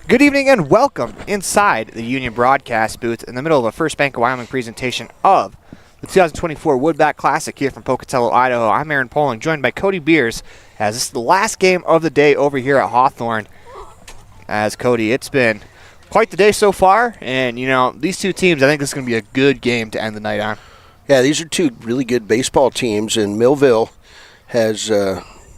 Good evening and welcome inside the Union Broadcast booth in the middle of a First Bank of Wyoming presentation of the 2024 Woodback Classic here from Pocatello, Idaho. I'm Aaron Poling, joined by Cody Beers, as this is the last game of the day over here at Hawthorne. As Cody, it's been quite the day so far, and these two teams, I think this is going to be a good game to end the night on. Yeah, these are two really good baseball teams, and Millville has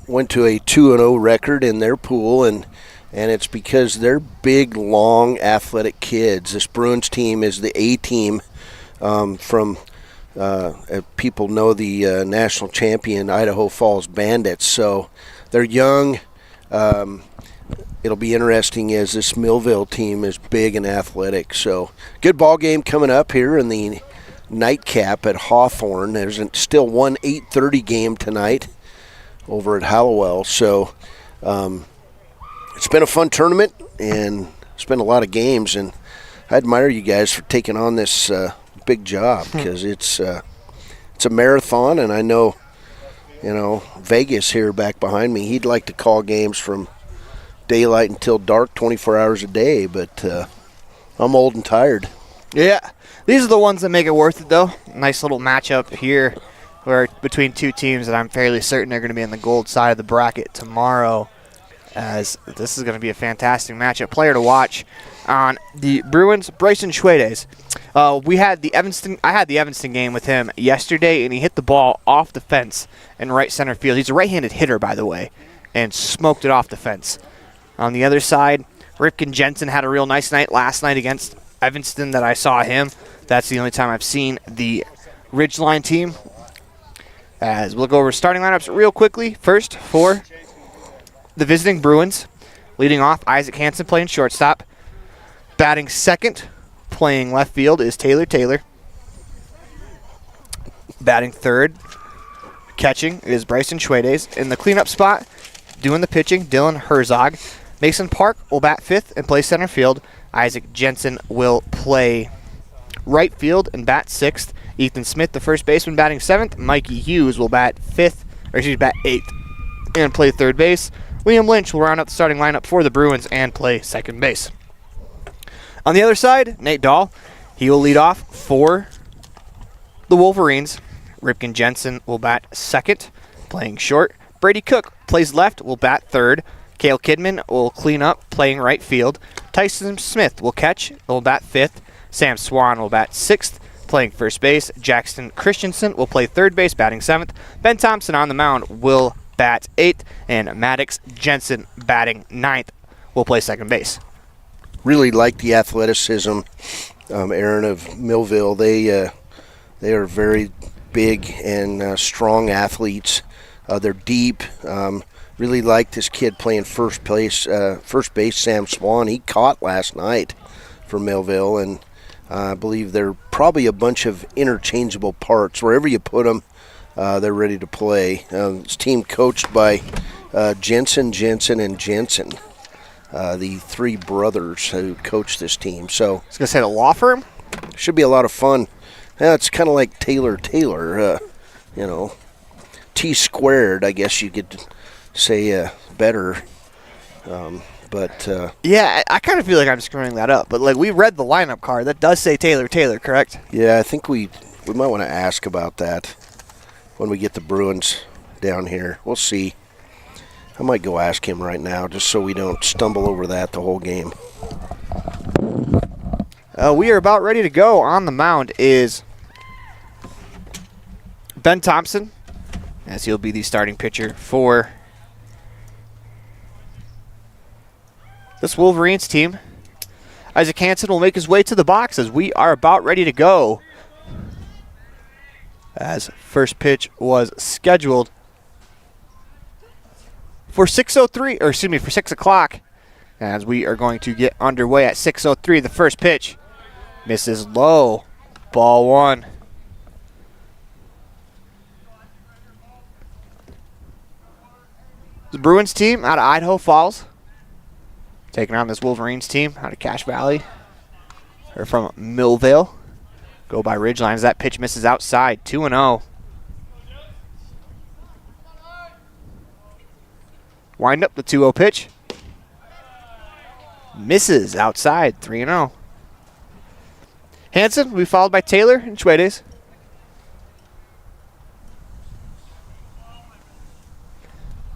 went to a 2-0 record in their pool, and it's because they're big, long, athletic kids. This Bruins team is the A team from people know the national champion Idaho Falls Bandits. So they're young. It'll be interesting as this Millville team is big and athletic. So good ball game coming up here in the nightcap at Hawthorne. There's still one 8:30 game tonight over at Halliwell. So it's been a fun tournament, and it's been a lot of games, and I admire you guys for taking on this big job, because it's a marathon, and I know, Vegas here back behind me, he'd like to call games from daylight until dark 24 hours a day, but I'm old and tired. Yeah, these are the ones that make it worth it, though. Nice little matchup here between two teams that I'm fairly certain are going to be on the gold side of the bracket tomorrow, as this is going to be a fantastic matchup. Player to watch on the Bruins, Bryson Schwedes. I had the Evanston game with him yesterday, and he hit the ball off the fence in right center field. He's a right-handed hitter, by the way, and smoked it off the fence. On the other side, Ripken Jensen had a real nice night last night against Evanston that I saw him. That's the only time I've seen the Ridgeline team. As we'll go over starting lineups real quickly. First, for the visiting Bruins, leading off, Isaac Hansen playing shortstop. Batting second, playing left field, is Taylor. Batting third, catching, is Bryson Schwedes. In the cleanup spot, doing the pitching, Dylan Herzog. Mason Park will bat fifth and play center field. Isaac Jensen will play right field and bat sixth. Ethan Smith, the first baseman, batting seventh. Mikey Hughes will bat eighth and play third base. Liam Lynch will round out the starting lineup for the Bruins and play second base. On the other side, Nate Dahl, he will lead off for the Wolverines. Ripken Jensen will bat second, playing short. Brady Cook plays left, will bat third. Cale Kidman will clean up, playing right field. Tyson Smith will catch, will bat fifth. Sam Swan will bat sixth, playing first base. Jackson Christensen will play third base, batting seventh. Ben Thompson on the mound will bat eighth, and Maddox Jensen batting ninth will play second base. Really like the athleticism, Aaron, of Millville. They are very big and strong athletes. They're deep. Really like this kid playing first base, Sam Swan. He caught last night for Millville, and I believe they're probably a bunch of interchangeable parts. Wherever you put them, they're ready to play. This team coached by Jensen, and Jensen, the three brothers who coach this team. So I was going to say the law firm? Should be a lot of fun. It's kind of like Taylor, T squared, I guess you could say better. Yeah, I kind of feel like I'm screwing that up. But, we read the lineup card. That does say Taylor, correct? Yeah, I think we might want to ask about that when we get the Bruins down here. We'll see. I might go ask him right now just so we don't stumble over that the whole game. We are about ready to go. On the mound is Ben Thompson, as he'll be the starting pitcher for this Wolverines team. Isaac Hansen will make his way to the box as we are about ready to go. As first pitch was scheduled for 6 o'clock. As we are going to get underway at 6:03. The first pitch misses low. Ball one. The Bruins team out of Idaho Falls taking on this Wolverines team out of Cache Valley. Or from Millville. Go by Ridgeline as that pitch misses outside. 2-0. Wind up the 2-0 pitch. Misses outside, 3-0. Hansen will be followed by Taylor and Schwedes.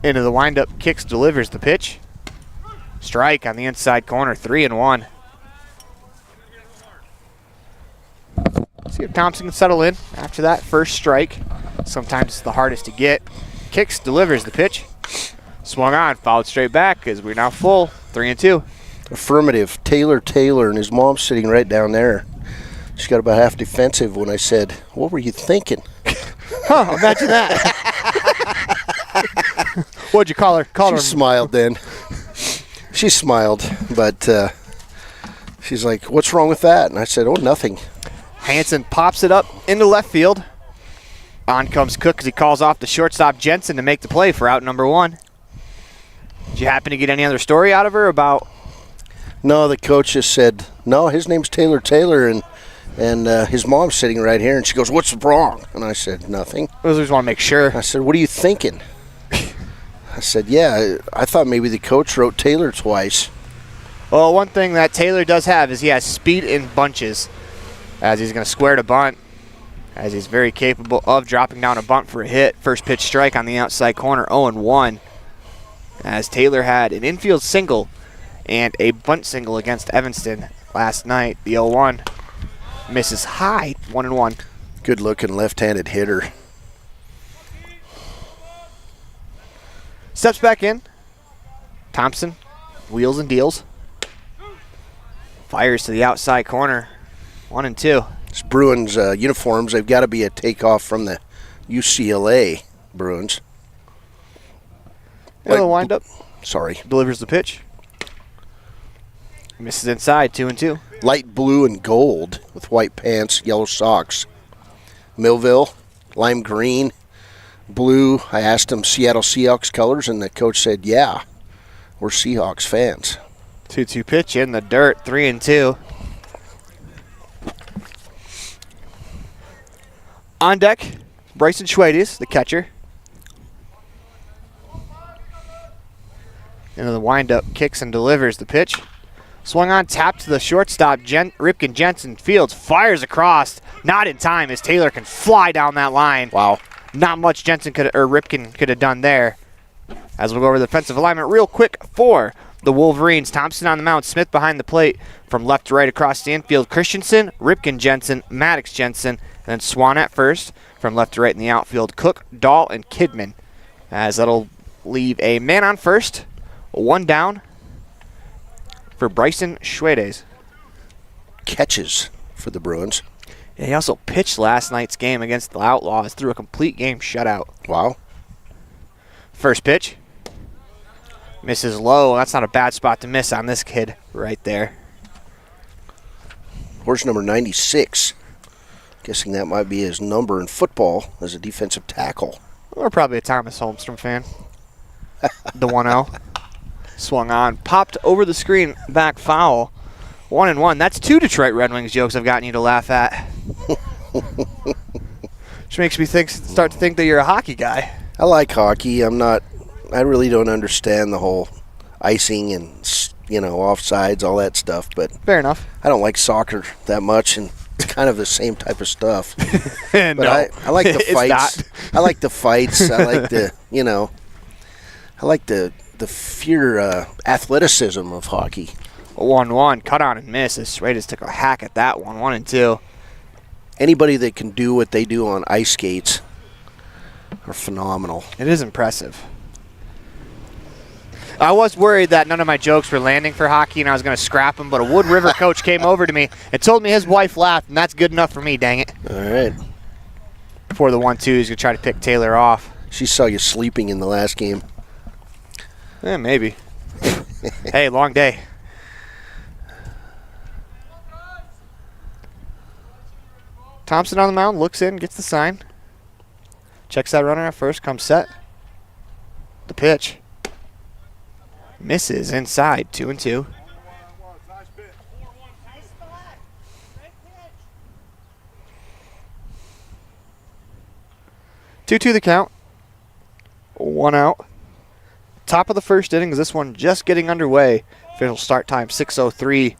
Into the windup, kicks, delivers the pitch. Strike on the inside corner, 3-1. See if Thompson can settle in after that first strike. Sometimes it's the hardest to get. Kicks, delivers the pitch. Swung on, fouled straight back as we're now full, 3-2. Affirmative. Taylor, and his mom's sitting right down there. She got about half defensive when I said, "What were you thinking?" Huh, imagine that. What'd you call her? She smiled then. She smiled, but she's like, "What's wrong with that?" And I said, "Oh, nothing." Hansen pops it up into left field. On comes Cook as he calls off the shortstop Jensen to make the play for out number 1. Did you happen to get any other story out of her about? No, the coach just said, "No, his name's Taylor, and his mom's sitting right here." And she goes, "What's wrong?" And I said, "Nothing." I just want to make sure. I said, "What are you thinking?" I said, "Yeah, I thought maybe the coach wrote Taylor twice." Well, one thing that Taylor does have is he has speed in bunches, as he's going to square to bunt, as he's very capable of dropping down a bunt for a hit. First pitch strike on the outside corner, 0-1, as Taylor had an infield single and a bunt single against Evanston last night. The 0-1 misses high, 1-1. Good-looking left-handed hitter. Steps back in. Thompson wheels and deals. Fires to the outside corner, 1-2. It's Bruins uniforms. They've got to be a takeoff from the UCLA Bruins. And the windup. Sorry. Delivers the pitch. Misses inside, 2-2. Light blue and gold with white pants, yellow socks. Millville, lime green, blue. I asked him Seattle Seahawks colors, and the coach said, "Yeah, we're Seahawks fans." 2-2 pitch in the dirt, 3-2. On deck, Bryson Schwedes, the catcher. Into the windup, kicks and delivers the pitch. Swung on, tapped to the shortstop, Ripken Jensen fields, fires across, not in time as Taylor can fly down that line. Wow. Not much Ripken could have done there. As we'll go over the defensive alignment real quick for the Wolverines. Thompson on the mound, Smith behind the plate. From left to right across the infield, Christensen, Ripken Jensen, Maddox Jensen, and then Swan at first. From left to right in the outfield, Cook, Dahl, and Kidman. As that'll leave a man on first, 1 down for Bryson Schwedes. Catches for the Bruins. Yeah, he also pitched last night's game against the Outlaws through a complete game shutout. Wow. First pitch. Misses low. That's not a bad spot to miss on this kid right there. Where's number 96? Guessing that might be his number in football as a defensive tackle. Or probably a Thomas Holmstrom fan. The 1-0. Swung on. Popped over the screen. Back foul. 1-1. That's 2 Detroit Red Wings jokes I've gotten you to laugh at. Which makes me start to think that you're a hockey guy. I like hockey. I really don't understand the whole icing and, offsides, all that stuff. But fair enough. I don't like soccer that much, and it's kind of the same type of stuff. But no, I like the fights. Not. I like the fights. I like I like the pure athleticism of hockey. 1-1. Cut on and miss. Schwedes took a hack at that one. 1-2. Anybody that can do what they do on ice skates are phenomenal. It is impressive. I was worried that none of my jokes were landing for hockey and I was going to scrap them, but a Wood River coach came over to me and told me his wife laughed, and that's good enough for me, dang it. All right. Before the 1-2, he's going to try to pick Taylor off. She saw you sleeping in the last game. Yeah, maybe. Hey, long day. Thompson on the mound, looks in, gets the sign. Checks that runner at first, comes set. The pitch. Misses inside, 2-2. Two the count. 1 out. top of the first inning, this one just getting underway. Official start time 6:03,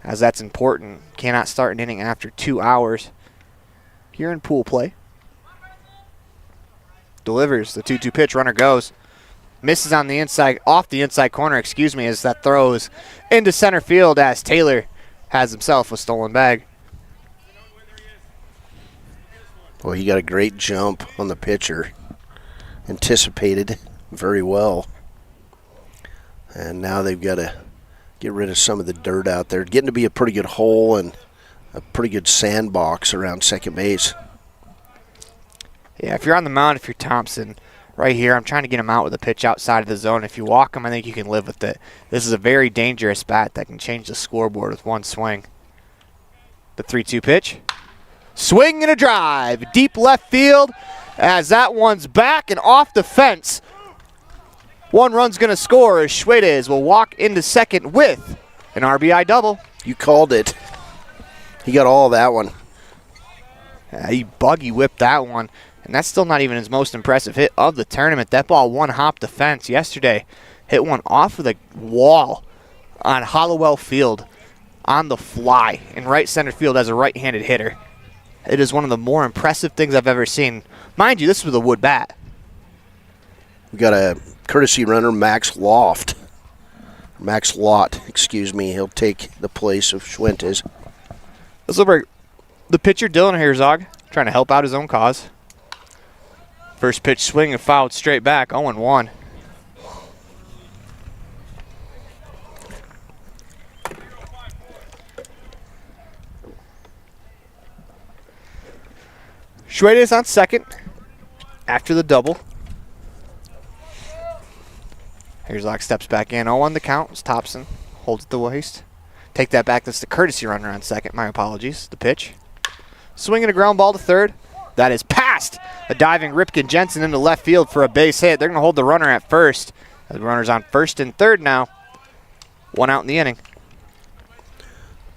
as that's important. Cannot start an inning after 2 hours. Here in pool play. Delivers the 2-2 pitch. Runner goes. Misses on the inside, off the inside corner, as that throws into center field as Taylor has himself a stolen bag. Well, he got a great jump on the pitcher. Anticipated very well. And now they've got to get rid of some of the dirt out there. Getting to be a pretty good hole and a pretty good sandbox around second base. Yeah, if you're on the mound, if you're Thompson, right here, I'm trying to get him out with a pitch outside of the zone. If you walk him, I think you can live with it. This is a very dangerous bat that can change the scoreboard with one swing. The 3-2 pitch. Swing and a drive. Deep left field as that one's back and off the fence. One run's going to score as Schwedes will walk into second with an RBI double. You called it. He got all of that one. He buggy whipped that one, and that's still not even his most impressive hit of the tournament. That ball one-hopped the fence yesterday. Hit one off of the wall on Halliwell Field on the fly in right center field as a right-handed hitter. It is one of the more impressive things I've ever seen. Mind you, this was a wood bat. We got a courtesy runner, Max Lott. He'll take the place of Schwentes. Let's look at the pitcher, Dylan Herzog, trying to help out his own cause. First pitch swing and fouled straight back, 0-1. Schwedes on second after the double. Herzog steps back in. 0-1 the count as Thompson holds at the waist. Take that back. That's the courtesy runner on second. My apologies. The pitch. Swinging a ground ball to third. That is past a diving Ripken Jensen into left field for a base hit. They're going to hold the runner at first. The runner's on first and third now. One out in the inning.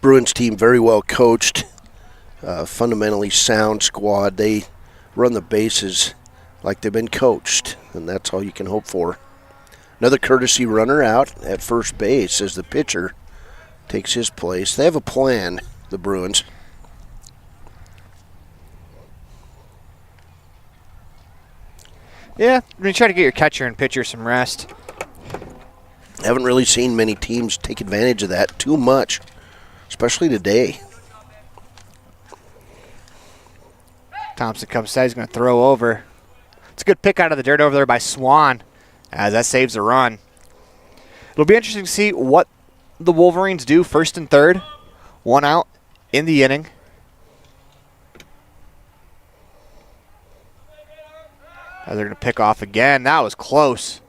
Bruins team very well coached. Fundamentally sound squad. They run the bases like they've been coached, and that's all you can hope for. Another courtesy runner out at first base as the pitcher takes his place. They have a plan, the Bruins. Yeah, try to get your catcher and pitcher some rest. Haven't really seen many teams take advantage of that too much, especially today. Thompson comes set. He's going to throw over. It's a good pick out of the dirt over there by Swan, as that saves a run. It'll be interesting to see what the Wolverines do first and third. One out in the inning. They're going to pick off again. That was close.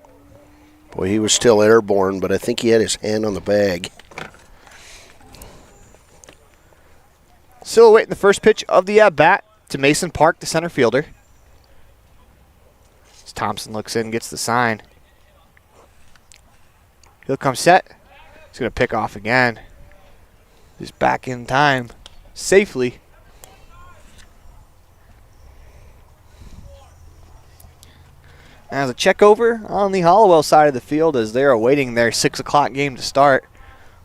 Boy, he was still airborne, but I think he had his hand on the bag. Still awaiting the first pitch of the at-bat to Mason Park, the center fielder. As Thompson looks in, gets the sign. He'll come set. He's going to pick off again. He's back in time safely. Now the check over on the Halliwell side of the field as they're awaiting their 6 o'clock game to start.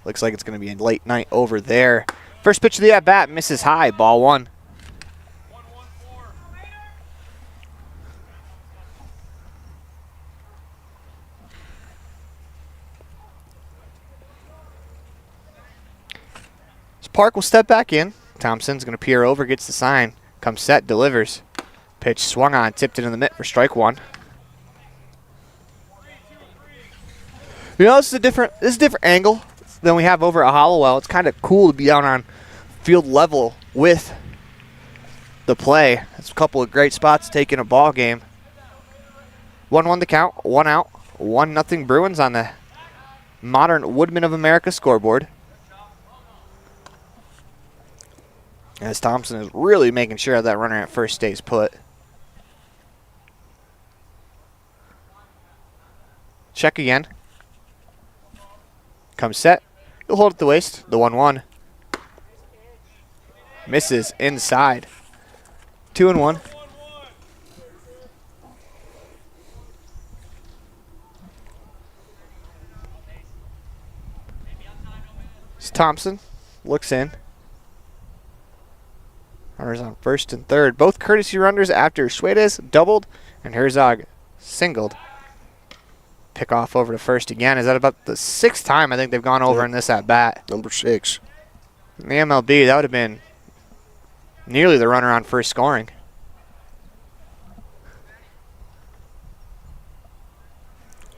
Looks like it's going to be a late night over there. First pitch of the at-bat misses high, ball 1. Park will step back in. Thompson's going to peer over, gets the sign. Comes set, delivers. Pitch swung on, tipped it in the mitt for strike 1. You know, this is a different angle than we have over at Halliwell. It's kind of cool to be out on field level with the play. It's a couple of great spots taking a ball game. 1-1 the count, 1 out, 1-0 Bruins on the modern Woodman of America scoreboard. As Thompson is really making sure that runner at first stays put. Check again. Comes set. He'll hold at the waist. The 1-1. Misses inside. 2-1. Thompson looks in. Runners on first and third. Both courtesy runners after Schwedes doubled and Herzog singled. Pick off over to first again. Is that about the 6th time I think they've gone over in this at-bat? Number 6. In the MLB, that would have been nearly the runner on first scoring.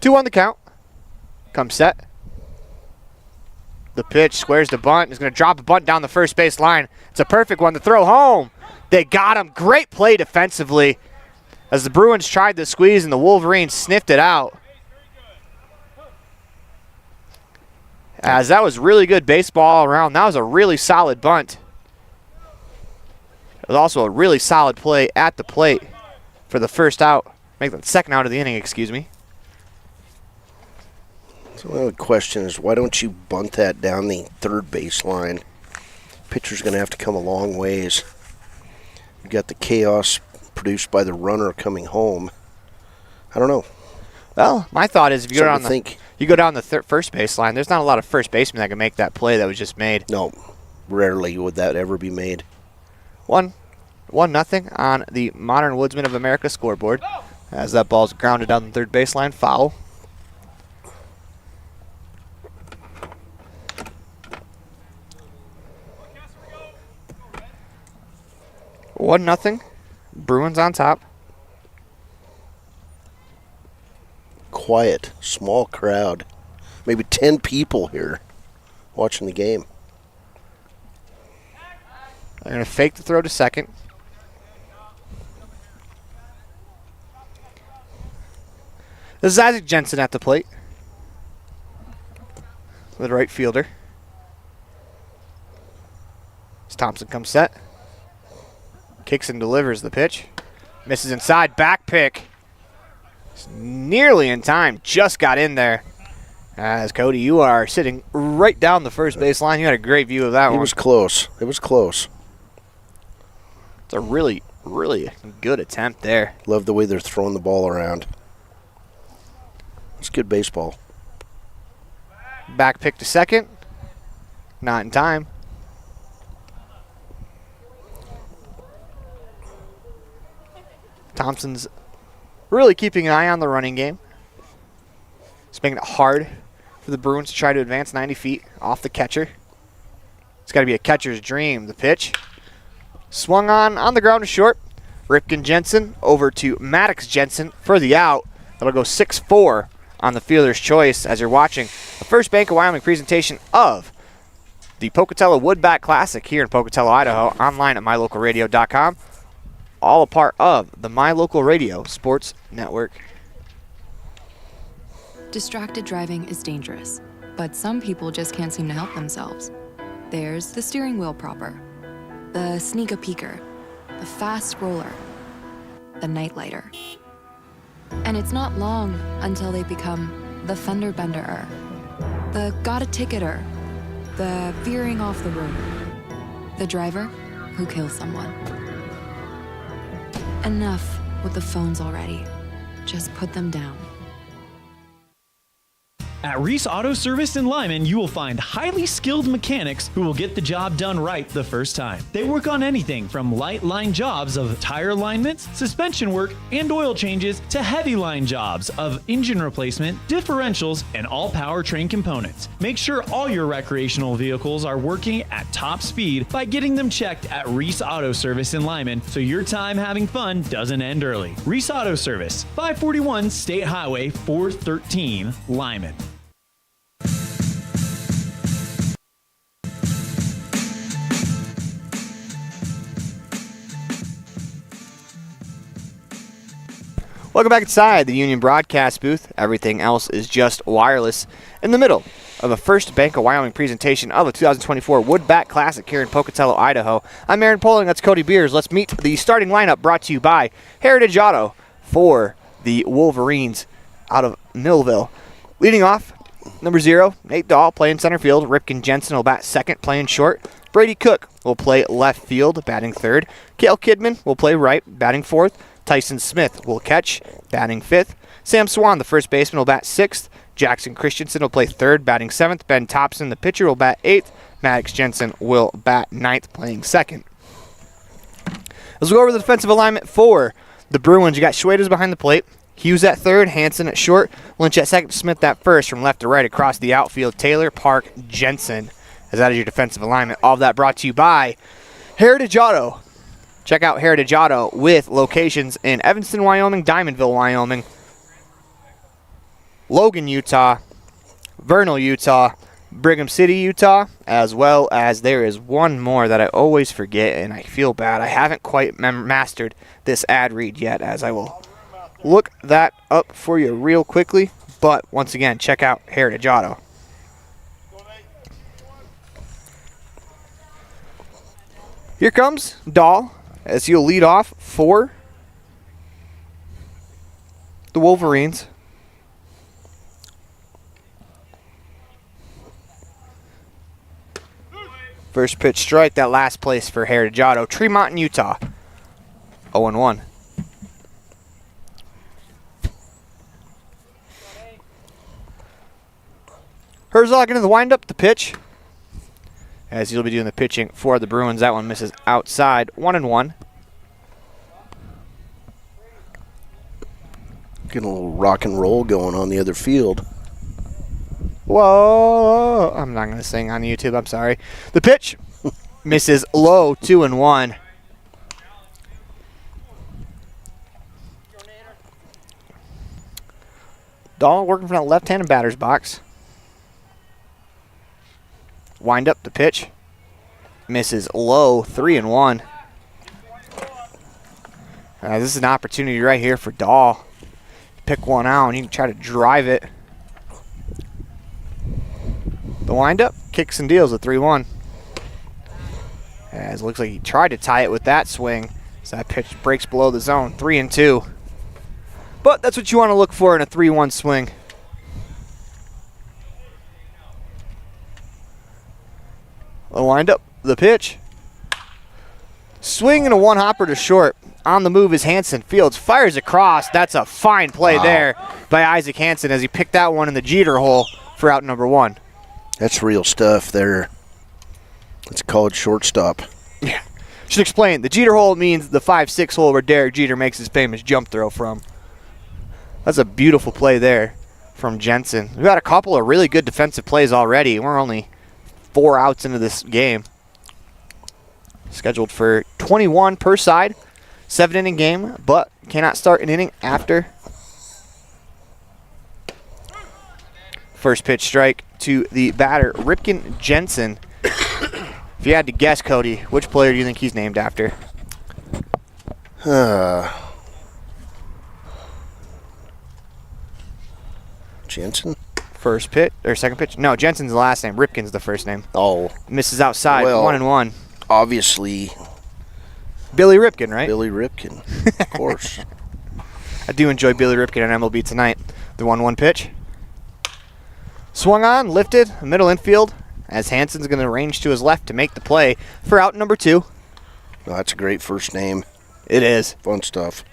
Two on the count. Come set. The pitch squares the bunt. He's going to drop a bunt down the first base line. It's a perfect one to throw home. They got him. Great play defensively as the Bruins tried to squeeze and the Wolverines sniffed it out. As that was really good baseball all around. That was a really solid bunt. It was also a really solid play at the plate for the first out. Make the second out of the inning, excuse me. So the question is, why don't you bunt that down the third base line? Pitcher's going to have to come a long ways. You got the chaos produced by the runner coming home. I don't know. Well, my thought is if you go down the first base line, there's not a lot of first basemen that can make that play that was just made. No, rarely would that ever be made. 1-0 on the Modern Woodsman of America scoreboard as that ball's grounded down the third baseline. Foul. One nothing. Bruins on top. Quiet, small crowd. Maybe 10 people here watching the game. They're going to fake the throw to second. This is Isaac Jensen at the plate. The right fielder. As Thompson comes set. Kicks and delivers the pitch. Misses inside. Back pick. It's nearly in time. Just got in there. As Cody, you are sitting right down the first base line. You had a great view of that one. It was close. It was close. It's a really, really good attempt there. Love the way they're throwing the ball around. It's good baseball. Back pick to second. Not in time. Thompson's really keeping an eye on the running game. He's making it hard for the Bruins to try to advance 90 feet off the catcher. It's got to be a catcher's dream. The pitch swung on the ground to short. Ripken Jensen over to Maddox Jensen for the out. That'll go 6-4 on the fielder's choice as you're watching the first Bank of Wyoming presentation of the Pocatello Woodbat Classic here in Pocatello, Idaho, online at mylocalradio.com. All a part of the My Local Radio Sports Network. Distracted driving is dangerous, but some people just can't seem to help themselves. There's the steering wheel propper, the sneak-a-peeker, the fast roller, the night-lighter. And it's not long until they become the fender-benderer, the got-a-ticketer, the veering off the road, the driver who kills someone. Enough with the phones already. Just put them down. At Reese Auto Service in Lyman, you will find highly skilled mechanics who will get the job done right the first time. They work on anything from light line jobs of tire alignments, suspension work, and oil changes to heavy line jobs of engine replacement, differentials, and all powertrain components. Make sure all your recreational vehicles are working at top speed by getting them checked at Reese Auto Service in Lyman so your time having fun doesn't end early. Reese Auto Service, 541 State Highway 413, Lyman. Welcome back inside the Union Broadcast booth. Everything else is just wireless. In the middle of a first Bank of Wyoming presentation of the 2024 Woodbat Classic here in Pocatello, Idaho. I'm Aaron Poling. That's Cody Beers. Let's meet the starting lineup brought to you by Heritage Auto for the Wolverines out of Millville. Leading off, number 0, Nate Dahl playing center field. Ripken Jensen will bat second, playing short. Brady Cook will play left field, batting third. Cale Kidman will play right, batting fourth. Tyson Smith will catch, batting fifth. Sam Swan, the first baseman, will bat sixth. Jackson Christensen will play third, batting seventh. Ben Thompson, the pitcher, will bat eighth. Maddox Jensen will bat ninth, playing second. Let's go over the defensive alignment for the Bruins. You got Schweders behind the plate. Hughes at third, Hansen at short, Lynch at second, Smith at first. From left to right across the outfield, Taylor, Park, Jensen. As that is your defensive alignment. All of that brought to you by Heritage Auto. Check out Heritage Auto with locations in Evanston, Wyoming, Diamondville, Wyoming, Logan, Utah, Vernal, Utah, Brigham City, Utah, as well as there is one more that I always forget, and I feel bad. I haven't quite mastered this ad read yet, as I will look that up for you real quickly. But once again, check out Heritage Auto. Here comes Dahl, as he'll lead off for the Wolverines. First pitch strike, that last place for Heritage Auto. Tremont in Utah, 0-1. Herzog into the windup, the pitch. As he'll be doing the pitching for the Bruins. That one misses outside, 1-1. Getting a little rock and roll going on the other field. Whoa, I'm not going to sing on YouTube, I'm sorry. The pitch misses low, 2-1. Dahl working from that left-handed batter's box. Wind up the pitch. Misses low, 3-1. This is an opportunity right here for Dahl. Pick one out and you can try to drive it. The windup kicks and deals at 3-1. As it looks like he tried to tie it with that swing. So that pitch breaks below the zone, 3-2. But that's what you want to look for in a 3-1 swing. The windup, the pitch. Swing and a one-hopper to short. On the move is Hansen. Fields fires across. That's a fine play there by Isaac Hansen as he picked that one in the Jeter hole for out number 1. That's real stuff there. It's a college shortstop. Yeah. Should explain. The Jeter hole means the 5-6 hole where Derek Jeter makes his famous jump throw from. That's a beautiful play there from Jensen. We've got a couple of really good defensive plays already. We're only 4 outs into this game. Scheduled for 21 per side. 7-inning game, but cannot start an inning after. First pitch strike to the batter, Ripken Jensen. If you had to guess, Cody, which player do you think he's named after? Jensen? First pitch, or second pitch? No, Jensen's the last name. Ripken's the first name. Oh. Misses outside, well, 1-1. Obviously. Billy Ripken, right? Billy Ripken, of course. I do enjoy Billy Ripken on MLB Tonight. The 1-1 pitch. Swung on, lifted, middle infield, as Hansen's going to range to his left to make the play for out number 2. Oh, that's a great first name. It is. Fun stuff.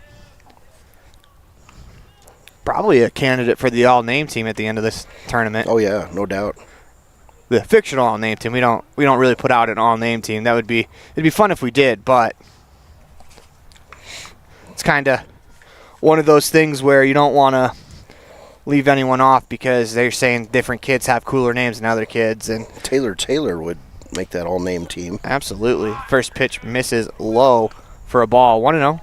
Probably a candidate for the all-name team at the end of this tournament. Oh yeah, no doubt. The fictional all-name team. We don't really put out an all-name team. It'd be fun if we did, but it's kind of one of those things where you don't want to leave anyone off because they're saying different kids have cooler names than other kids. And Taylor would make that all-name team. Absolutely. First pitch misses low for a ball. 1-0.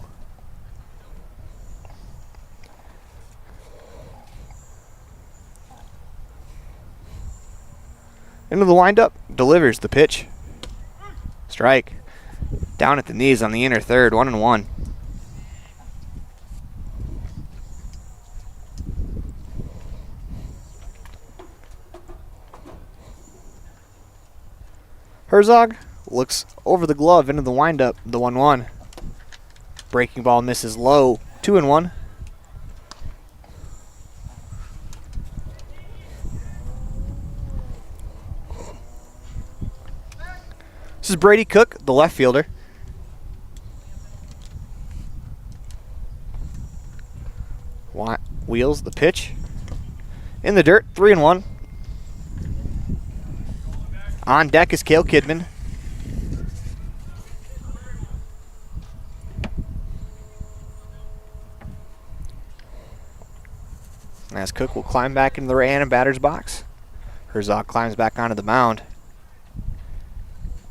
Into the windup, delivers the pitch. Strike. Down at the knees on the inner third, 1-1. Herzog looks over the glove into the windup, the 1-1. Breaking ball misses low, 2-1. This is Brady Cook, the left fielder. Wheels the pitch. in the dirt, 3-1. On deck is Cale Kidman. As Cook will climb back into the right-handed batter's box. Herzog climbs back onto the mound.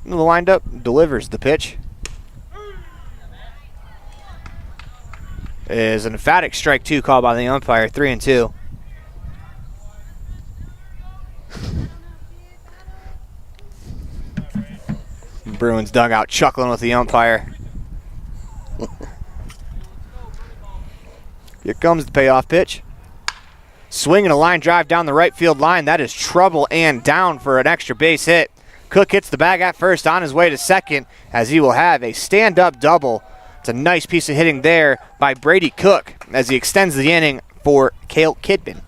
Into the windup, delivers the pitch. Is an emphatic strike 2 called by the umpire, 3-2. Bruins dugout chuckling with the umpire. Here comes the payoff pitch. Swinging a line drive down the right field line. That is trouble and down for an extra base hit. Cook hits the bag at first, on his way to second, as he will have a stand-up double. It's a nice piece of hitting there by Brady Cook as he extends the inning for Cale Kidman.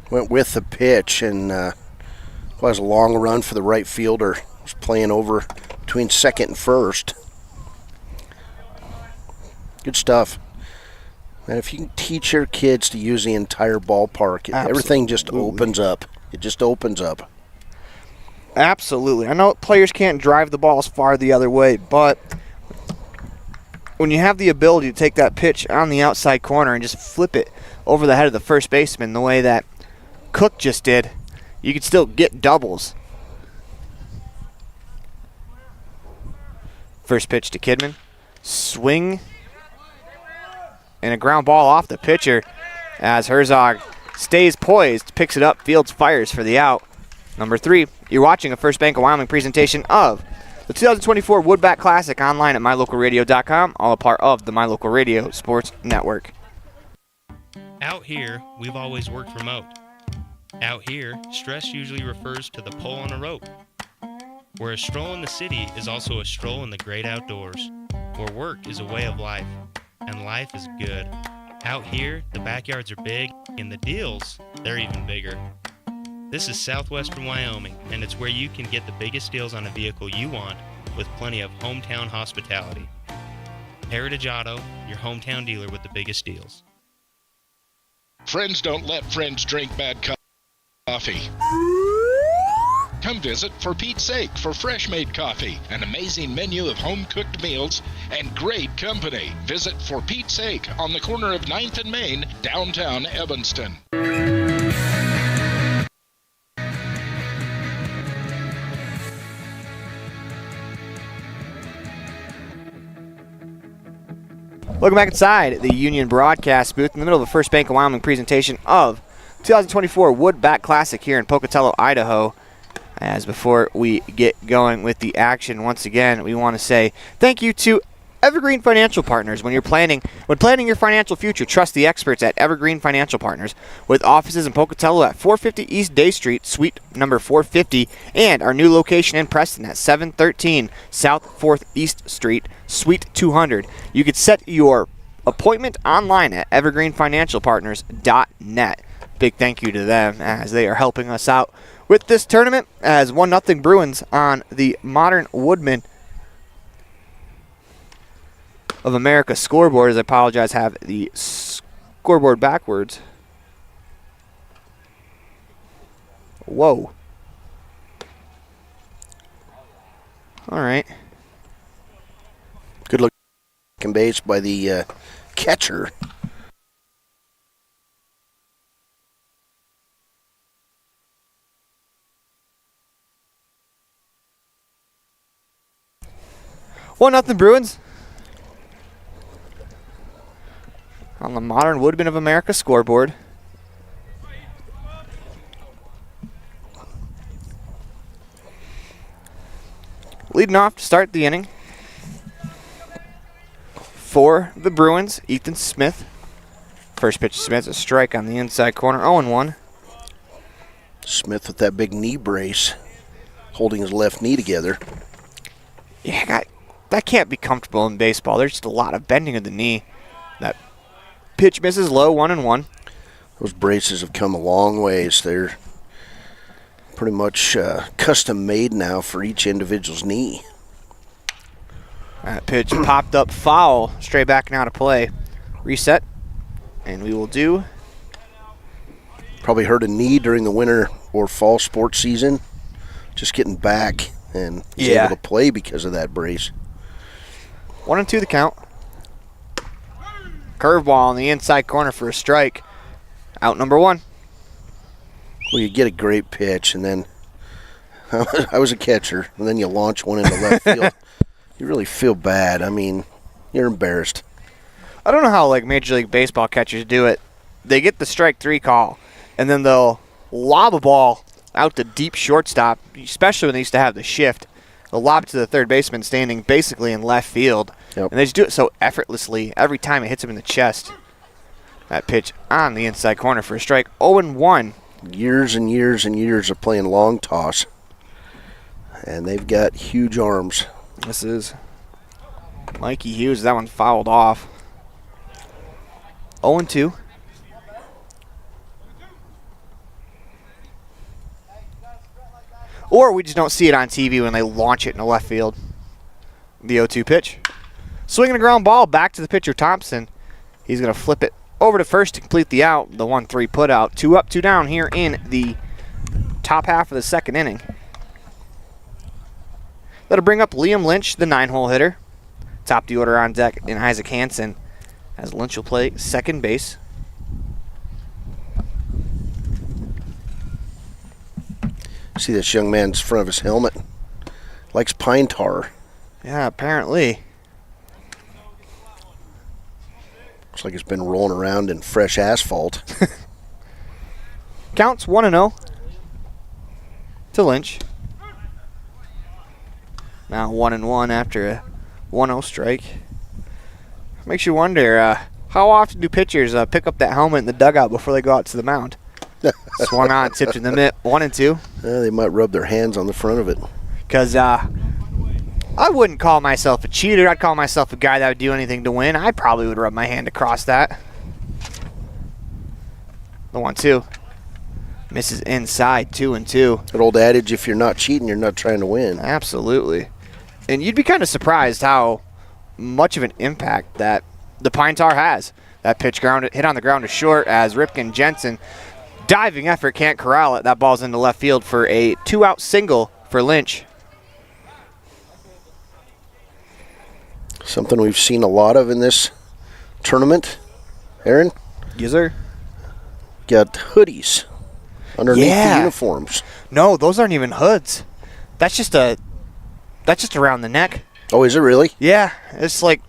Went with the pitch and was a long run for the right fielder. Was playing over between second and first. Good stuff. And if you can teach your kids to use the entire ballpark, everything just opens up. It just opens up. Absolutely. I know players can't drive the ball as far the other way, but when you have the ability to take that pitch on the outside corner and just flip it over the head of the first baseman the way that Cook just did, you can still get doubles. First pitch to Kidman. Swing. And a ground ball off the pitcher as Herzog stays poised, picks it up, fields, fires for the out. Number 3, you're watching a First Bank of Wyoming presentation of the 2024 Woodbat Classic online at mylocalradio.com, all a part of the My Local Radio Sports Network. Out here, we've always worked remote. Out here, stress usually refers to the pull on a rope. Where a stroll in the city is also a stroll in the great outdoors. Where work is a way of life. And life is good. Out here, the backyards are big, and the deals, they're even bigger. This is southwestern Wyoming, and it's where you can get the biggest deals on a vehicle you want with plenty of hometown hospitality. Heritage Auto, your hometown dealer with the biggest deals. Friends don't let friends drink bad coffee. Come visit For Pete's Sake for fresh-made coffee, an amazing menu of home-cooked meals, and great company. Visit For Pete's Sake on the corner of 9th and Main, downtown Evanston. Welcome back inside the Union broadcast booth in the middle of the First Bank of Wyoming presentation of 2024 Woodbat Classic here in Pocatello, Idaho. As before we get going with the action, once again, we want to say thank you to Evergreen Financial Partners. When planning your financial future, trust the experts at Evergreen Financial Partners, with offices in Pocatello at 450 East Day Street, suite number 450, and our new location in Preston at 713 South 4th East Street, suite 200. You can set your appointment online at evergreenfinancialpartners.net. Big thank you to them as they are helping us out with this tournament as 1-0 Bruins on the Modern Woodman of America scoreboard. As I apologize, have the scoreboard backwards. Whoa. All right. Good looking base by the catcher. Well, nothing Bruins on the Modern Woodman of America scoreboard. Leading off to start the inning for the Bruins, Ethan Smith. First pitch to Smith, a strike on the inside corner, 0-1. Smith with that big knee brace, holding his left knee together. Yeah, that can't be comfortable in baseball. There's just a lot of bending of the knee. That pitch misses low, 1-1. Those braces have come a long ways. They're pretty much custom made now for each individual's knee. That pitch popped up foul, straight back now to play. Reset, and we will do Probably hurt a knee during the winter or fall sports season. Just getting back and was able to play because of that brace. 1-2 the count. Curveball on the inside corner for a strike. Out number 1. Well, you get a great pitch, and then I was a catcher, and then you launch one into left field. You really feel bad. I mean, you're embarrassed. I don't know how Major League Baseball catchers do it. They get the strike 3 call, and then they'll lob a ball out to deep shortstop, especially when they used to have the shift. They'll lob it to the third baseman standing basically in left field. Yep. And they just do it so effortlessly every time it hits him in the chest. That pitch on the inside corner for a strike. 0-1. Years and years and years of playing long toss. And they've got huge arms. This is Mikey Hughes. That one fouled off. 0-2. Or we just don't see it on TV when they launch it into left field. The 0-2 pitch. Swinging a ground ball back to the pitcher, Thompson. He's going to flip it over to first to complete the out. The 1-3 put out. 2 up, 2 down here in the top half of the second inning. That'll bring up Liam Lynch, the 9-hole hitter. Top the order on deck in Isaac Hansen, as Lynch will play second base. See this young man's front of his helmet? Likes pine tar. Yeah, apparently. Looks like it's been rolling around in fresh asphalt. Counts 1-0 to Lynch. Now 1-1 after a 1-0 strike. Makes you wonder, how often do pitchers pick up that helmet in the dugout before they go out to the mound? Swung on, tipped in the mitt. 1-2. They might rub their hands on the front of it. Because I wouldn't call myself a cheater. I'd call myself a guy that would do anything to win. I probably would rub my hand across that. The 1-2. Misses inside, 2-2. That old adage, if you're not cheating, you're not trying to win. Absolutely. And you'd be kind of surprised how much of an impact that the pine tar has. That pitch hit on the ground to short as Ripken Jensen, diving effort, can't corral it. That ball's into left field for a 2-out single for Lynch. Something we've seen a lot of in this tournament, Aaron. Yes, sir. Got hoodies underneath the uniforms. No, those aren't even hoods. That's just around the neck. Oh, is it really? Yeah, it's like,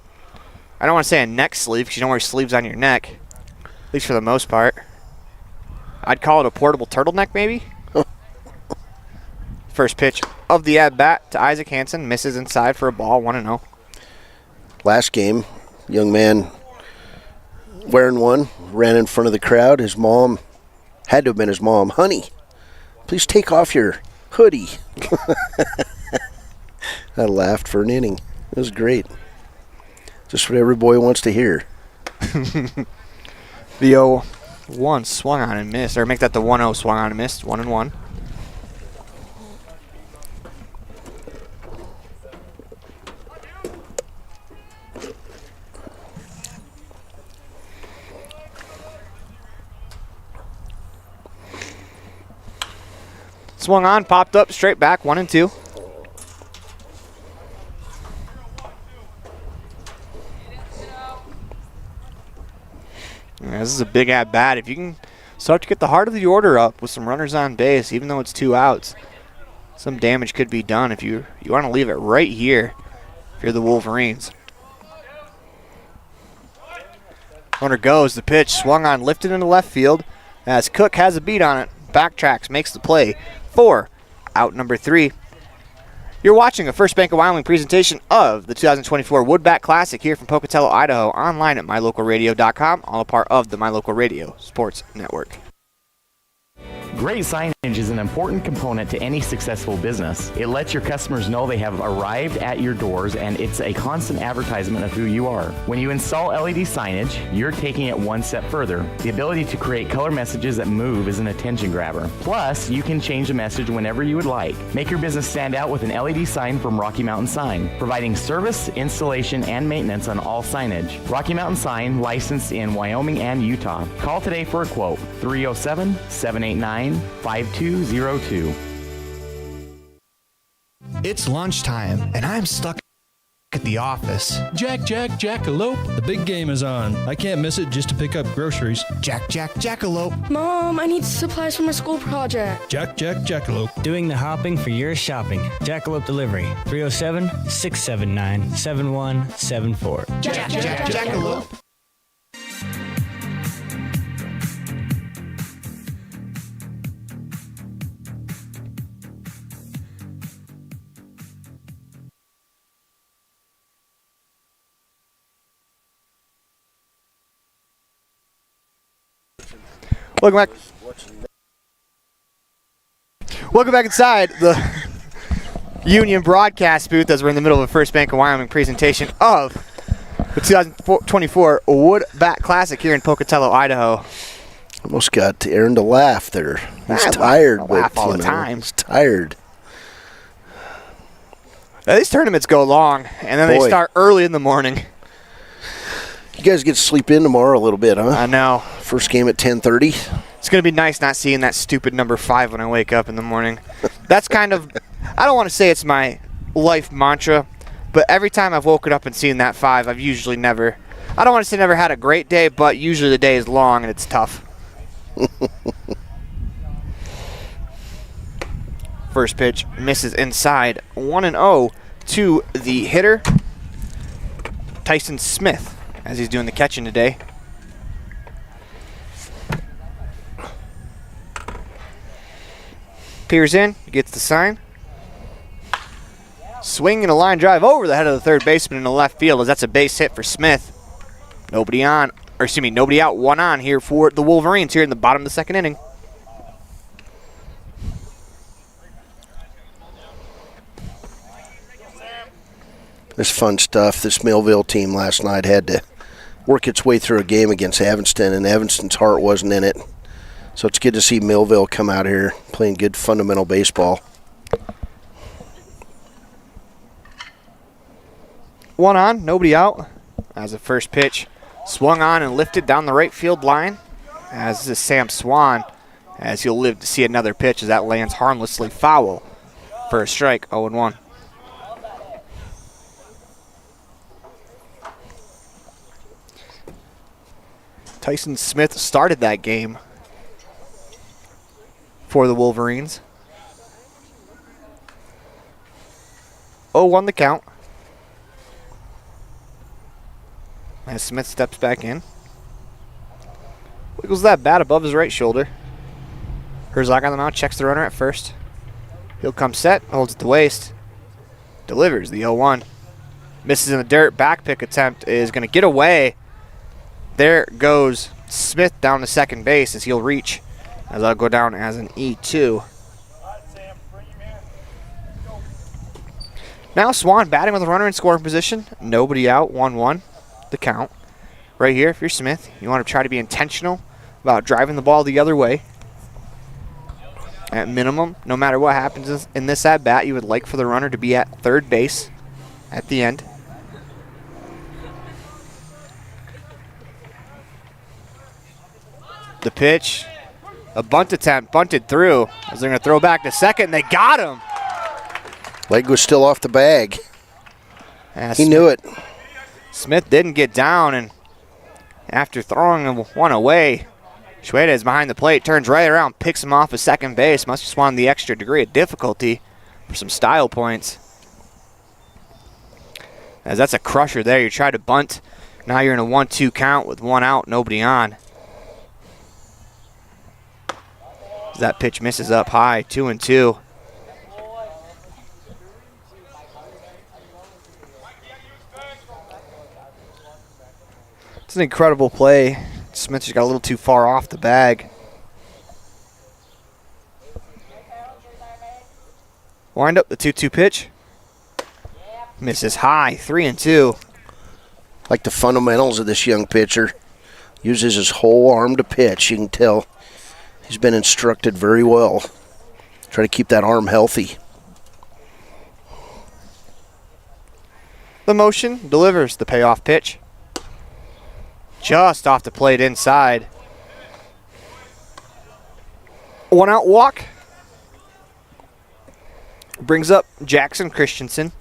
I don't want to say a neck sleeve because you don't wear sleeves on your neck, at least for the most part. I'd call it a portable turtleneck, maybe. First pitch of the at-bat to Isaac Hansen. Misses inside for a ball, 1-0. Last game, young man wearing one, ran in front of the crowd. His mom, had to have been his mom. Honey, please take off your hoodie. I laughed for an inning. It was great. Just what every boy wants to hear. The 0-1 swung on and missed. Or make that the 1-0 swung on and missed. 1-1. Swung on, popped up, straight back, 1-2. This is a big at-bat. If you can start to get the heart of the order up with some runners on base, even though it's 2 outs, some damage could be done if you want to leave it right here if you're the Wolverines. Runner goes, the pitch swung on, lifted into left field as Cook has a beat on it, backtracks, makes the play for out number 3. You're watching a First Bank of Wyoming presentation of the 2024 Woodbat Classic here from Pocatello, Idaho, online at mylocalradio.com, all a part of the My Local Radio Sports Network. Great signage is an important component to any successful business. It lets your customers know they have arrived at your doors, and it's a constant advertisement of who you are. When you install LED signage, you're taking it one step further. The ability to create color messages that move is an attention grabber. Plus, you can change the message whenever you would like. Make your business stand out with an LED sign from Rocky Mountain Sign, providing service, installation, and maintenance on all signage. Rocky Mountain Sign, licensed in Wyoming and Utah. Call today for a quote, 307-789-5202. It's lunchtime, and I'm stuck at the office. Jackalope. The big game is on. I can't miss it just to pick up groceries. Jackalope. Mom, I need supplies for my school project. Jackalope. Doing the hopping for your shopping. Jackalope Delivery. 307-679-7174. Jackalope. Welcome back inside the Union broadcast booth as we're in the middle of a First Bank of Wyoming presentation of the 2024 Woodbat Classic here in Pocatello, Idaho. Almost got Aaron to laugh there. He's tired. I laugh all the time. He's tired. These tournaments go long, and then they start early in the morning. You guys get to sleep in tomorrow a little bit, huh? I know. First game at 10:30. It's going to be nice not seeing that stupid number 5 when I wake up in the morning. That's kind of, I don't want to say it's my life mantra, but every time I've woken up and seen that 5, I've usually never, I don't want to say never had a great day, but usually the day is long and it's tough. First pitch misses inside. 1-0 to the hitter, Tyson Smith, as he's doing the catching today. Peers in, gets the sign. Swing and a line drive over the head of the third baseman in the left field as that's a base hit for Smith. Nobody out, 1 on here for the Wolverines here in the bottom of the second inning. This fun stuff. This Millville team last night had to work its way through a game against Evanston, and Evanston's heart wasn't in it. So it's good to see Millville come out here playing good fundamental baseball. 1 on, nobody out. As the first pitch swung on and lifted down the right field line. As this is Sam Swan, as he'll live to see another pitch as that lands harmlessly foul for a strike, 0-1. Tyson Smith started that game for the Wolverines. 0-1 the count. As Smith steps back in. Wiggles that bat above his right shoulder. Herzog on the mound, checks the runner at first. He'll come set, holds it to waist. Delivers the 0-1. Misses in the dirt. Back pick attempt is going to get away. There goes Smith down to second base as he'll reach. As I'll go down as an E2. Now Swan batting with a runner in scoring position. Nobody out, 1-1 the count. Right here, if you're Smith, you want to try to be intentional about driving the ball the other way. At minimum, no matter what happens in this at-bat, you would like for the runner to be at third base at the end. The pitch, a bunt attempt, bunted through. As they're going to throw back to second, and they got him. Leg was still off the bag. As he knew it. Smith didn't get down, and after throwing one away, Schweda is behind the plate, turns right around, picks him off at second base. Must just want the extra degree of difficulty for some style points. As that's a crusher there. You try to bunt. Now you're in a 1-2 count with 1 out, nobody on. As that pitch misses up high, 2-2. It's an incredible play. Smith just got a little too far off the bag. Wind up the 2-2 pitch. Misses high, 3-2. Like the fundamentals of this young pitcher. Uses his whole arm to pitch. You can tell he's been instructed very well. Try to keep that arm healthy. The motion delivers the payoff pitch. Just off the plate inside. 1 out walk. Brings up Jackson Christensen.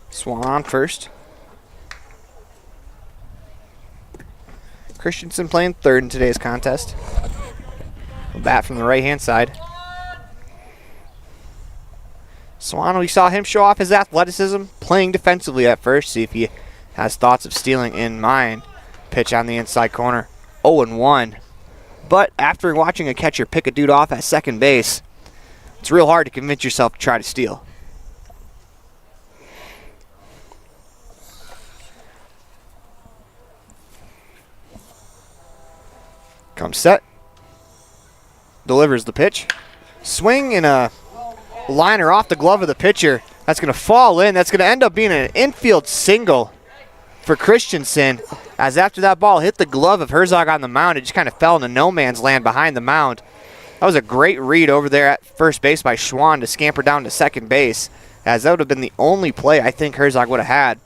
Swan on first. Christensen playing third in today's contest. A bat from the right-hand side. Swan, we saw him show off his athleticism, playing defensively at first, see if he has thoughts of stealing in mind. Pitch on the inside corner, 0-1. But after watching a catcher pick a dude off at second base, it's real hard to convince yourself to try to steal. Comes set. Delivers the pitch. Swing and a liner off the glove of the pitcher. That's going to fall in. That's going to end up being an infield single for Christensen, as after that ball hit the glove of Herzog on the mound, it just kind of fell into no man's land behind the mound. That was a great read over there at first base by Schwann to scamper down to second base, as that would have been the only play I think Herzog would have had.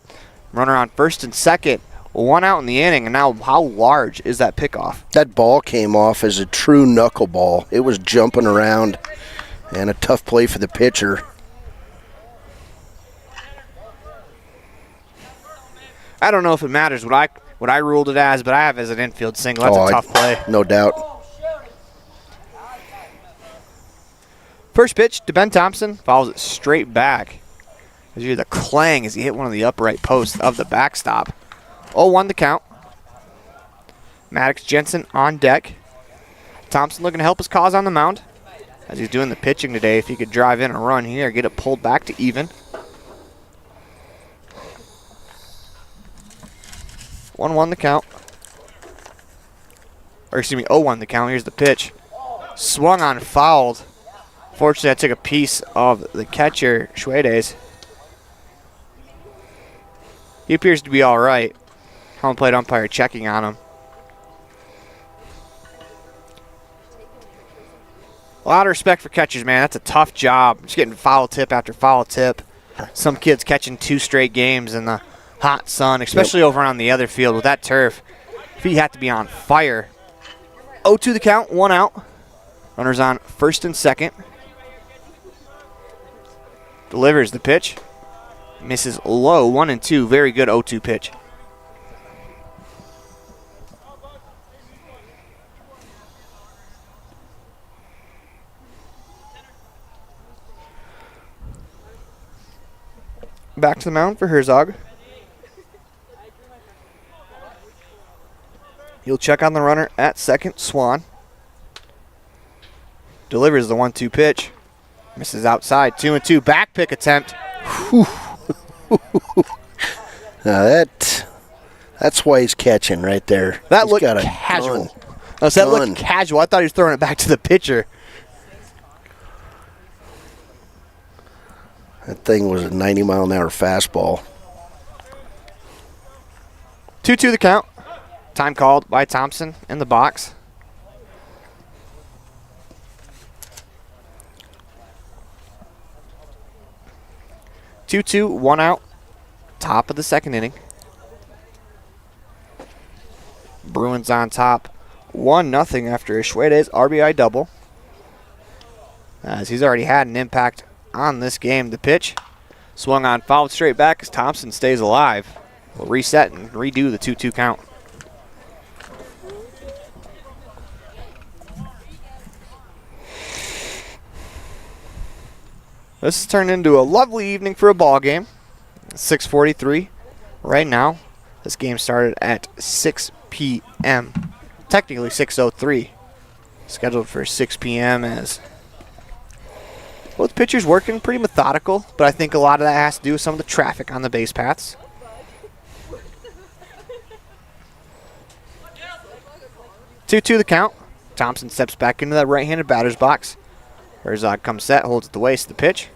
Runner on first and second, 1 out in the inning, and now how large is that pickoff? That ball came off as a true knuckleball. It was jumping around, and a tough play for the pitcher. I don't know if it matters what I ruled it as, but I have it as an infield single. That's a tough play. No doubt. First pitch to Ben Thompson, follows it straight back. You hear the clang as he hit one of the upright posts of the backstop. 0-1 the count. Maddox Jensen on deck. Thompson looking to help his cause on the mound. As he's doing the pitching today, if he could drive in a run here, get it pulled back to even. 1-1 the count. Or excuse me, 0-1 the count. Here's the pitch. Swung on, fouled. Fortunately, I took a piece of the catcher, Schwedes. He appears to be all right. Home plate umpire checking on him. A lot of respect for catchers, man. That's a tough job. Just getting foul tip after foul tip. Some kids catching 2 straight games in the hot sun, especially over on the other field with that turf. Feet have to be on fire. 0-2 the count, 1 out. Runners on first and second. Delivers the pitch. Misses low, 1-2. Very good 0-2 pitch. Back to the mound for Herzog. He'll check on the runner at second, Swan. Delivers the 1-2 pitch. Misses outside, 2-2. Back pick attempt. Now that's why he's catching right there. That He's looked got a casual. gun. That looked casual. I thought he was throwing it back to the pitcher. That thing was a 90-mile-an-hour fastball. 2-2 the count. Time called by Thompson in the box. Two, 1 out. Top of the second inning. Bruins on top. 1-0 after a Schwedes RBI double. As he's already had an impact on this game. The pitch swung on, fouled straight back as Thompson stays alive. We'll reset and redo the 2-2 count. This has turned into a lovely evening for a ball game. 6:43 right now. This game started at 6 p.m. Technically 6:03. Scheduled for 6 p.m. as both pitchers working pretty methodical, but I think a lot of that has to do with some of the traffic on the base paths. Two the count. Thompson steps back into that right-handed batter's box. Herzog comes set, holds at the waist, the pitch.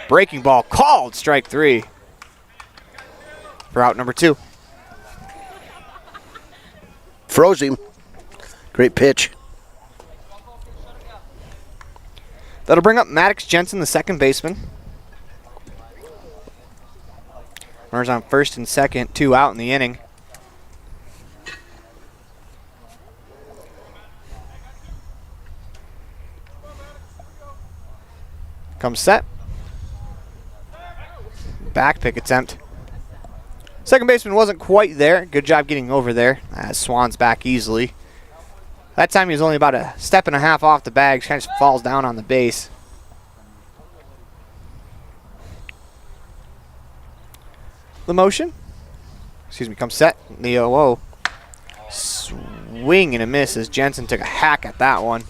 Breaking ball called, strike 3 for out number 2. Froze him. Great pitch. That'll bring up Maddox Jensen, the second baseman. Runners on first and second, 2 out in the inning. Comes set. Back pick attempt. Second baseman wasn't quite there. Good job getting over there as Swan's back easily. That time he was only about a step and a half off the bag. Kind of falls down on the base. The motion. Comes set. The 0-0. Swing and a miss as Jensen took a hack at that one.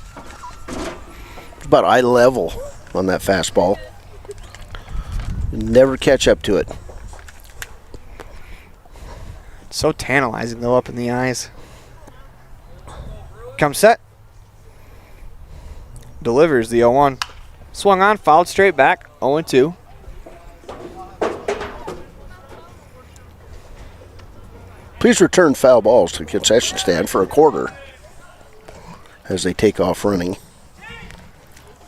It's about eye level on that fastball. Never catch up to it. So tantalizing though up in the eyes. Comes set. Delivers the 0-1. Swung on, fouled straight back. 0-2. Please return foul balls to the concession stand for a quarter as they take off running. I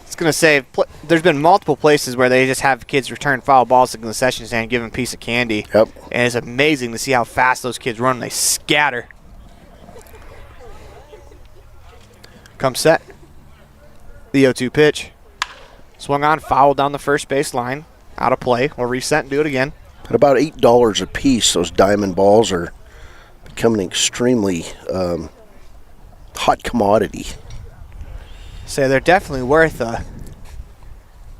was going to say, there's been multiple places where they just have kids return foul balls to the concession stand and give them a piece of candy. Yep. And it's amazing to see how fast those kids run. They scatter. Comes set. The 0-2 pitch. Swung on, fouled down the first base line. Out of play. We'll reset and do it again. At about $8 a piece, those diamond balls are becoming an extremely hot commodity. So they're definitely worth a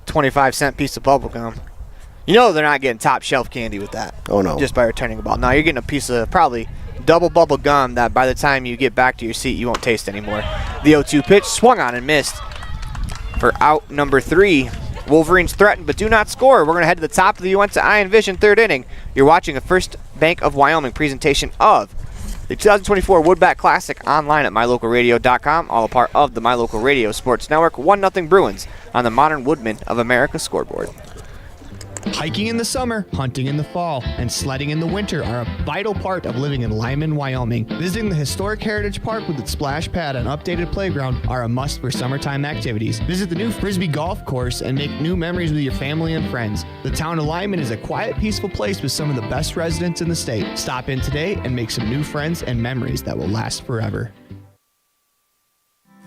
25-cent piece of bubble gum. You know they're not getting top shelf candy with that. Oh, no. Just by returning a ball. No, you're getting a piece of probably double bubble gum that by the time you get back to your seat, you won't taste anymore. The 0-2 pitch swung on and missed for out number 3. Wolverines threaten but do not score. We're going to head to the top of the Uinta Iron Vision third inning. You're watching a First Bank of Wyoming presentation of the 2024 Woodbat Classic online at mylocalradio.com, all a part of the My Local Radio Sports Network. 1-0 Bruins on the Modern Woodman of America scoreboard. Hiking in the summer, hunting in the fall, and sledding in the winter are a vital part of living in Lyman, Wyoming. Visiting the historic Heritage Park with its splash pad and updated playground are a must for summertime activities. Visit the new Frisbee Golf Course and make new memories with your family and friends. The town of Lyman is a quiet, peaceful place with some of the best residents in the state. Stop in today and make some new friends and memories that will last forever.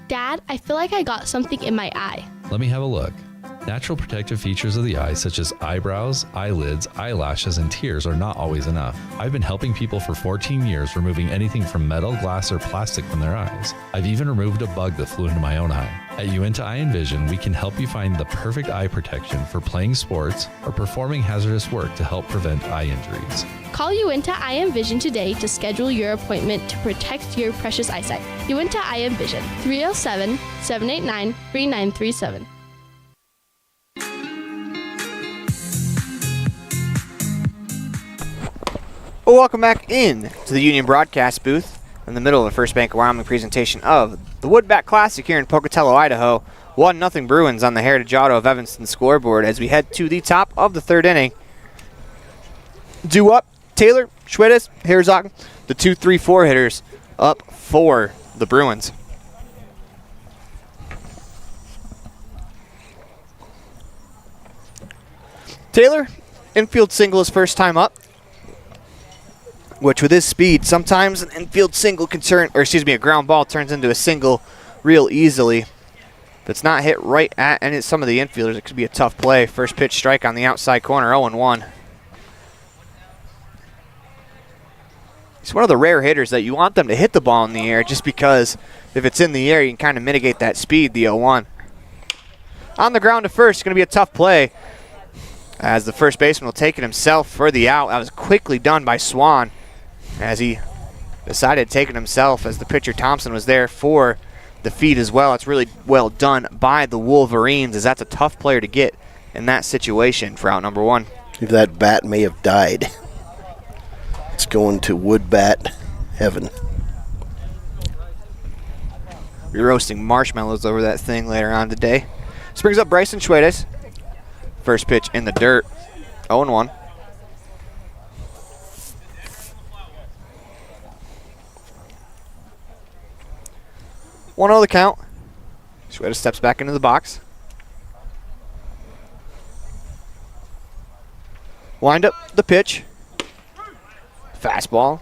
Dad, I feel like I got something in my eye. Let me have a look. Natural protective features of the eye, such as eyebrows, eyelids, eyelashes, and tears, are not always enough. I've been helping people for 14 years, removing anything from metal, glass, or plastic from their eyes. I've even removed a bug that flew into my own eye. At Uinta Eye and Vision, we can help you find the perfect eye protection for playing sports or performing hazardous work to help prevent eye injuries. Call Uinta Eye and Vision today to schedule your appointment to protect your precious eyesight. Uinta Eye and Vision, 307-789-3937. Well, welcome back in to the Union Broadcast booth in the middle of the First Bank of Wyoming presentation of the Woodbat Classic here in Pocatello, Idaho. 1-0 Bruins on the Heritage Auto of Evanston scoreboard as we head to the top of the third inning. Due up, Taylor, Schwedes, Herzog, the 2-3-4 hitters up for the Bruins. Taylor, infield single his first time up, which with his speed, sometimes an infield single can turn, or excuse me, a ground ball turns into a single real easily. If it's not hit right at some of the infielders, it could be a tough play. First pitch strike on the outside corner, 0-1. He's one of the rare hitters that you want them to hit the ball in the air, just because if it's in the air, you can kind of mitigate that speed, the 0-1. On the ground to first, going to be a tough play, as the first baseman will take it himself for the out. That was quickly done by Swan, as he decided to take it himself, as the pitcher Thompson was there for the feed as well. It's really well done by the Wolverines, as that's a tough player to get in that situation for out number 1. If that bat may have died, it's going to wood bat heaven. Be roasting marshmallows over that thing later on today. This brings up Bryson Schwedes. First pitch in the dirt. 0-1. 1-0 the count. Schwedes steps back into the box. Wind up the pitch. Fastball.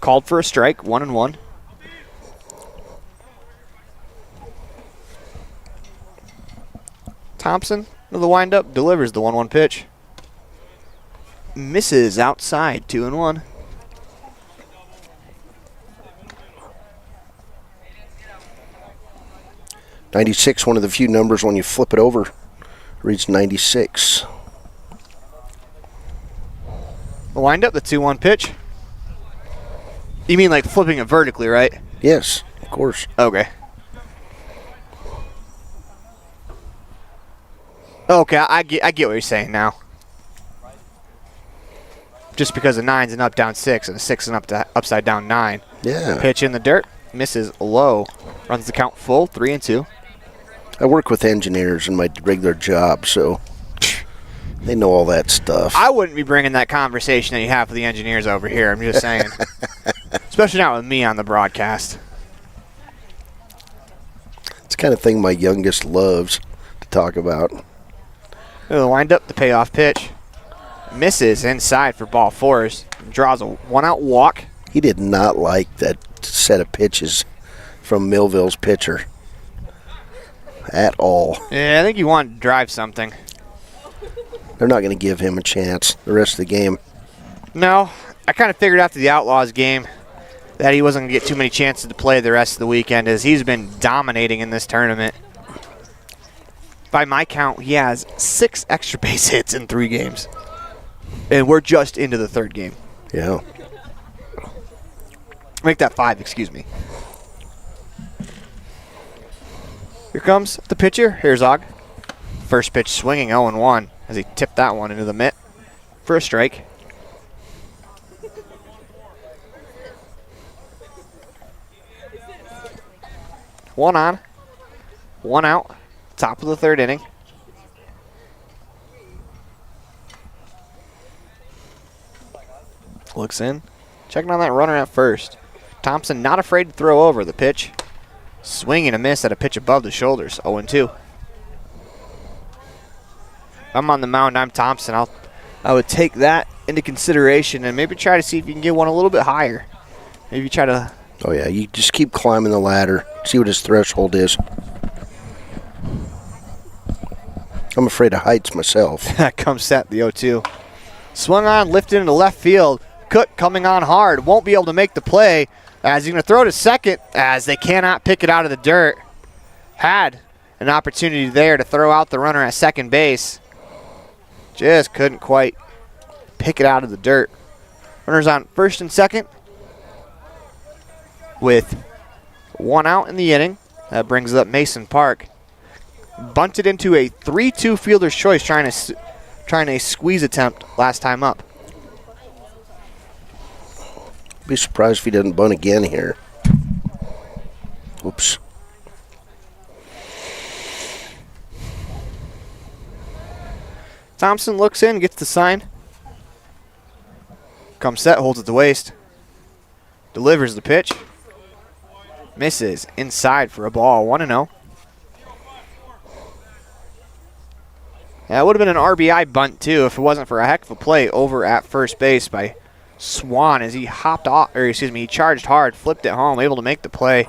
Called for a strike. 1-1. Thompson to the windup, delivers the 1-1 pitch. Misses outside, 2-1. '96, one of the few numbers when you flip it over, reads 96. The windup, the 2-1 pitch. You mean like flipping it vertically, right? Yes, of course. Okay. Okay, I get what you're saying now. Just because a 9's an up down 6 and a 6 is an upside down 9. Yeah. Pitch in the dirt, misses low. Runs the count full, 3-2. I work with engineers in my regular job, so they know all that stuff. I wouldn't be bringing that conversation that you have with the engineers over here. I'm just saying. Especially not with me on the broadcast. It's the kind of thing my youngest loves to talk about. The windup, the payoff pitch. Misses inside for ball 4. Draws a 1-out walk. He did not like that set of pitches from Millville's pitcher at all. Yeah, I think he wanted to drive something. They're not going to give him a chance the rest of the game. No, I kind of figured after the Outlaws game that he wasn't going to get too many chances to play the rest of the weekend, as he's been dominating in this tournament. By my count, he has 6 extra base hits in 3 games. And we're just into the 3rd game. Yeah. Make that 5, excuse me. Here comes the pitcher, Herzog. First pitch swinging 0-1 as he tipped that one into the mitt for a strike. One on, 1 out, top of the 3rd inning. Looks in, checking on that runner at first. Thompson not afraid to throw over the pitch. Swing and a miss at a pitch above the shoulders, 0-2. I'm on the mound, I'm Thompson. I would take that into consideration and maybe try to see if you can get one a little bit higher. Maybe try to... Oh, yeah, you just keep climbing the ladder, see what his threshold is. I'm afraid of heights myself. Comes set, the 0-2. Swung on, lifted into left field. Cook coming on hard, won't be able to make the play as he's going to throw to second as they cannot pick it out of the dirt. Had an opportunity there to throw out the runner at second base. Just couldn't quite pick it out of the dirt. Runners on first and second with 1 out in the inning. That brings up Mason Park. Bunted into a 3-2 fielder's choice, trying a squeeze attempt last time up. Be surprised if he doesn't bunt again here. Oops. Thompson looks in, gets the sign. Comes set, holds it to waist. Delivers the pitch. Misses inside for a ball, 1-0. That would have been an RBI bunt too if it wasn't for a heck of a play over at first base by Swan as he hopped off, or excuse me, he charged hard, flipped it home, able to make the play.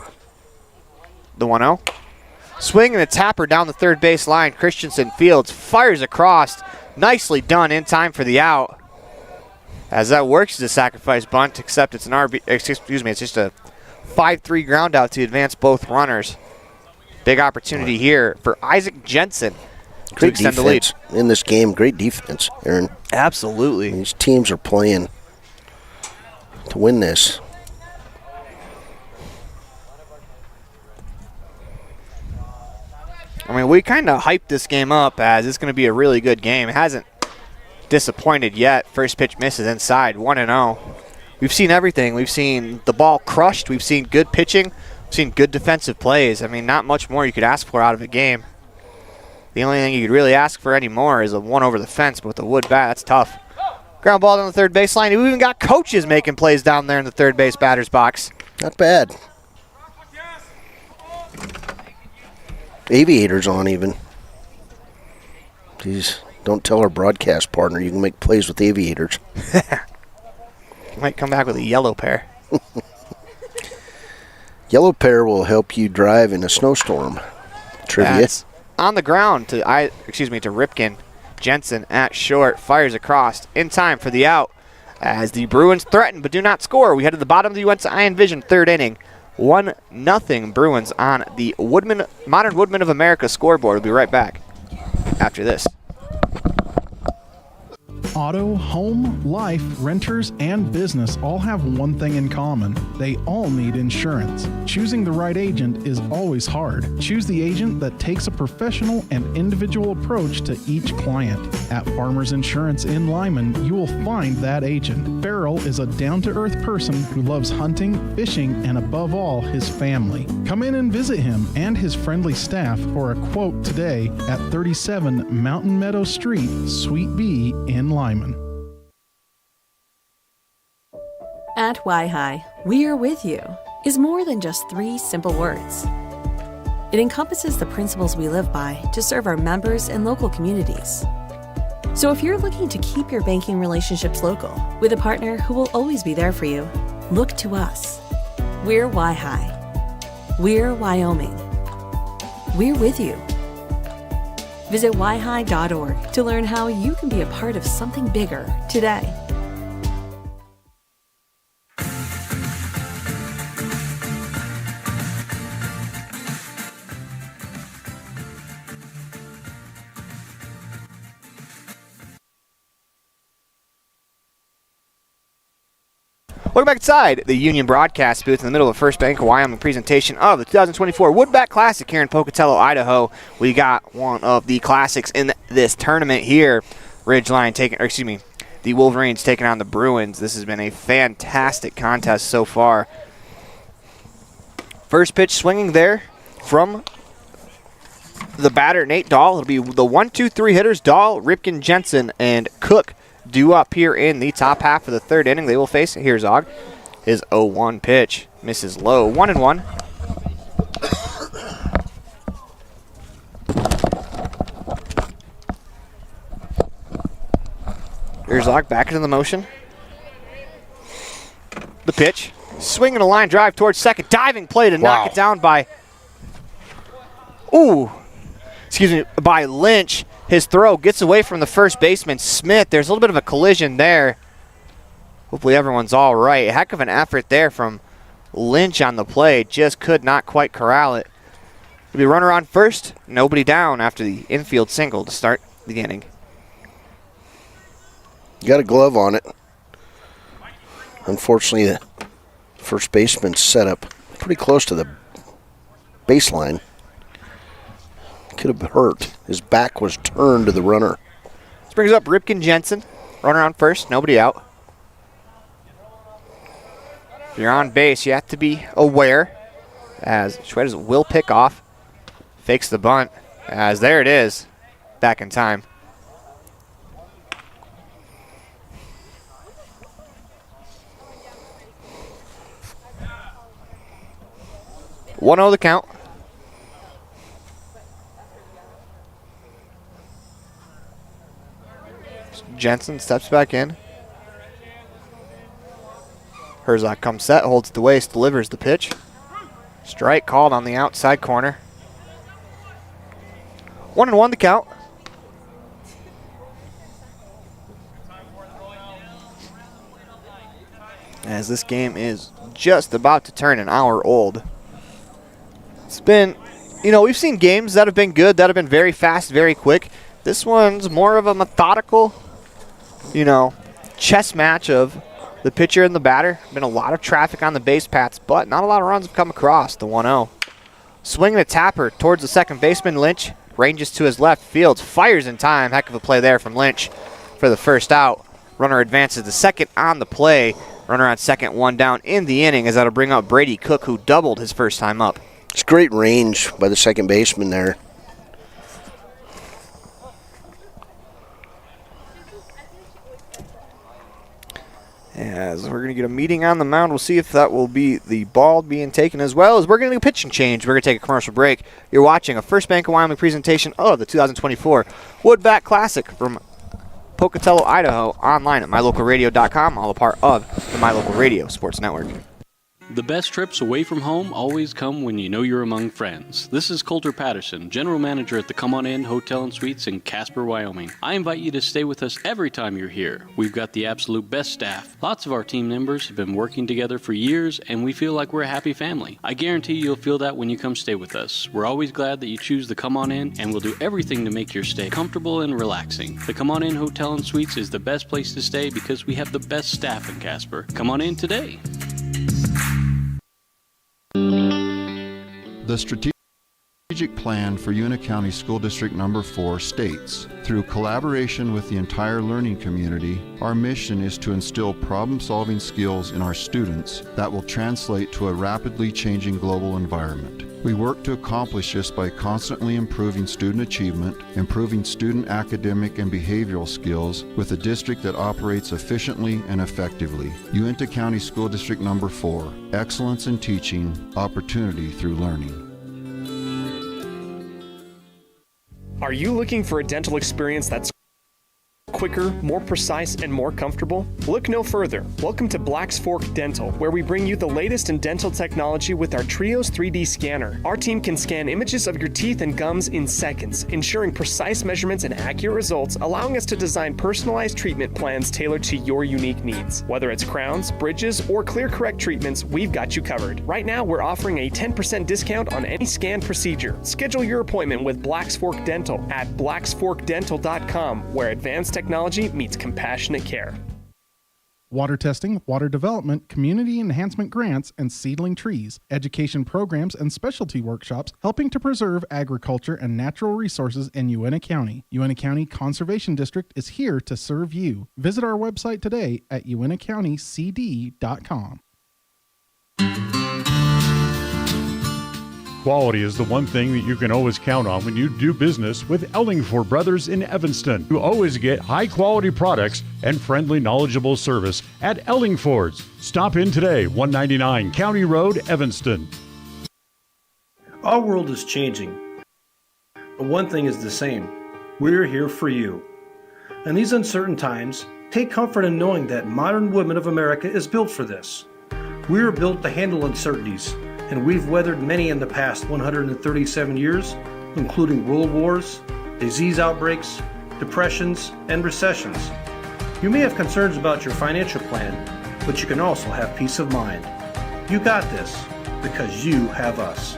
The 1-0. Swing and a tapper down the third base line. Christensen Fields fires across. Nicely done in time for the out. As that works as a sacrifice bunt, except it's an it's just a 5-3 ground out to advance both runners. Big opportunity here for Isaac Jensen. Great defense in this game. Great defense, Aaron. Absolutely. These teams are playing to win this. I mean, we kind of hyped this game up as it's going to be a really good game. It hasn't disappointed yet. First pitch misses inside, 1-0. We've seen everything. We've seen the ball crushed. We've seen good pitching. We've Seen good defensive plays. I mean, not much more you could ask for out of a game. The only thing you could really ask for anymore is a one over the fence, but with a wood bat, that's tough. Ground ball down the third baseline. We even got coaches making plays down there in the third base batter's box. Not bad. Aviator's on even. Jeez, don't tell our broadcast partner you can make plays with aviators. You might come back with a yellow pair. Yellow pair will help you drive in a snowstorm. Trivia. That's on the ground to Ripken. Jensen at short, fires across in time for the out as the Bruins threaten but do not score. We head to the bottom of the UNC Iron Vision third inning. 1-0 Bruins on the Modern Woodman of America scoreboard. We'll be right back after this. Auto, home, life, renters, and business all have one thing in common. They all need insurance. Choosing the right agent is always hard. Choose the agent that takes a professional and individual approach to each client. At Farmers Insurance in Lyman, you will find that agent. Farrell is a down-to-earth person who loves hunting, fishing, and above all, his family. Come in and visit him and his friendly staff for a quote today at 37 Mountain Meadow Street, Suite B in Lyman. At Y-Hi, we are with you is more than just 3 simple words. It encompasses the principles we live by to serve our members and local communities. So if you're looking to keep your banking relationships local with a partner who will always be there for you, look to us. We're Y-Hi. We're Wyoming. We're with you. Visit yhi.org to learn how you can be a part of something bigger today. Welcome back inside the Union Broadcast booth in the middle of First Bank of Wyoming presentation of the 2024 Woodbat Classic here in Pocatello, Idaho. We got one of the classics in this tournament here. Ridgeline the Wolverines taking on the Bruins. This has been a fantastic contest so far. First pitch swinging there from the batter, Nate Dahl. It'll be the 1-2-3 hitters, Dahl, Ripken, Jensen, and Cook due up here in the top half of the third inning. They will face Herzog. His 0-1 pitch misses low. 1-1. Herzog back into the motion. The pitch. Swinging a line drive towards second. Diving play to knock it down by Lynch. His throw gets away from the first baseman, Smith. There's a little bit of a collision there. Hopefully everyone's all right. A heck of an effort there from Lynch on the play. Just could not quite corral it. It'll be runner on first. Nobody down after the infield single to start the inning. Got a glove on it. Unfortunately, the first baseman set up pretty close to the baseline. Could have hurt. His back was turned to the runner. This brings up Ripken Jensen. Runner on first, nobody out. If you're on base, you have to be aware as Schweders will pick off. Fakes the bunt as there it is. Back in time. One 0 the count. Jensen steps back in. Herzog comes set, holds the waist, delivers the pitch. Strike called on the outside corner. 1-1 the count. As this game is just about to turn an hour old. It's been, we've seen games that have been good, that have been very fast, very quick. This one's more of a methodical, chess match of the pitcher and the batter. Been a lot of traffic on the base paths, but not a lot of runs have come across. The 1-0. Swinging a tapper towards the second baseman, Lynch. Ranges to his left, Fields fires in time. Heck of a play there from Lynch for the first out. Runner advances to second on the play. Runner on second, one down in the inning, as that'll bring up Brady Cook, who doubled his first time up. It's great range by the second baseman there. As we're going to get a meeting on the mound, we'll see if that will be the ball being taken, as well as we're going to do a pitching change. We're going to take a commercial break. You're watching a First Bank of Wyoming presentation of the 2024 Woodbat Classic from Pocatello, Idaho, online at mylocalradio.com, all a part of the My Local Radio Sports Network. The best trips away from home always come when you know you're among friends. This is Coulter Patterson, General Manager at the Come On In Hotel and Suites in Casper, Wyoming. I invite you to stay with us every time you're here. We've got the absolute best staff. Lots of our team members have been working together for years, and we feel like we're a happy family. I guarantee you'll feel that when you come stay with us. We're always glad that you choose the Come On In, and we'll do everything to make your stay comfortable and relaxing. The Come On In Hotel and Suites is the best place to stay because we have the best staff in Casper. Come on in today. The strategic plan for Una County School District Number 4 states, through collaboration with the entire learning community, our mission is to instill problem-solving skills in our students that will translate to a rapidly changing global environment. We work to accomplish this by constantly improving student achievement, improving student academic and behavioral skills with a district that operates efficiently and effectively. Uinta County School District Number 4, excellence in teaching, opportunity through learning. Are you looking for a dental experience that's quicker, more precise, and more comfortable? Look no further. Welcome to Black's Fork Dental, where we bring you the latest in dental technology with our Trios 3D scanner. Our team can scan images of your teeth and gums in seconds, ensuring precise measurements and accurate results, allowing us to design personalized treatment plans tailored to your unique needs. Whether it's crowns, bridges, or clear correct treatments, we've got you covered. Right now, we're offering a 10% discount on any scan procedure. Schedule your appointment with Black's Fork Dental at blacksforkdental.com, where advanced technology meets compassionate care. Water testing, water development, community enhancement grants, and seedling trees, education programs, and specialty workshops helping to preserve agriculture and natural resources in Uinta County. Uinta County Conservation District is here to serve you. Visit our website today at uintacountycd.com. Quality is the one thing that you can always count on when you do business with Ellingford Brothers in Evanston. You always get high-quality products and friendly, knowledgeable service at Ellingford's. Stop in today, 199 County Road, Evanston. Our world is changing, but one thing is the same. We're here for you. In these uncertain times, take comfort in knowing that Modern Woodmen of America is built for this. We are built to handle uncertainties, and we've weathered many in the past 137 years, including world wars, disease outbreaks, depressions, and recessions. You may have concerns about your financial plan, but you can also have peace of mind. You got this because you have us.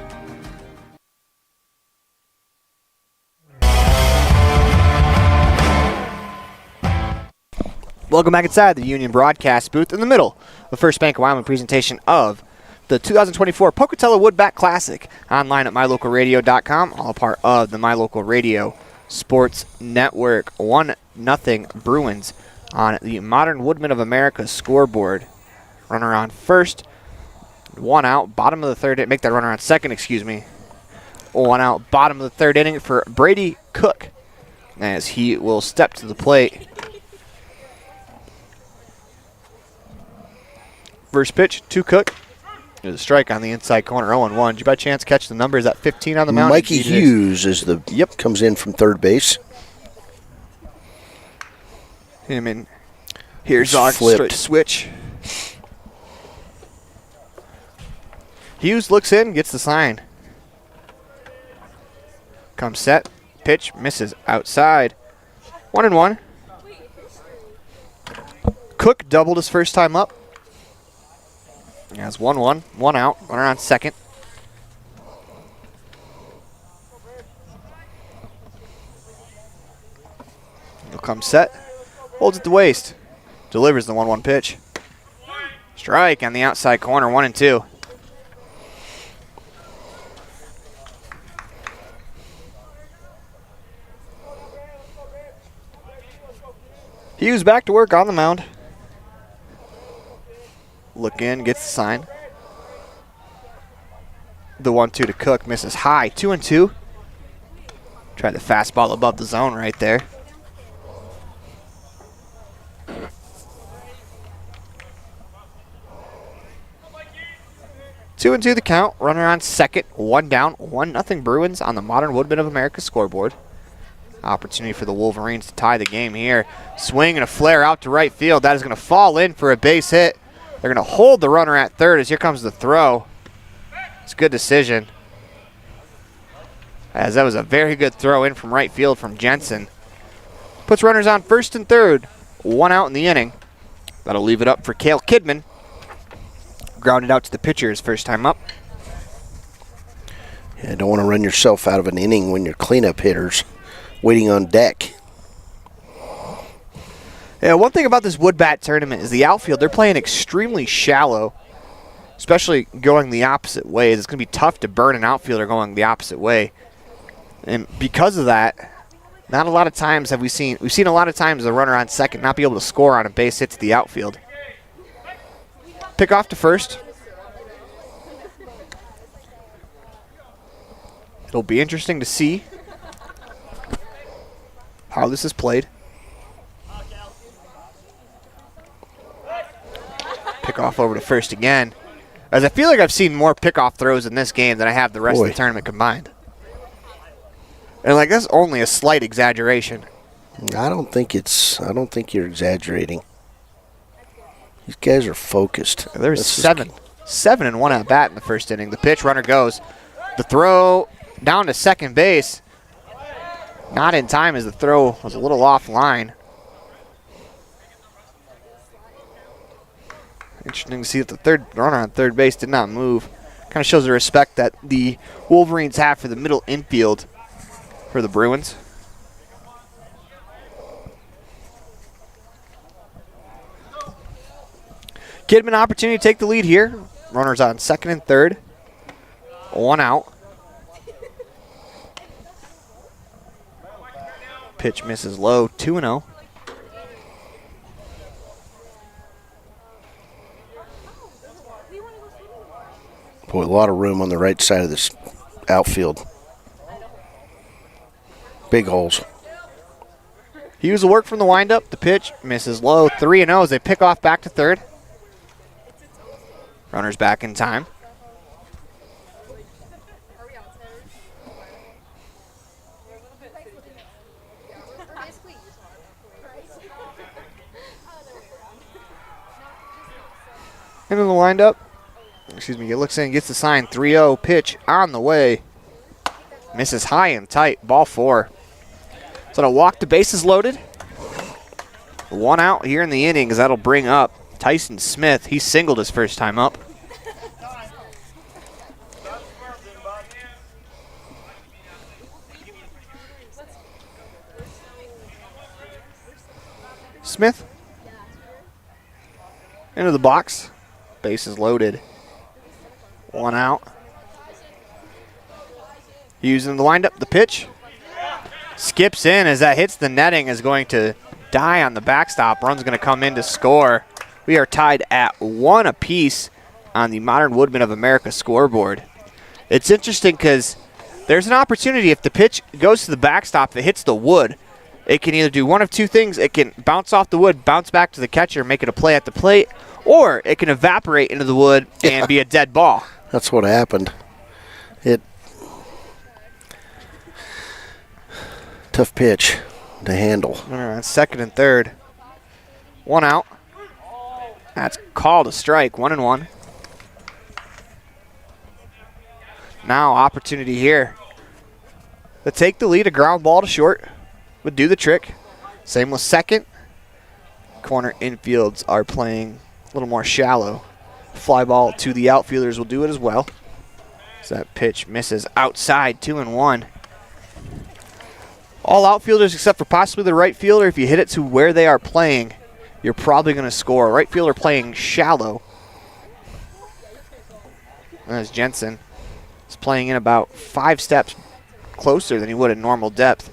Welcome back inside the Union Broadcast booth in the middle of First Bank of Wyoming presentation of the 2024 Pocatello Woodbat Classic, online at mylocalradio.com, all part of the My Local Radio Sports Network. 1-0 Bruins on the Modern Woodmen of America scoreboard. Runner on first, one out, bottom of the third, make that runner on second, excuse me. One out, bottom of the third inning for Brady Cook, as he will step to the plate. First pitch to Cook. There's a strike on the inside corner, 0-1. Did you by chance catch the numbers at 15 on the mound? Mikey Hughes is the comes in from third base. Him in. Here's our straight switch. Hughes looks in, gets the sign. Comes set, pitch, misses outside. 1-1. Cook doubled his first time up. He has 1-1, one out, runner on second. He'll come set, holds at the waist, delivers the 1-1 pitch. Strike on the outside corner, 1-2. Hughes back to work on the mound. Look in, gets the sign. The 1-2 to Cook, misses high. 2-2. Tried the fastball above the zone right there. Two and 2 the count. Runner on second. 1 down. 1-0 Bruins on the Modern Woodmen of America scoreboard. Opportunity for the Wolverines to tie the game here. Swing and a flare out to right field. That is going to fall in for a base hit. They're going to hold the runner at third as here comes the throw. It's a good decision, as that was a very good throw in from right field from Jensen. Puts runners on first and third. 1 out in the inning. That'll leave it up for Cale Kidman. Grounded out to the pitcher his first time up. Yeah, don't want to run yourself out of an inning when your cleanup hitter's waiting on deck. Yeah, one thing about this wood bat tournament is the outfield, they're playing extremely shallow, especially going the opposite way. It's going to be tough to burn an outfielder going the opposite way. And because of that, not a lot of times have we've seen a lot of times the runner on second not be able to score on a base hit to the outfield. Pick off to first. It'll be interesting to see how this is played. Pick off over to first again. As I feel like I've seen more pickoff throws in this game than I have the rest of the tournament combined. And like that's only a slight exaggeration. I don't think you're exaggerating. These guys are focused. There's seven and 1 at bat in the first inning. The pitch, runner goes. The throw down to second base. Not in time as the throw was a little offline. Interesting to see that the third runner on third base did not move. Kind of shows the respect that the Wolverines have for the middle infield for the Bruins. Kidman opportunity to take the lead here. Runners on second and third. 1 out. Pitch misses low. 2-0. Boy, a lot of room on the right side of this outfield. Big holes. He used the work from the windup. The pitch misses low. 3-0 as they pick off back to third. Runners back in time. Into the windup. Excuse me, he looks in, gets the sign. 3-0 pitch on the way. Misses high and tight. Ball 4. So to walk, the bases loaded. 1 out here in the inning as that'll bring up Tyson Smith. He singled his first time up. Smith into the box. Bases loaded. 1 out. Using the windup, the pitch. Skips in as that hits the netting, is going to die on the backstop. Run's going to come in to score. We are tied at 1 apiece on the Modern Woodmen of America scoreboard. It's interesting because there's an opportunity if the pitch goes to the backstop, if it hits the wood, it can either do one of two things. It can bounce off the wood, bounce back to the catcher, make it a play at the plate, or it can evaporate into the wood and be a dead ball. That's what happened. Tough pitch to handle. Runner on second and third. 1 out. That's called a strike. 1-1. Now opportunity here. To take the lead, a ground ball to short would do the trick. Same with second. Corner infields are playing a little more shallow. Fly ball to the outfielders will do it as well. So that pitch misses outside. 2-1. All outfielders except for possibly the right fielder. If you hit it to where they are playing, you're probably going to score. Right fielder playing shallow. As Jensen is playing in about 5 steps closer than he would at normal depth.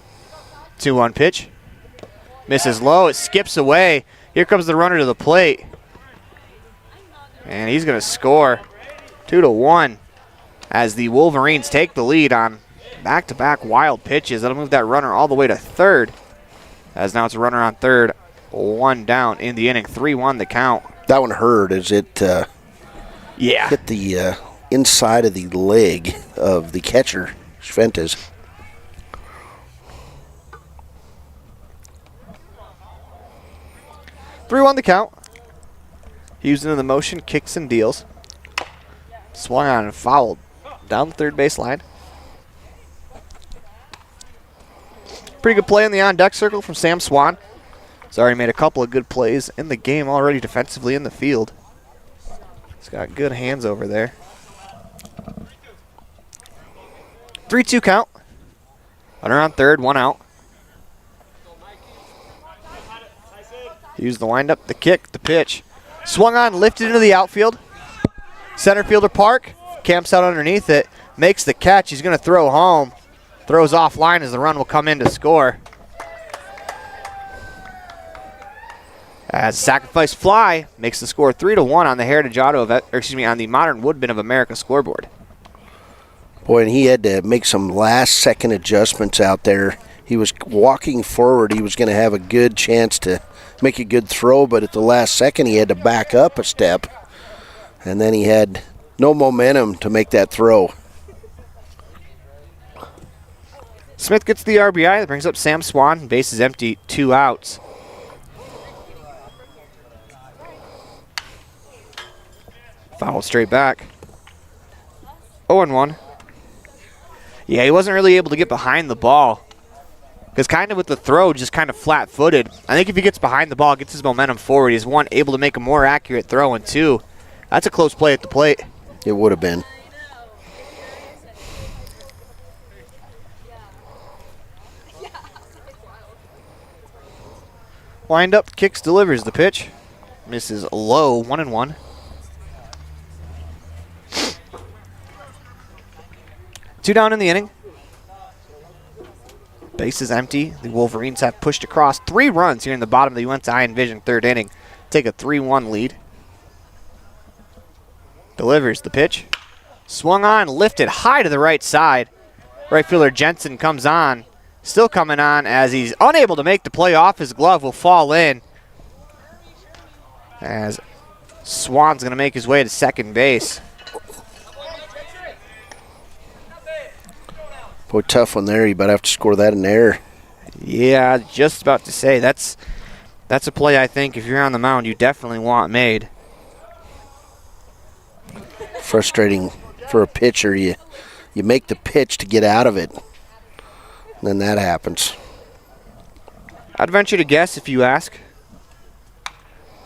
2-1 pitch. Misses low. It skips away. Here comes the runner to the plate. And he's going to score 2-1 as the Wolverines take the lead on back-to-back wild pitches. That'll move that runner all the way to third, as now it's a runner on third, 1 down in the inning. 3-1 the count. That one hurt as it hit the inside of the leg of the catcher, Schventes. Three-1 the count. Hughes into the motion, kicks and deals. Swung on and fouled down the third base line. Pretty good play in the on-deck circle from Sam Swan. He's already made a couple of good plays in the game already defensively in the field. He's got good hands over there. 3-2 count. Runner on third, 1 out. Use the windup, the kick, the pitch. Swung on, lifted into the outfield. Center fielder Park camps out underneath it, makes the catch. He's going to throw home. Throws offline as the run will come in to score. As sacrifice fly makes the score 3-1 on the Heritage Auto, on the Modern Woodman of America scoreboard. Boy, and he had to make some last-second adjustments out there. He was walking forward. He was going to have a good chance to make a good throw, but at the last second he had to back up a step, and then he had no momentum to make that throw. Smith gets the RBI. That brings up Sam Swan. Base is empty, 2 outs. Foul straight back. 0-1. Yeah, he wasn't really able to get behind the ball. Because kind of with the throw, just kind of flat-footed. I think if he gets behind the ball, gets his momentum forward, he's, 1, able to make a more accurate throw, and 2, that's a close play at the plate. It would have been. Wind up, kicks, delivers the pitch. Misses low, 1-1. Two down in the inning. Base is empty. The Wolverines have pushed across 3 runs here in the bottom of the UNC Iron Vision third inning. Take a 3-1 lead. Delivers the pitch. Swung on, lifted high to the right side. Right fielder Jensen comes on. Still coming on as he's unable to make the play off. His glove will fall in. As Swan's going to make his way to second base. Boy, tough one there. You better have to score that in there. Yeah, just about to say, that's a play I think if you're on the mound you definitely want made. Frustrating for a pitcher. You make the pitch to get out of it. And then that happens. I'd venture to guess if you ask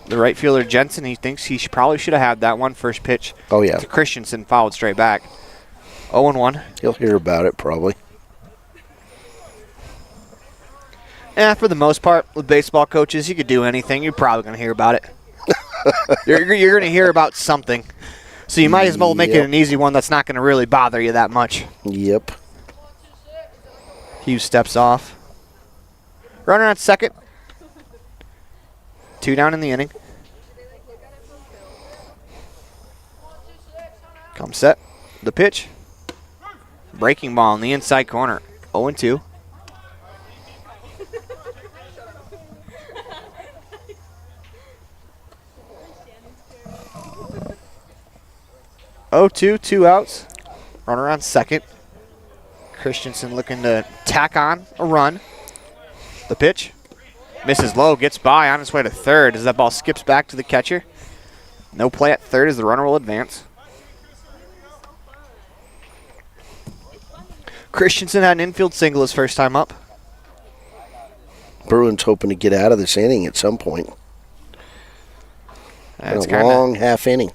the right fielder Jensen, he thinks he probably should have had that one first pitch. Oh, yeah. To Christensen, fouled straight back. 0-1. He'll hear about it probably. Yeah, for the most part, with baseball coaches, you could do anything. You're probably going to hear about it. You're going to hear about something. So you might as well make it an easy one that's not going to really bother you that much. Yep. Hughes steps off. Runner on second. 2 down in the inning. Come set. The pitch. Breaking ball in the inside corner. 0-2. Oh, 2 outs. Runner on second. Christensen looking to tack on a run. The pitch. Misses low, gets by on his way to third as that ball skips back to the catcher. No play at third as the runner will advance. Christensen had an infield single his first time up. Bruins hoping to get out of this inning at some point. It's a long half inning.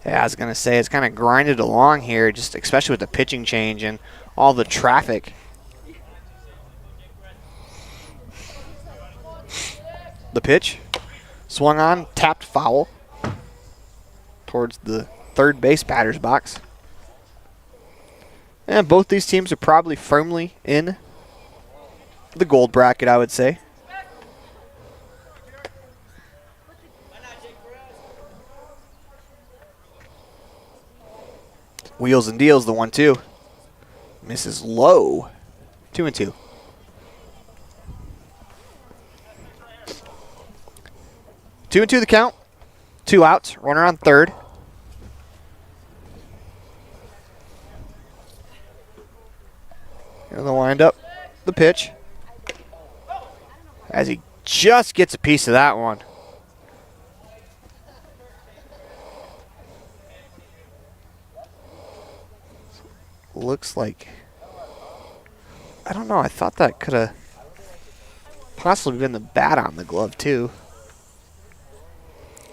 Yeah, I was going to say, it's kind of grinded along here, just especially with the pitching change and all the traffic. The pitch. Swung on, tapped foul towards the third base batter's box. And both these teams are probably firmly in the gold bracket, I would say. Wheels and deals the 1-2. Misses low. 2-2. Two and two the count. 2 outs. Runner on third. And the windup. The pitch. As he just gets a piece of that one. Looks like, I don't know, I thought that could have possibly been the bat on the glove too.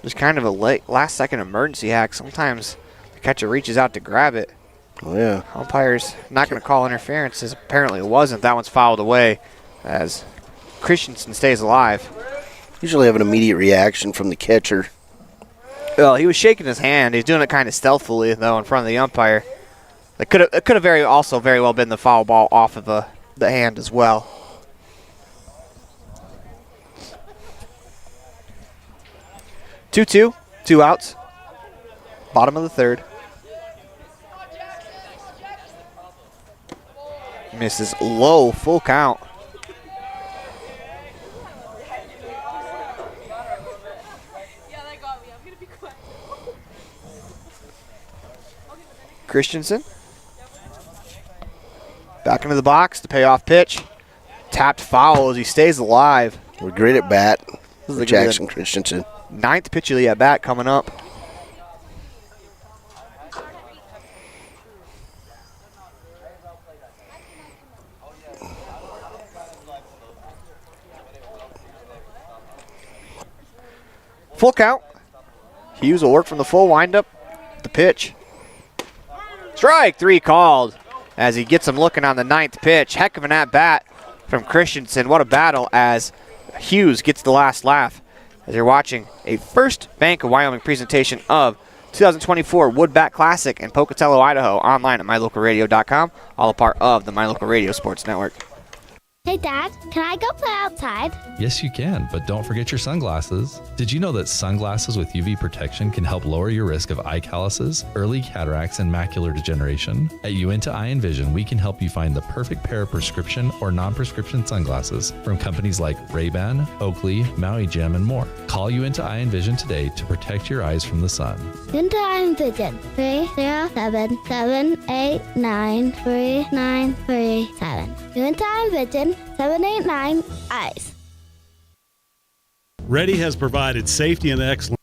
Just kind of a last second emergency hack. Sometimes the catcher reaches out to grab it. Oh yeah. Umpire's not going to call interference, as apparently it wasn't. That one's fouled away as Christensen stays alive. Usually have an immediate reaction from the catcher. Well, he was shaking his hand. He's doing it kind of stealthily though in front of the umpire. It could have very well been the foul ball off of the hand as well. Two outs. Bottom of the third. Misses low, full count. Christensen. Back into the box, the payoff pitch. Tapped foul as he stays alive. We're great at bat for Jackson Christensen. 9th pitch of the at bat coming up. Full count. Hughes will work from the full windup. The pitch. Strike 3 called as he gets him looking on the 9th pitch. Heck of an at-bat from Christensen. What a battle as Hughes gets the last laugh. As you're watching a First Bank of Wyoming presentation of 2024 Woodbat Classic in Pocatello, Idaho, online at mylocalradio.com, all a part of the My Local Radio Sports Network. Hey, Dad, can I go play outside? Yes, you can, but don't forget your sunglasses. Did you know that sunglasses with UV protection can help lower your risk of eye calluses, early cataracts, and macular degeneration? At Uinta Eye and Vision, we can help you find the perfect pair of prescription or non-prescription sunglasses from companies like Ray-Ban, Oakley, Maui Jim, and more. Call Uinta Eye and Vision today to protect your eyes from the sun. Uinta Eye and Vision, 307-789-3937. Uinta Eye and Vision, 789 eyes. Ready has provided safety and excellence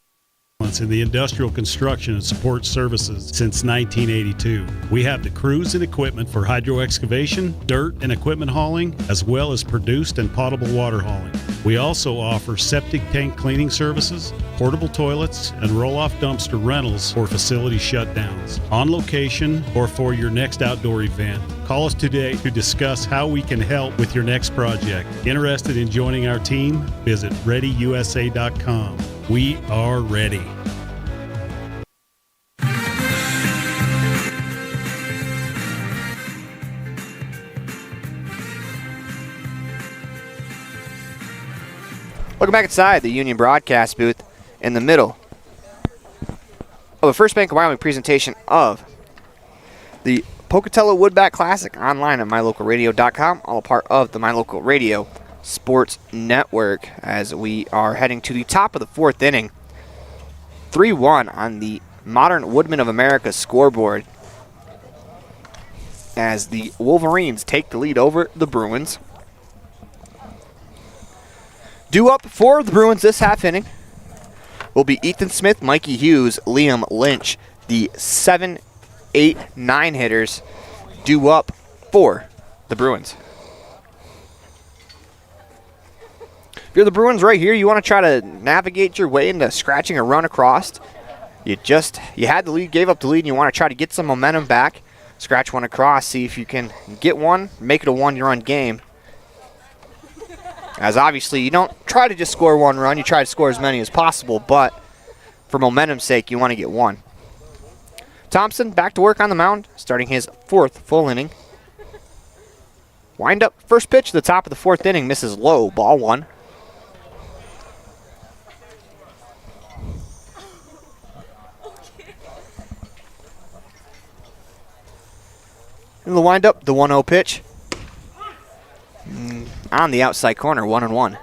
in the industrial construction and support services since 1982. We have the crews and equipment for hydro excavation, dirt and equipment hauling, as well as produced and potable water hauling. We also offer septic tank cleaning services, portable toilets, and roll-off dumpster rentals for facility shutdowns, on location or for your next outdoor event. Call us today to discuss how we can help with your next project. Interested in joining our team? Visit ReadyUSA.com. We are ready. Welcome back inside the Union Broadcast booth in the middle of the First Bank of Wyoming presentation of the Pocatello Woodbat Classic online at mylocalradio.com, all a part of the My Local Radio Sports Network, as we are heading to the top of the 4th inning. 3-1 on the Modern Woodmen of America scoreboard as the Wolverines take the lead over the Bruins. Due up for the Bruins this half inning will be Ethan Smith, Mikey Hughes, Liam Lynch, the 7, 8, 9 hitters due up for the Bruins. If you're the Bruins right here, you want to try to navigate your way into scratching a run across. You had the lead, gave up the lead, and you want to try to get some momentum back. Scratch one across, see if you can get one, make it a 1-run game. As obviously, you don't try to just score 1 run, you try to score as many as possible, but for momentum's sake, you want to get 1. Thompson back to work on the mound, starting his 4th full inning. Wind up, first pitch to the top of the 4th inning, misses low, ball 1. In the windup, the 1-0 pitch. On the outside corner, 1-1.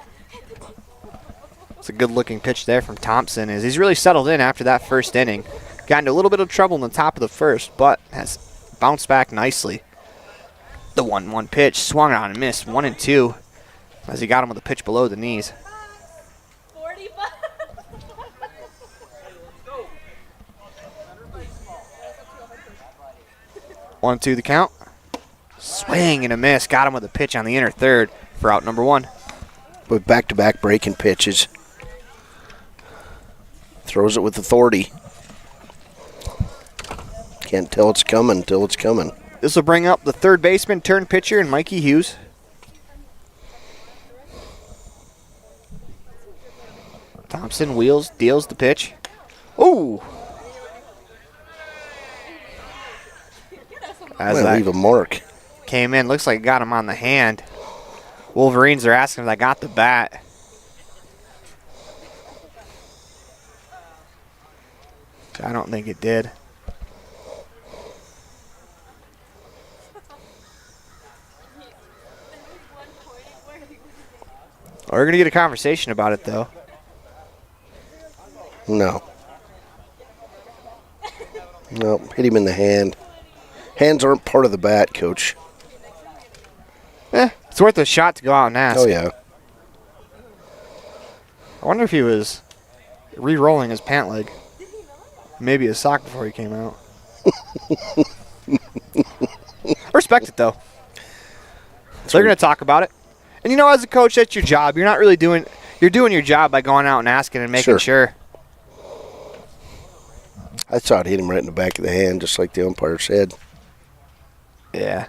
It's a good-looking pitch there from Thompson, as he's really settled in after that first inning. Got into a little bit of trouble in the top of the first, but has bounced back nicely. The 1-1 pitch, swung on and missed, 1-2, as he got him with a pitch below the knees. 1-2 the count. Swing and a miss. Got him with a pitch on the inner third for out number 1. With back-to-back breaking pitches. Throws it with authority. Can't tell it's coming until it's coming. This will bring up the third baseman, turn pitcher, and Mikey Hughes. Thompson deals the pitch. Ooh! As Might leave a mark. Came in, looks like it got him on the hand. Wolverines are asking if I got the bat. I don't think it did. We're going to get a conversation about it, though. No. Nope, hit him in the hand. Hands aren't part of the bat, Coach. It's worth a shot to go out and ask. Oh, yeah. I wonder if he was re-rolling his pant leg. Maybe his sock before he came out. I respect it, though. So they're going to talk about it. And, you know, as a coach, that's your job. You're not really doing – you're doing your job by going out and asking and making sure. I saw it hit him right in the back of the hand, just like the umpire said. Yeah.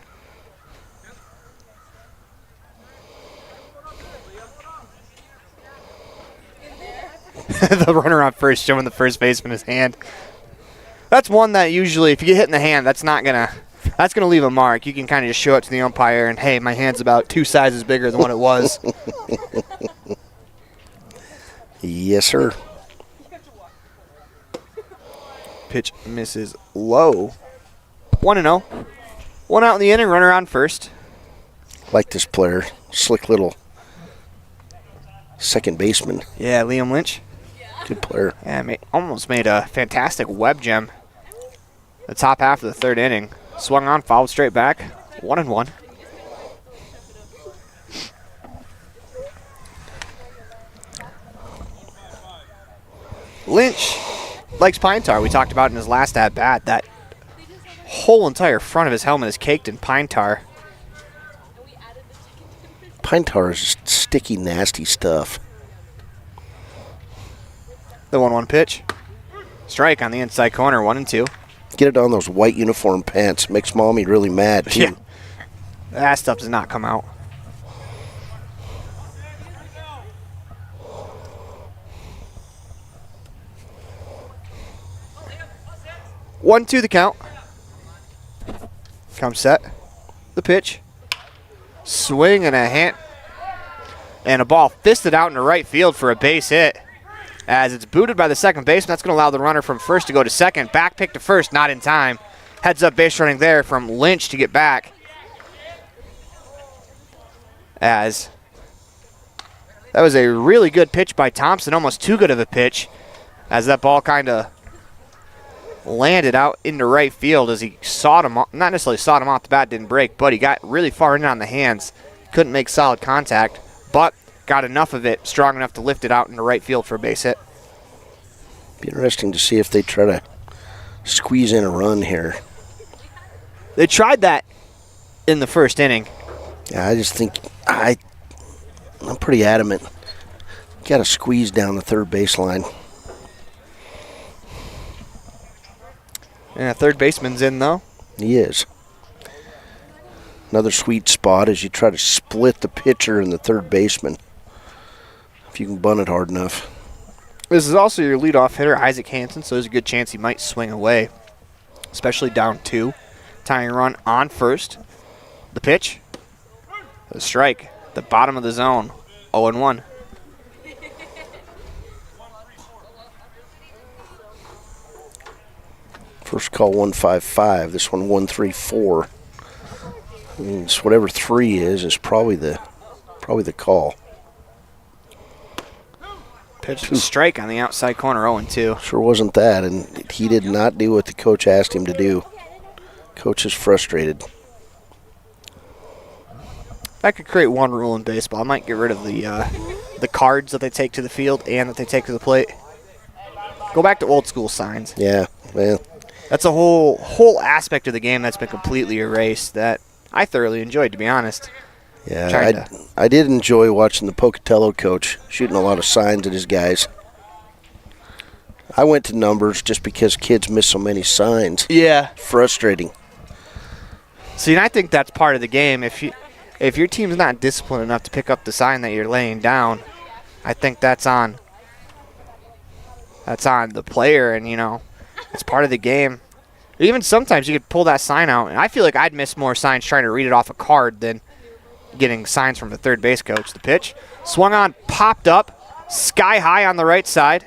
The runner on first showing the first baseman his hand. That's one that usually, if you get hit in the hand, that's gonna leave a mark. You can kind of just show it to the umpire and, hey, my hand's about 2 sizes bigger than what it was. Yes, sir. Pitch misses low. 1-0. 1 out in the inning, runner on first. Like this player. Slick little second baseman. Yeah, Liam Lynch. Good player. Yeah, almost made a fantastic web gem. The top half of the third inning. Swung on, fouled straight back. 1-1. Lynch likes pine tar. We talked about in his last at-bat. That whole entire front of his helmet is caked in pine tar. Pine tar is just sticky, nasty stuff. The 1-1 pitch. Strike on the inside corner, 1-2. Get it on those white uniform pants. Makes Mommy really mad, too. Yeah. That stuff does not come out. One, two, the count. Come set. The pitch. Swing and a hand. And a ball fisted out into right field for a base hit. As it's booted by the second baseman, that's going to allow the runner from first to go to second. Back pick to first, not in time. Heads up base running there from Lynch to get back. As that was a really good pitch by Thompson, almost too good of a pitch. As that ball kind of landed out into right field as he sawed him, not necessarily sawed him off the bat, didn't break, but he got really far in on the hands. Couldn't make solid contact, but got enough of it, strong enough to lift it out into right field for a base hit. Be interesting to see if they try to squeeze in a run here. They tried that in the first inning. Yeah, I just think I'm pretty adamant. Got to squeeze down the third baseline. And third baseman's in, though. He is. Another sweet spot as you try to split the pitcher and the third baseman. If you can bunt it hard enough. This is also your leadoff hitter, Isaac Hansen, so there's a good chance he might swing away, especially down 2. Tying run on first. The pitch. The strike. The bottom of the zone. 0-1. First call 155. This one 134. It's whatever 3 is probably the call. Pitch to strike on the outside corner, 0-2. Sure wasn't that, and he did not do what the coach asked him to do. Coach is frustrated. If I could create one rule in baseball, I might get rid of the cards that they take to the field and that they take to the plate. Go back to old school signs. Yeah, man. That's a whole aspect of the game that's been completely erased that I thoroughly enjoyed, to be honest. Yeah, I did enjoy watching the Pocatello coach shooting a lot of signs at his guys. I went to numbers just because kids miss so many signs. Yeah. Frustrating. See, and I think that's part of the game. If your team's not disciplined enough to pick up the sign that you're laying down, I think that's on the player, and, it's part of the game. Even sometimes you could pull that sign out, and I feel like I'd miss more signs trying to read it off a card than getting signs from the third base coach. The pitch, swung on, popped up, sky high on the right side.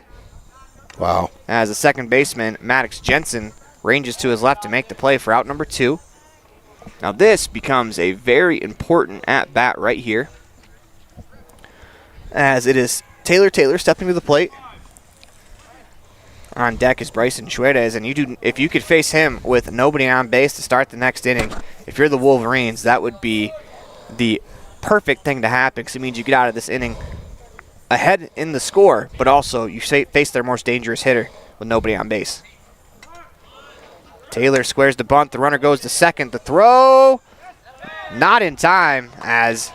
Wow. As the second baseman, Maddox Jensen, ranges to his left to make the play for out number 2. Now this becomes a very important at-bat right here, as it is Taylor stepping to the plate. On deck is Bryson Chuedes, and if you could face him with nobody on base to start the next inning, if you're the Wolverines, that would be the perfect thing to happen, because it means you get out of this inning ahead in the score, but also you face their most dangerous hitter with nobody on base. Taylor squares the bunt. The runner goes to second. The throw, not in time, as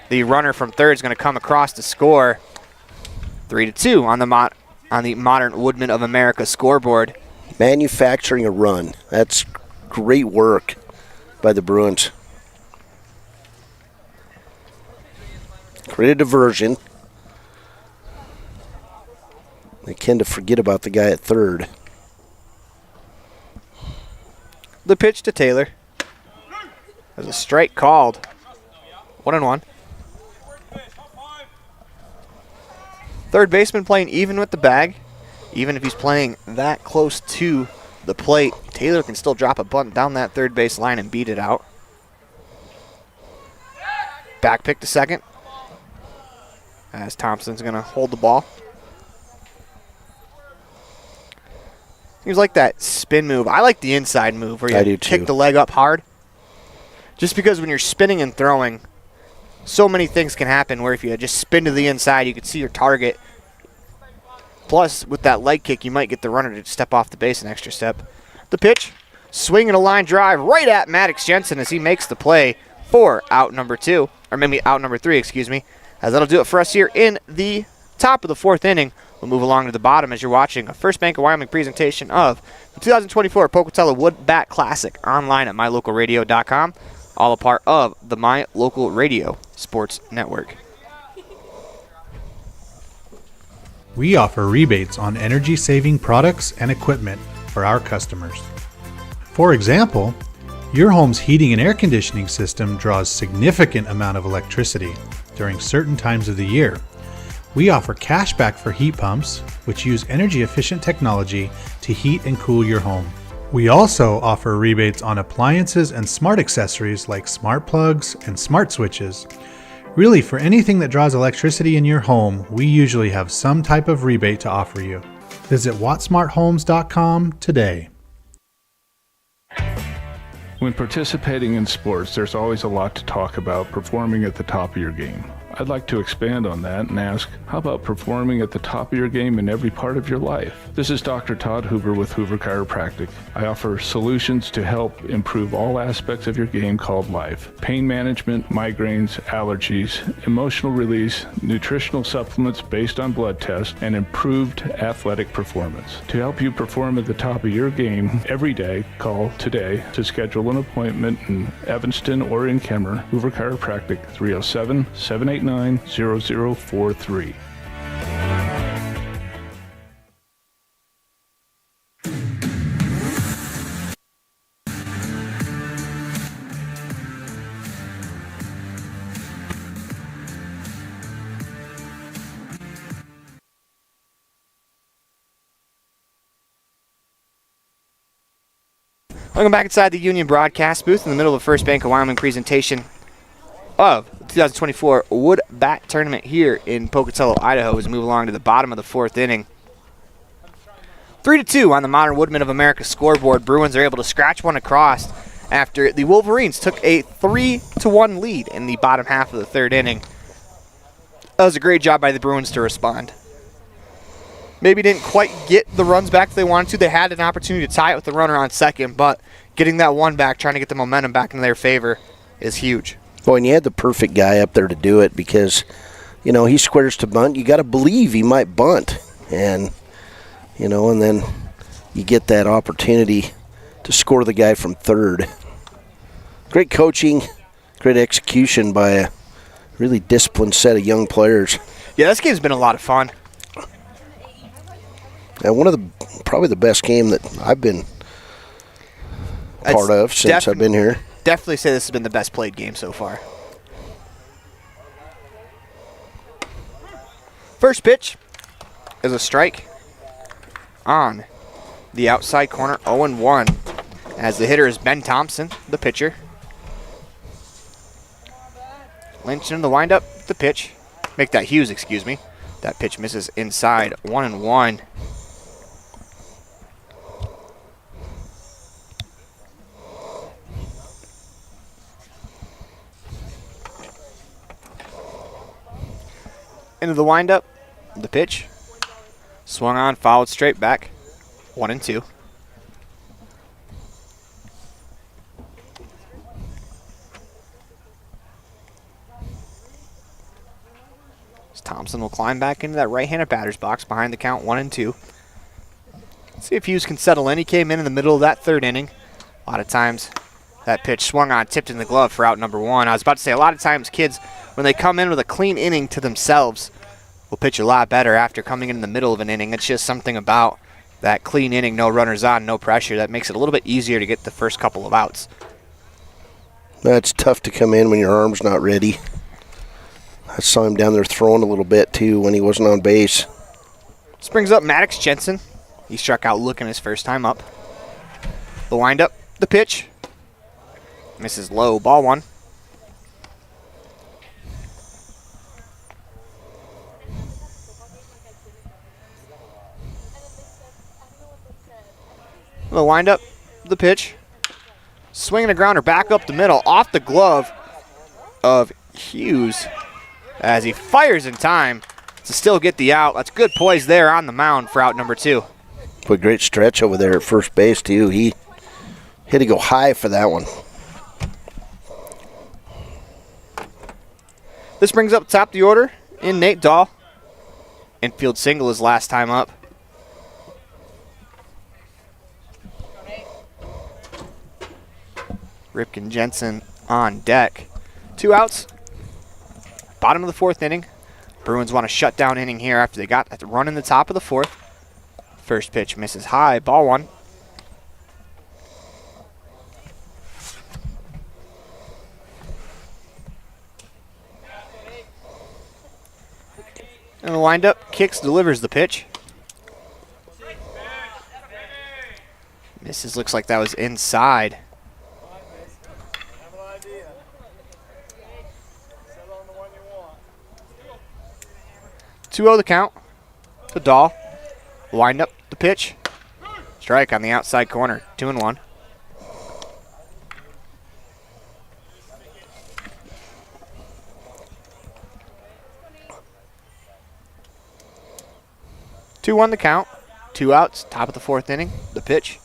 the runner from third is going to come across to score. 3-2 on the modern Woodman of America scoreboard. Manufacturing a run. That's great work by the Bruins. Create a diversion. They tend to forget about the guy at third. The pitch to Taylor. There's a strike called. 1-1. Third baseman playing even with the bag. Even if he's playing that close to the plate, Taylor can still drop a bunt down that third base line and beat it out. Back pick to second, as Thompson's going to hold the ball. Seems like that spin move. I like the inside move where you kick the leg up hard. Just because when you're spinning and throwing, so many things can happen where if you just spin to the inside, you can see your target. Plus, with that leg kick, you might get the runner to step off the base an extra step. The pitch, swinging a line drive right at Maddox Jensen as he makes the play for out number 2, or maybe out number 3, excuse me. As that'll do it for us here in the top of the 4th inning. We'll move along to the bottom as you're watching a First Bank of Wyoming presentation of the 2024 Pocatello Wood Bat Classic online at mylocalradio.com, all a part of the My Local Radio Sports Network. We offer rebates on energy-saving products and equipment for our customers. For example, your home's heating and air conditioning system draws significant amount of electricity during certain times of the year. We offer cash back for heat pumps, which use energy-efficient technology to heat and cool your home. We also offer rebates on appliances and smart accessories like smart plugs and smart switches. Really, for anything that draws electricity in your home, we usually have some type of rebate to offer you. Visit wattsmarthomes.com today. When participating in sports, there's always a lot to talk about performing at the top of your game. I'd like to expand on that and ask, how about performing at the top of your game in every part of your life? This is Dr. Todd Hoover with Hoover Chiropractic. I offer solutions to help improve all aspects of your game called life. Pain management, migraines, allergies, emotional release, nutritional supplements based on blood tests, and improved athletic performance. To help you perform at the top of your game every day, call today to schedule an appointment in Evanston or in Kemmer. Hoover Chiropractic, 307-789-0043. Welcome back inside the Union broadcast booth in the middle of the First Bank of Wyoming presentation of the 2024 Wood Bat Tournament here in Pocatello, Idaho, as we move along to the bottom of the 4th inning. 3-2 on the Modern Woodmen of America scoreboard. Bruins are able to scratch one across after the Wolverines took a 3-1 lead in the bottom half of the 3rd inning. That was a great job by the Bruins to respond. Maybe didn't quite get the runs back they wanted to. They had an opportunity to tie it with the runner on second, but getting that one back, trying to get the momentum back in their favor is huge. Well, and you had the perfect guy up there to do it because, you know, he squares to bunt. You got to believe he might bunt. And, you know, and then you get that opportunity to score the guy from third. Great coaching, great execution by a really disciplined set of young players. Yeah, this game's been a lot of fun. And one of the probably the best game that I've been part of since I've been here. Definitely say this has been the best played game so far. First pitch is a strike on the outside corner, 0-1, as the hitter is Ben Thompson, the pitcher. Lynch in the windup, the pitch. Make that Hughes, excuse me. That pitch misses inside, 1-1. Into the windup, the pitch. Swung on, fouled straight back, 1-2. Thompson will climb back into that right-handed batter's box behind the count, 1-2. See if Hughes can settle in. He came in the middle of that 3rd inning. A lot of times that pitch swung on, tipped in the glove for out number 1. I was about to say, a lot of times kids, when they come in with a clean inning to themselves, will pitch a lot better after coming in the middle of an inning. It's just something about that clean inning, no runners on, no pressure, that makes it a little bit easier to get the first couple of outs. It's tough to come in when your arm's not ready. I saw him down there throwing a little bit, too, when he wasn't on base. This brings up Maddox Jensen. He struck out looking his first time up. The windup, the pitch. Misses low, ball 1. The windup, the pitch. Swinging a grounder back up the middle, off the glove of Hughes, as he fires in time to still get the out. That's good poise there on the mound for out number 2. What a great stretch over there at first base, too. He had to go high for that one. This brings up top of the order in Nate Dahl. Infield single his last time up. Ripken Jensen on deck. 2 outs. Bottom of the 4th inning. Bruins want a shutdown inning here after they got that run in the top of the 4th. First pitch misses high, ball 1. And the windup, kicks, delivers the pitch. Misses, looks like that was inside. 2-0 the count to Dahl. Wind up the pitch. Strike on the outside corner. 2-1. The count. 2 outs. Top of the 4th inning. The pitch.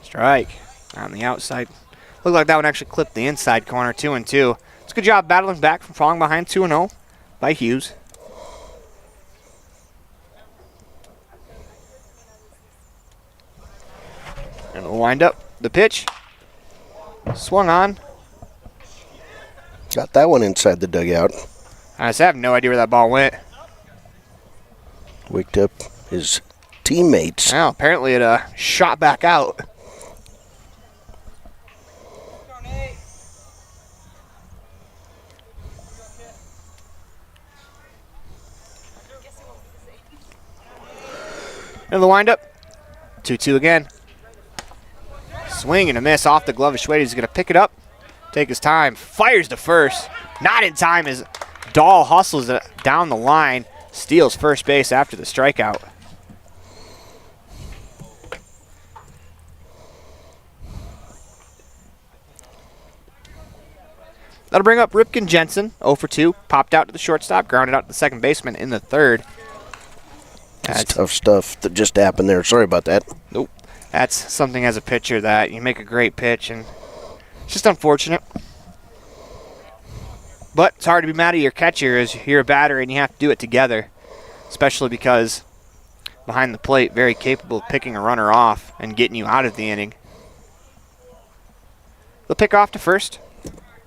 Strike on the outside. Looked like that one actually clipped the inside corner. 2-2. It's a good job battling back from falling behind 2-0 by Hughes. And we'll wind up the pitch. Swung on. Got that one inside the dugout. I just have no idea where that ball went. Waked up his teammates. Well, apparently it shot back out. And the windup. 2-2 again. Swing and a miss off the glove of Schwede. He's going to pick it up, take his time, fires to first. Not in time as Dahl hustles it down the line, steals first base after the strikeout. That'll bring up Ripken Jensen, 0 for 2. Popped out to the shortstop, grounded out to the second baseman in the third. That's tough stuff that just happened there. Sorry about that. Nope. That's something as a pitcher that you make a great pitch, and it's just unfortunate. But it's hard to be mad at your catcher as you're a batter and you have to do it together, especially because behind the plate, very capable of picking a runner off and getting you out of the inning. They'll pick off to first.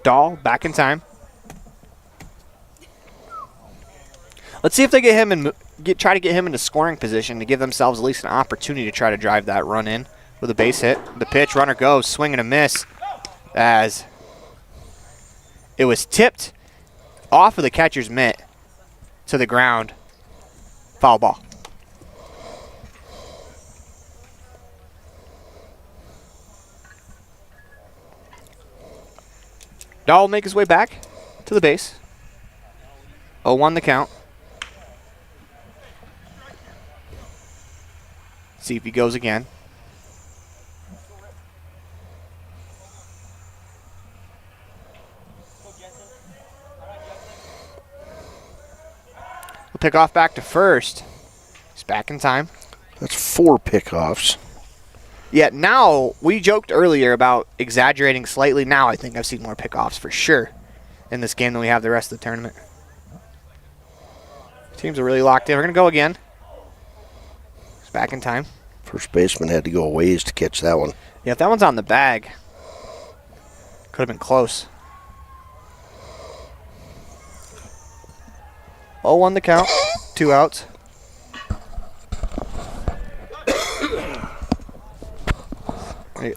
Dahl back in time. Let's see if they get him in, try to get him into scoring position to give themselves at least an opportunity to try to drive that run in with a base hit. The pitch, runner goes, swing and a miss as it was tipped off of the catcher's mitt to the ground. Foul ball. Dahl will make his way back to the base. 0-1 the count. See if he goes again. We'll pick off back to first. He's back in time. That's 4 pickoffs. Yeah, now, we joked earlier about exaggerating slightly. Now I think I've seen more pickoffs for sure in this game than we have the rest of the tournament. Teams are really locked in. We're going to go again. He's back in time. First baseman had to go a ways to catch that one. Yeah, if that one's on the bag, could have been close. 0-1 the count. 2 outs.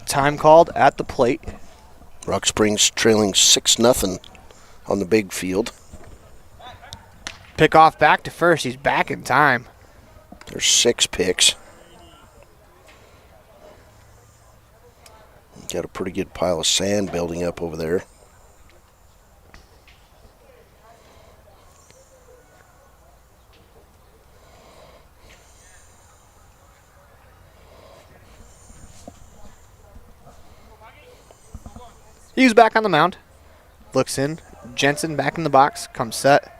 Time called at the plate. Rock Springs trailing 6-0 on the big field. Pick off back to first. He's back in time. There's 6 picks. Got a pretty good pile of sand building up over there. He's back on the mound. Looks in. Jensen back in the box. Comes set.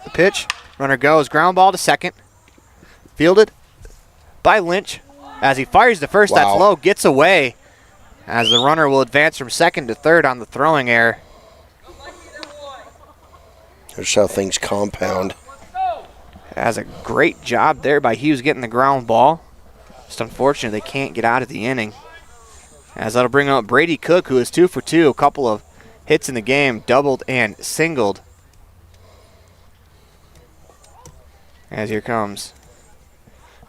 The pitch. Runner goes. Ground ball to second. Fielded by Lynch. As he fires the first, Wow. That's low. Gets away. As the runner will advance from second to third on the throwing error. There's how things compound. Has a great job there by Hughes getting the ground ball. Just unfortunate they can't get out of the inning. As that'll bring up Brady Cook, who is 2 for 2. A couple of hits in the game, doubled and singled. As here comes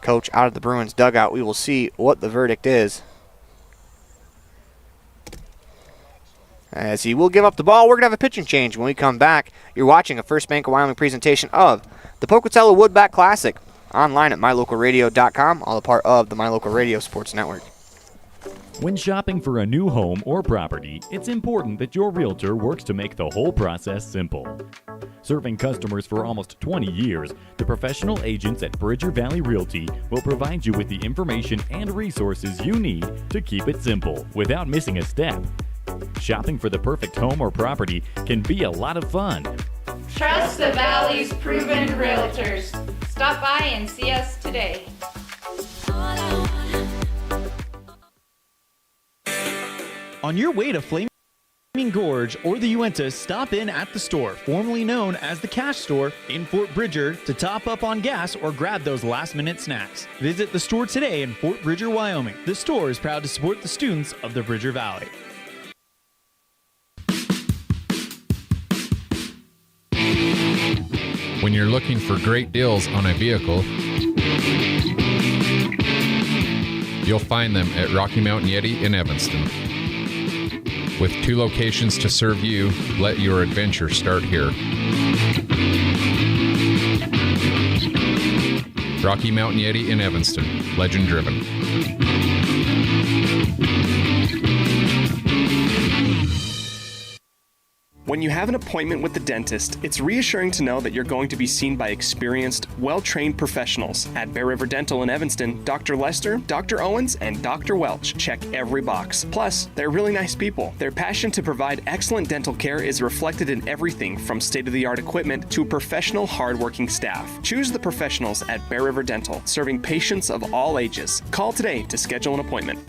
Coach out of the Bruins dugout. We will see what the verdict is. As he will give up the ball, we're going to have a pitching change when we come back. You're watching a First Bank of Wyoming presentation of the Pocatello Woodbat Classic. Online at mylocalradio.com, all a part of the My Local Radio Sports Network. When shopping for a new home or property, it's important that your realtor works to make the whole process simple. Serving customers for almost 20 years, the professional agents at Bridger Valley Realty will provide you with the information and resources you need to keep it simple without missing a step. Shopping for the perfect home or property can be a lot of fun. Trust the Valley's proven realtors. Stop by and see us today. On your way to Flaming Gorge or the Uinta, stop in at the store, formerly known as the Cash Store in Fort Bridger, to top up on gas or grab those last-minute snacks. Visit the store today in Fort Bridger, Wyoming. The store is proud to support the students of the Bridger Valley. When you're looking for great deals on a vehicle, you'll find them at Rocky Mountain Yeti in Evanston. With 2 locations to serve you, let your adventure start here. Rocky Mountain Yeti in Evanston, legend driven. When you have an appointment with the dentist, it's reassuring to know that you're going to be seen by experienced, well-trained professionals. At Bear River Dental in Evanston, Dr. Lester, Dr. Owens, and Dr. Welch check every box. Plus, they're really nice people. Their passion to provide excellent dental care is reflected in everything from state-of-the-art equipment to professional, hard-working staff. Choose the professionals at Bear River Dental, serving patients of all ages. Call today to schedule an appointment.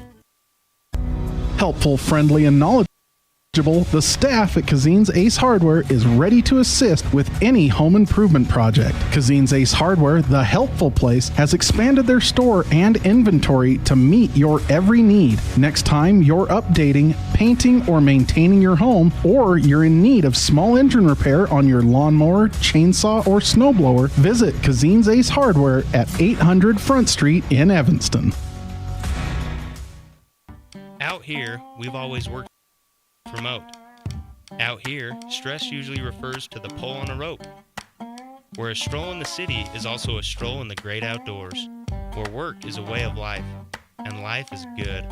Helpful, friendly, and knowledgeable, the staff at Kazine's Ace Hardware is ready to assist with any home improvement project. Kazine's Ace Hardware, the helpful place, has expanded their store and inventory to meet your every need. Next time you're updating, painting, or maintaining your home, or you're in need of small engine repair on your lawnmower, chainsaw, or snowblower, visit Kazine's Ace Hardware at 800 Front Street in Evanston. Out here, we've always worked remote. Out here, stress usually refers to the pull on a rope. Where a stroll in the city is also a stroll in the great outdoors. Where work is a way of life, and life is good.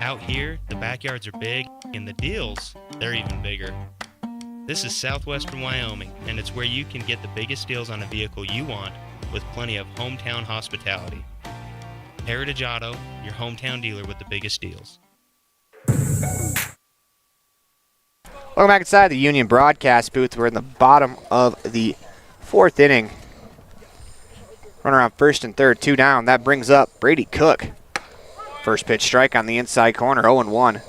Out here, the backyards are big, and the deals, they're even bigger. This is southwestern Wyoming, and it's where you can get the biggest deals on a vehicle you want with plenty of hometown hospitality. Heritage Auto, your hometown dealer with the biggest deals. Welcome back inside the Union broadcast booth. We're in the bottom of the fourth inning. Runner on first and third, 2 down. That brings up Brady Cook. First pitch strike on the inside corner, 0-1.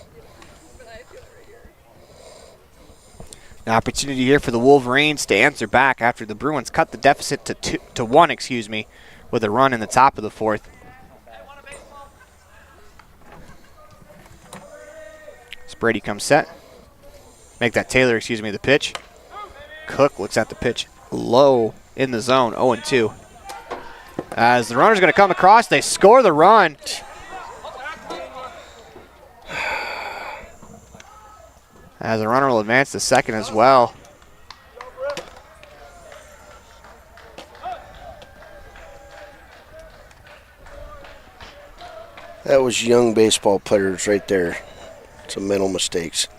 An opportunity here for the Wolverines to answer back after the Bruins cut the deficit to 1, with a run in the top of the fourth. As Brady comes set. Make that Taylor, the pitch. Cook looks at the pitch low in the zone, 0-2. As the runner's going to come across, they score the run. As the runner will advance to second as well. That was young baseball players right there. Some mental mistakes.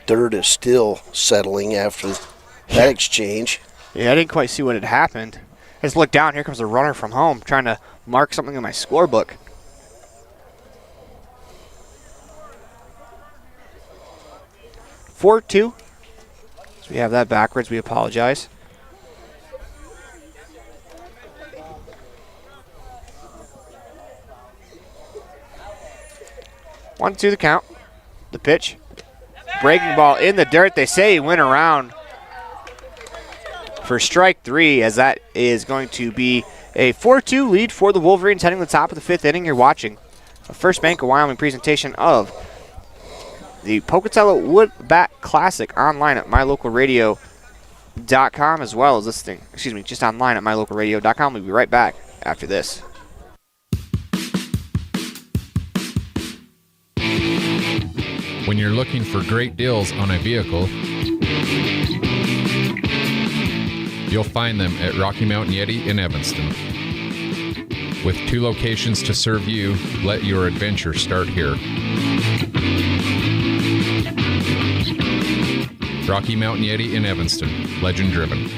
Third is still settling after that exchange. Yeah, I didn't quite see what had happened. I just looked down. Here comes a runner from home trying to mark something in my scorebook. (4-2). So we have that backwards. We apologize. One, 2 the count. The pitch. Breaking ball in the dirt. They say he went around for strike 3, as that is going to be a 4-2 lead for the Wolverines heading to the top of the 5th inning. You're watching a First Bank of Wyoming presentation of the Pocatello Wood Bat Classic online at mylocalradio.com, as well as listening, just online at mylocalradio.com. We'll be right back after this. When you're looking for great deals on a vehicle, you'll find them at Rocky Mountain Yeti in Evanston. With 2 locations to serve you, let your adventure start here. Rocky Mountain Yeti in Evanston, legend driven.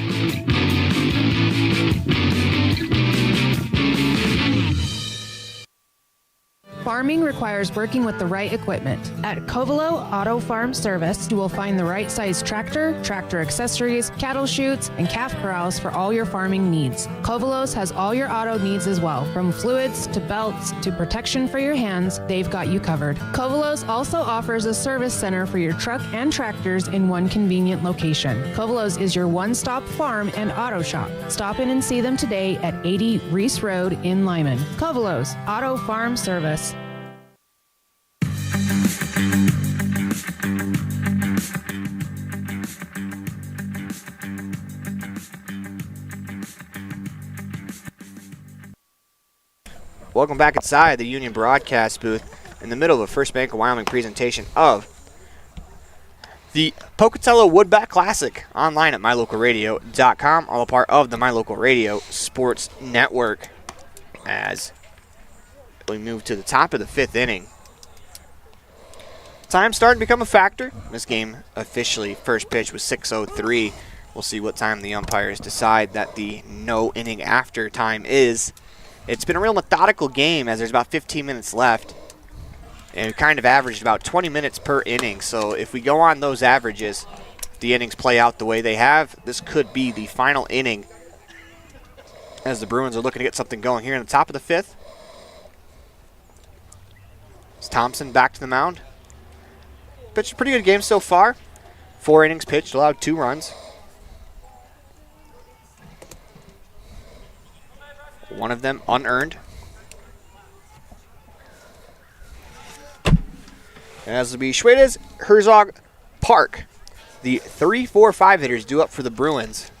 Farming requires working with the right equipment. At Covelo Auto Farm Service, you will find the right size tractor, tractor accessories, cattle chutes, and calf corrals for all your farming needs. Covelos has all your auto needs as well. From fluids to belts to protection for your hands, they've got you covered. Covelos also offers a service center for your truck and tractors in one convenient location. Covelos is your one-stop farm and auto shop. Stop in and see them today at 80 Reese Road in Lyman. Covelos Auto Farm Service. Welcome back inside the Union broadcast booth in the middle of a First Bank of Wyoming presentation of the Pocatello Wood Bat Classic online at mylocalradio.com, all a part of the My Local Radio Sports Network. As we move to the top of the 5th inning. Time starting to become a factor. This game officially, first pitch was 6:03. We'll see what time the umpires decide that the no inning after time is. It's been a real methodical game as there's about 15 minutes left. And we kind of averaged about 20 minutes per inning. So if we go on those averages, the innings play out the way they have, this could be the final inning as the Bruins are looking to get something going here in the top of the 5th. It's Thompson back to the mound. Pitched a pretty good game so far. 4 innings pitched, allowed 2 runs. One of them unearned. As will be Schwedes, Herzog, Park. The 3, 4, 5 hitters due up for the Bruins.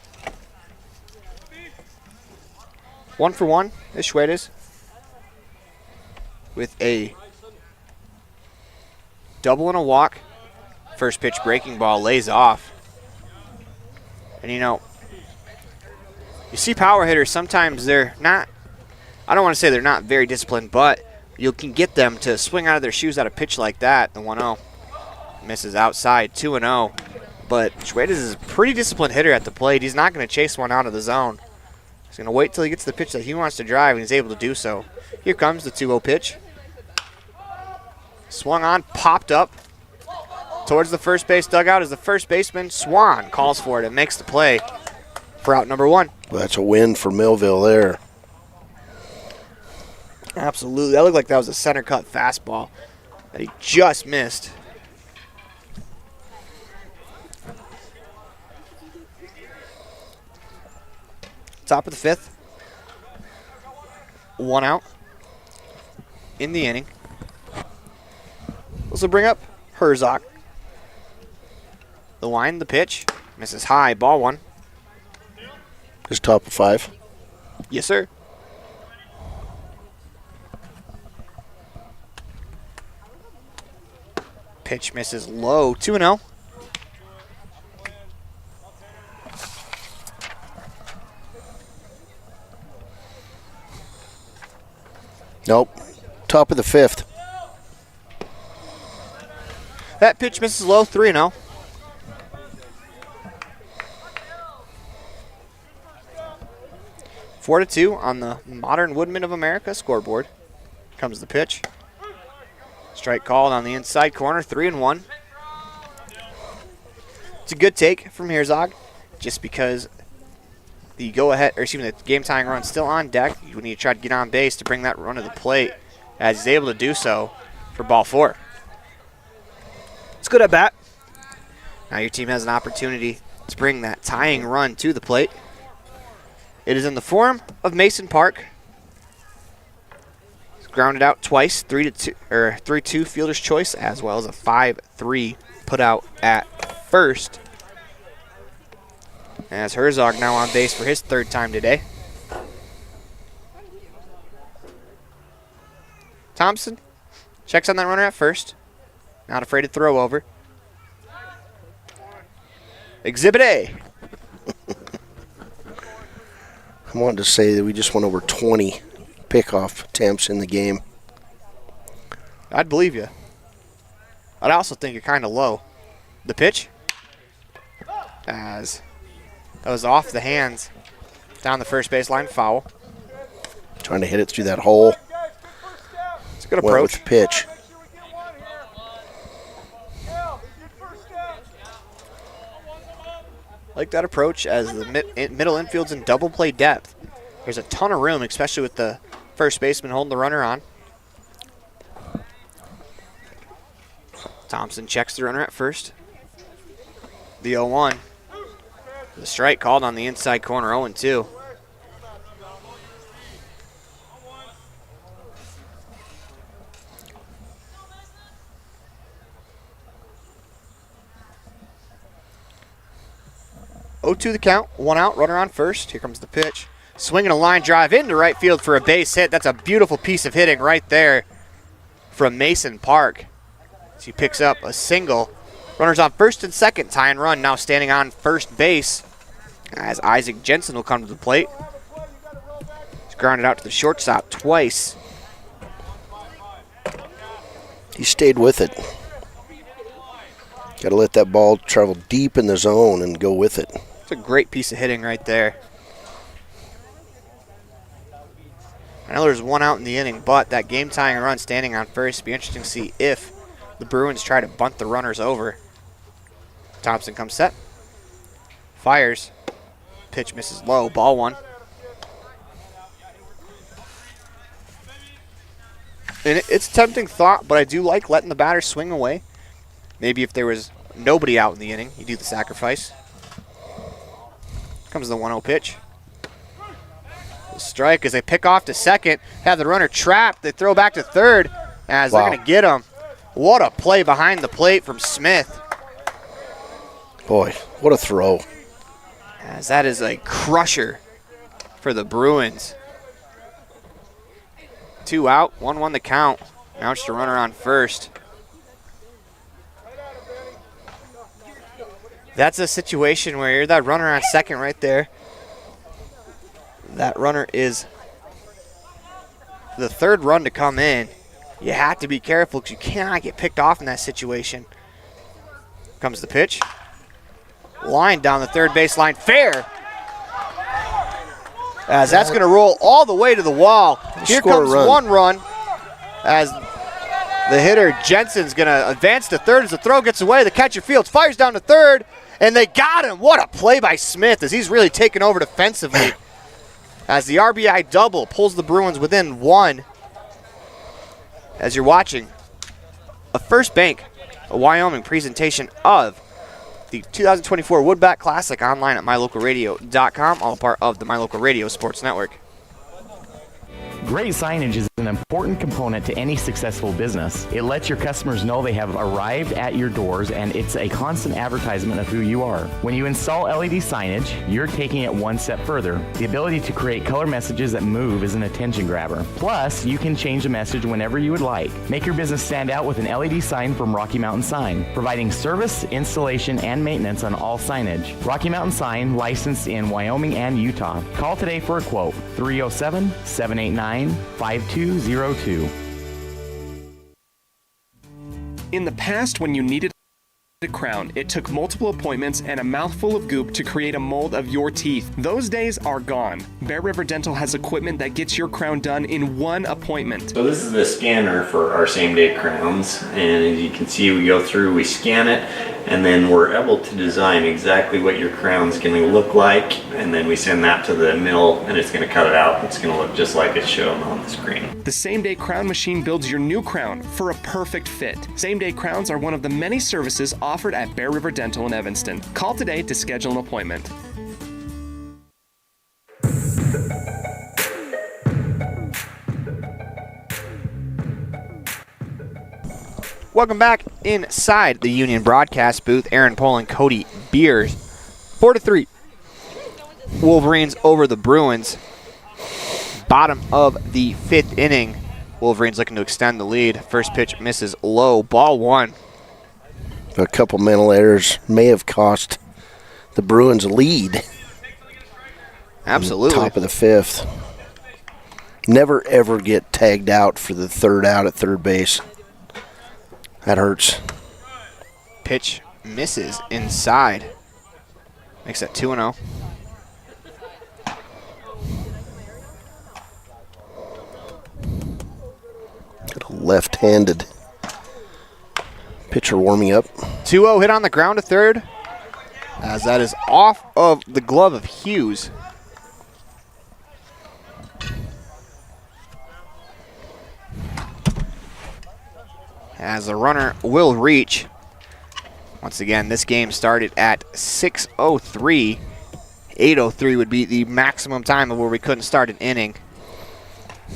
1 for 1 is Schwedes with a double and a walk. First pitch breaking ball lays off. And you know, you see power hitters, sometimes they're not, I don't want to say they're not very disciplined, but you can get them to swing out of their shoes at a pitch like that. The 1-0 misses outside, 2-0. But Schwedes is a pretty disciplined hitter at the plate. He's not going to chase one out of the zone. He's going to wait till he gets the pitch that he wants to drive, and he's able to do so. Here comes the 2-0 pitch. Swung on, popped up towards the first base dugout as the first baseman, Swan, calls for it and makes the play for out number 1. Well, that's a win for Millville there. Absolutely. That looked like that was a center cut fastball that he just missed. Top of the 5th. 1 out in the inning. This will bring up Herzog. The line, the pitch. Misses high, ball 1. Just top of 5. Yes, sir. Pitch misses low, 2-0. Nope. Top of the 5th. That pitch misses low, 3-0. Four to 2 on the Modern Woodman of America scoreboard. Comes the pitch. Strike called on the inside corner, 3-1. It's a good take from Herzog, just because the the game tying run still on deck. You need to try to get on base to bring that run to the plate, as he's able to do so for ball 4. It's good at bat. Now your team has an opportunity to bring that tying run to the plate. It is in the form of Mason Park. He's grounded out twice, 3-2 fielder's choice, as well as a 5-3 put out at first. As Herzog now on base for his 3rd time today. Thompson checks on that runner at first. Not afraid to throw over. Exhibit A. I wanted to say that we just went over 20 pickoff attempts in the game. I'd believe you. I'd also think you're kind of low. The pitch, as that was off the hands down the first baseline, foul. Trying to hit it through that hole. It's a good approach. Went with the pitch. Like that approach, as the middle infield's in double play depth. There's a ton of room, especially with the first baseman holding the runner on. Thompson checks the runner at first. The 0-1. The strike called on the inside corner, 0-2. The count, 1 out, runner on first. Here comes the pitch. Swinging a line drive into right field for a base hit. That's a beautiful piece of hitting right there from Mason Park. As he picks up a single. Runners on first and second, tie and run. Now standing on first base as Isaac Jensen will come to the plate. He's grounded out to the shortstop twice. He stayed with it. Got to let that ball travel deep in the zone and go with it. It's a great piece of hitting right there. I know there's one out in the inning, but that game-tying run standing on first. It'll be interesting to see if the Bruins try to bunt the runners over. Thompson comes set. Fires. Pitch misses low. Ball one. And it's a tempting thought, but I do like letting the batter swing away. Maybe if there was nobody out in the inning, you do the sacrifice. Comes the 1-0 pitch. Strike as they pick off to second, have the runner trapped. They throw back to third as they're going to get him. What a play behind the plate from Smith. Boy, what a throw. As that is a crusher for the Bruins. 2 out, 1-1 the count. Now just a runner on first. That's a situation where you're that runner on second right there. That runner is the third run to come in. You have to be careful because you cannot get picked off in that situation. Comes the pitch. Line down the third baseline. Fair. As that's going to roll all the way to the wall. Here comes one run as the hitter Jensen's going to advance to third as the throw gets away. The catcher fields, fires down to third, and they got him. What a play by Smith as he's really taken over defensively. As the RBI double pulls the Bruins within one. As you're watching a First Bank, a Wyoming presentation of the 2024 Woodbat Classic online at mylocalradio.com, all part of the My Local Radio Sports Network. Great signage is an important component to any successful business. It lets your customers know they have arrived at your doors, and it's a constant advertisement of who you are. When you install LED signage, you're taking it one step further. The ability to create color messages that move is an attention grabber. Plus, you can change the message whenever you would like. Make your business stand out with an LED sign from Rocky Mountain Sign, providing service, installation, and maintenance on all signage. Rocky Mountain Sign, licensed in Wyoming and Utah. Call today for a quote, 307-789-5202. In the past, when you needed a crown, it took multiple appointments and a mouthful of goop to create a mold of your teeth. Those days are gone. Bear River Dental has equipment that gets your crown done in one appointment. So this is the scanner for our same-day crowns, and as you can see, we go through, we scan it, and then we're able to design exactly what your crown's going to look like, and then we send that to the mill, and it's going to cut it out. It's going to look just like it's shown on the screen. The same-day crown machine builds your new crown for a perfect fit. Same-day crowns are one of the many services offered at Bear River Dental in Evanston. Call today to schedule an appointment. Welcome back inside the Union broadcast booth. Aaron Poland, Cody Beers. 4-3. Wolverines over the Bruins. Bottom of the fifth inning. Wolverines looking to extend the lead. First pitch misses low. Ball one. A couple mental errors may have cost the Bruins a lead. Absolutely. Top of the fifth. Never ever get tagged out for the third out at third base. That hurts. Pitch misses inside. Makes that 2-0. Left-handed pitcher warming up. 2-0 hit on the ground to third. As that is off of the glove of Hughes. As the runner will reach. Once again, this game started at 6:03. 8:03 would be the maximum time of where we couldn't start an inning.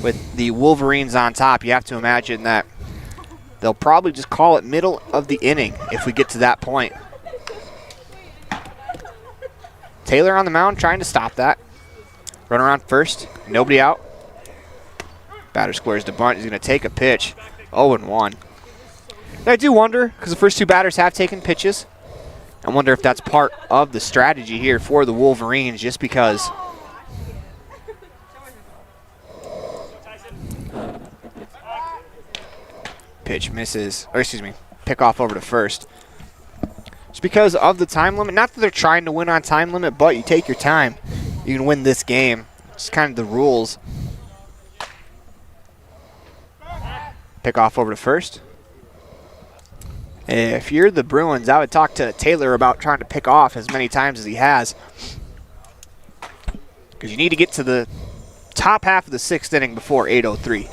With the Wolverines on top, you have to imagine that they'll probably just call it middle of the inning if we get to that point. Taylor on the mound trying to stop that. Runner on first, nobody out. Batter squares to bunt. He's going to take a pitch. 0-1. And I do wonder, because the first two batters have taken pitches, I wonder if that's part of the strategy here for the Wolverines, just because Pitch misses, or excuse me, pick off over to first. Just because of the time limit, not that they're trying to win on time limit, but you take your time, you can win this game. It's kind of the rules. Pick off over to first. If you're the Bruins, I would talk to Taylor about trying to pick off as many times as he has, because you need to get to the top half of the 6th inning before 8:03,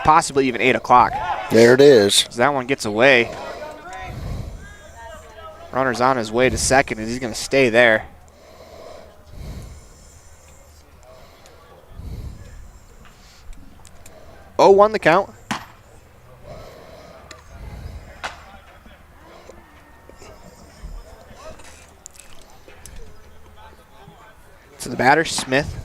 possibly even 8 o'clock. There it is. So that one gets away. Runner's on his way to second, and he's going to stay there. Oh, 1 the count. To the batter, Smith.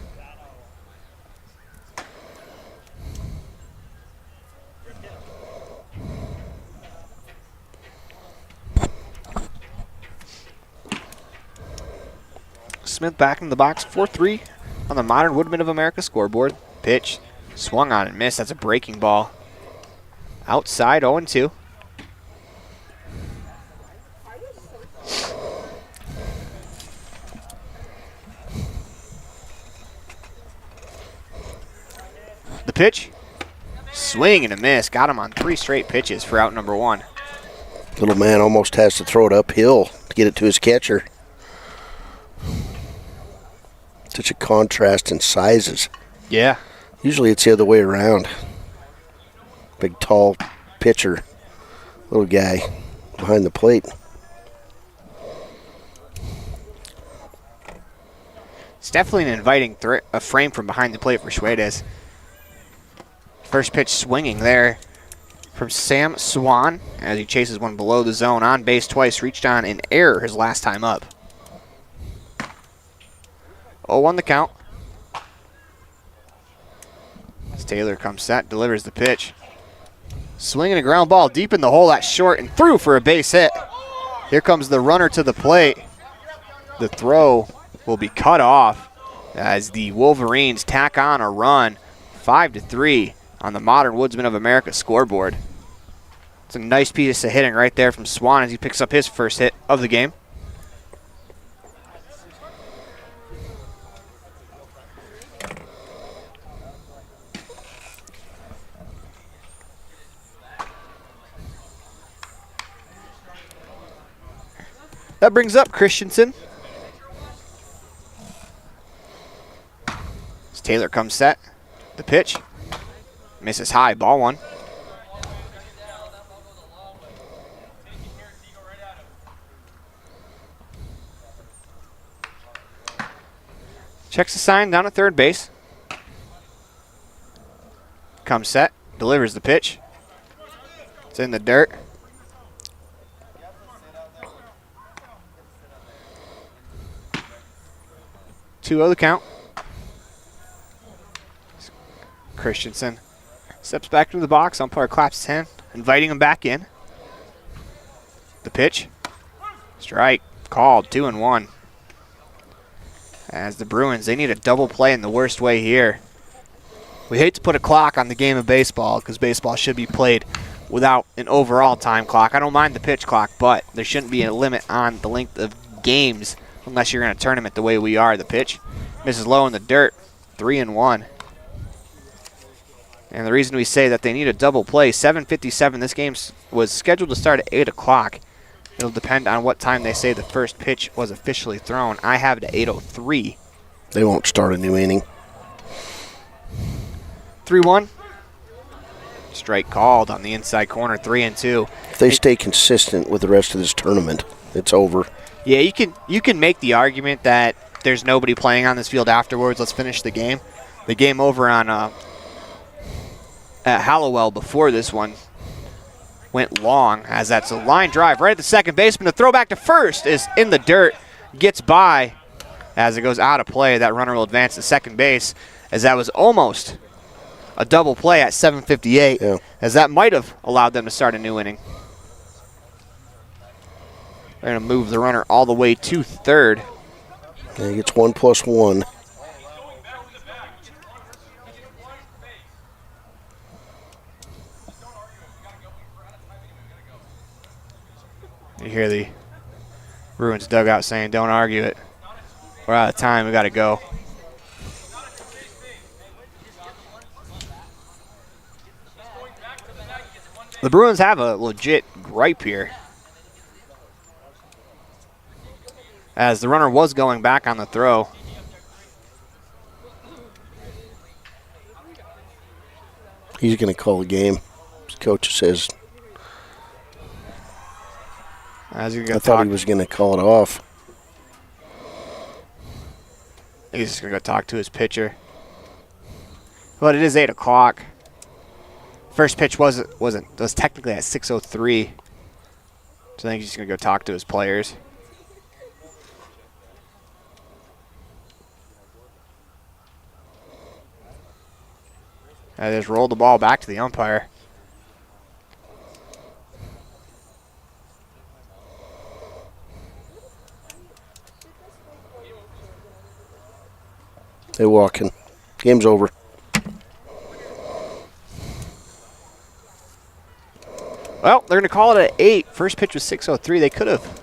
Smith back in the box, 4-3 on the Modern Woodmen of America scoreboard. Pitch, swung on and missed. That's a breaking ball. Outside, 0-2. The pitch, swing and a miss. Got him on 3 straight pitches for out number 1. Little man almost has to throw it uphill to get it to his catcher. Such a contrast in sizes. Yeah. Usually it's the other way around. Big, tall pitcher, little guy behind the plate. It's definitely an inviting a frame from behind the plate for Schwedes. First pitch swinging there from Sam Swan as he chases one below the zone. On base twice, reached on in error his last time up. 0-1 the count. As Taylor comes set, delivers the pitch. Swinging a ground ball deep in the hole, that's short and through for a base hit. Here comes the runner to the plate. The throw will be cut off as the Wolverines tack on a run, 5-3 on the Modern Woodsmen of America scoreboard. It's a nice piece of hitting right there from Swan as he picks up his first hit of the game. That brings up Christensen. As Taylor comes set. The pitch. Misses high. Ball 1. Checks the sign down at third base. Comes set. Delivers the pitch. It's in the dirt. Two the count. Christensen steps back into the box. Umpire claps his hand, inviting him back in. The pitch. Strike. Called. 2-1. As the Bruins, they need a double play in the worst way here. We hate to put a clock on the game of baseball because baseball should be played without an overall time clock. I don't mind the pitch clock, but there shouldn't be a limit on the length of games unless you're in a tournament the way we are. The pitch misses low in the dirt, 3-1. And the reason we say that they need a double play, 7:57. This game was scheduled to start at 8 o'clock. It'll depend on what time they say the first pitch was officially thrown. I have it at 8:03. They won't start a new inning. 3-1. Strike called on the inside corner, 3-2. If they stay consistent with the rest of this tournament, it's over. Yeah, you can make the argument that there's nobody playing on this field afterwards. Let's finish the game. The game over on at Halliwell before this one went long, as that's a line drive right at the second baseman. The throw back to first is in the dirt, gets by as it goes out of play. That runner will advance to second base, as that was almost a double play at 7:58, as that might have allowed them to start a new inning. They're going to move the runner all the way to third. Yeah, he gets 1+1. hear the Bruins dugout saying, don't argue it. We're out of time. We got to go. The Bruins have a legit gripe here, as the runner was going back on the throw. He's going to call the game. His coach says. I thought he was going to call it off. He's just going to go talk to his pitcher. But it is 8 o'clock. First pitch was technically at 6:03. So I think he's just going to go talk to his players. I just rolled the ball back to the umpire. They're walking. Game's over. Well, they're going to call it at 8. First pitch was 6:03. They could have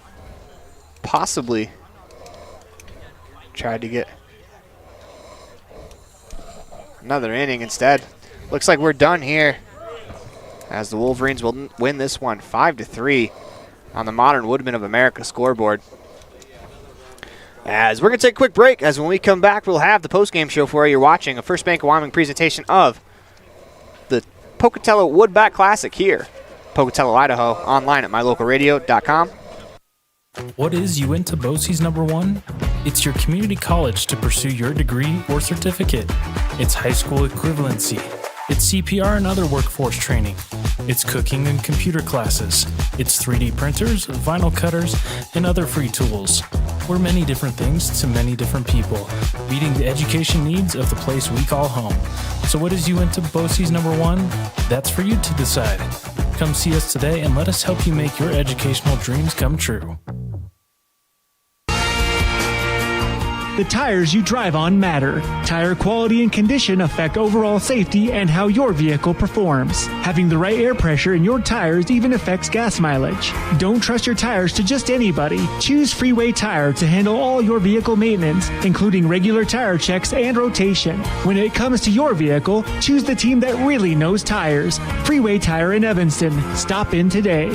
possibly tried to get another inning instead. Looks like we're done here, as the Wolverines will win this one 5-3 on the Modern Woodmen of America scoreboard. As we're going to take a quick break, as when we come back, we'll have the postgame show for you. You're watching a First Bank of Wyoming presentation of the Pocatello Woodbat Classic here, Pocatello, Idaho, online at mylocalradio.com. What is Uinta BOCES #1? It's your community college to pursue your degree or certificate. It's high school equivalency. It's CPR and other workforce training. It's cooking and computer classes. It's 3D printers, vinyl cutters, and other free tools. We're many different things to many different people, meeting the education needs of the place we call home. So what is Uinta BOCES #1? That's for you to decide. Come see us today and let us help you make your educational dreams come true. The tires you drive on matter. Tire quality and condition affect overall safety and how your vehicle performs. Having the right air pressure in your tires even affects gas mileage. Don't trust your tires to just anybody. Choose Freeway Tire to handle all your vehicle maintenance, including regular tire checks and rotation. When it comes to your vehicle, choose the team that really knows tires. Freeway Tire in Evanston. Stop in today.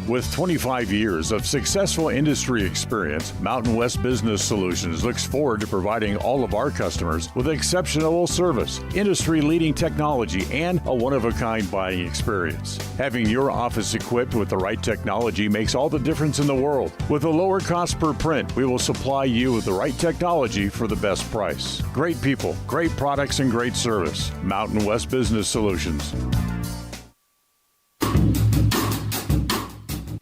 With 25 years of successful industry experience, Mountain West Business Solutions looks forward to providing all of our customers with exceptional service, industry-leading technology, and a one-of-a-kind buying experience. Having your office equipped with the right technology makes all the difference in the world. With a lower cost per print, we will supply you with the right technology for the best price. Great people, great products, and great service. Mountain West Business Solutions.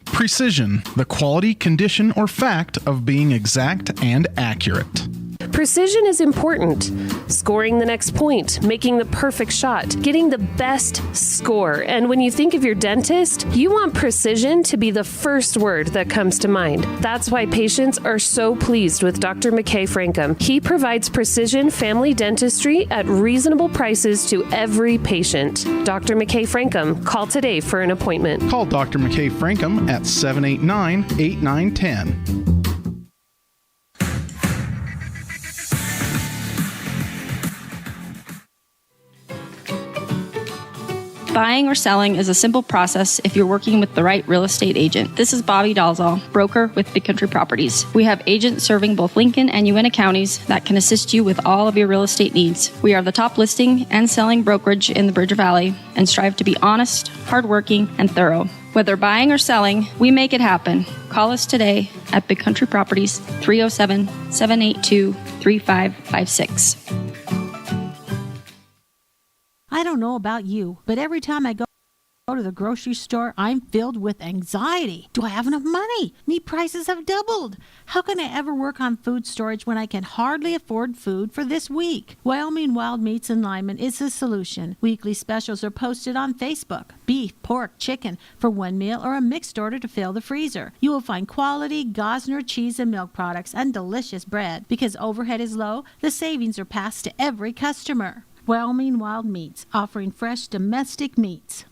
Precision, the quality, condition, or fact of being exact and accurate. Precision is important. Scoring the next point, making the perfect shot, getting the best score. And when you think of your dentist, you want precision to be the first word that comes to mind. That's why patients are so pleased with Dr. McKay Frankum. He provides precision family dentistry at reasonable prices to every patient. Dr. McKay Frankum, call today for an appointment. Call Dr. McKay Frankum at 789-8910. Buying or selling is a simple process if you're working with the right real estate agent. This is Bobby Dalzall, broker with Big Country Properties. We have agents serving both Lincoln and Uinta counties that can assist you with all of your real estate needs. We are the top listing and selling brokerage in the Bridger Valley and strive to be honest, hardworking, and thorough. Whether buying or selling, we make it happen. Call us today at Big Country Properties, 307-782-3556. I don't know about you, but every time I go Go to the grocery store, I'm filled with anxiety. Do I have enough money? Meat prices have doubled. How can I ever work on food storage when I can hardly afford food for this week? Wyoming Wild Meats in Lyman is the solution. Weekly specials are posted on Facebook. Beef, pork, chicken for one meal or a mixed order to fill the freezer. You will find quality Gosner cheese and milk products and delicious bread. Because overhead is low, the savings are passed to every customer. Wyoming Wild Meats, offering fresh domestic meats.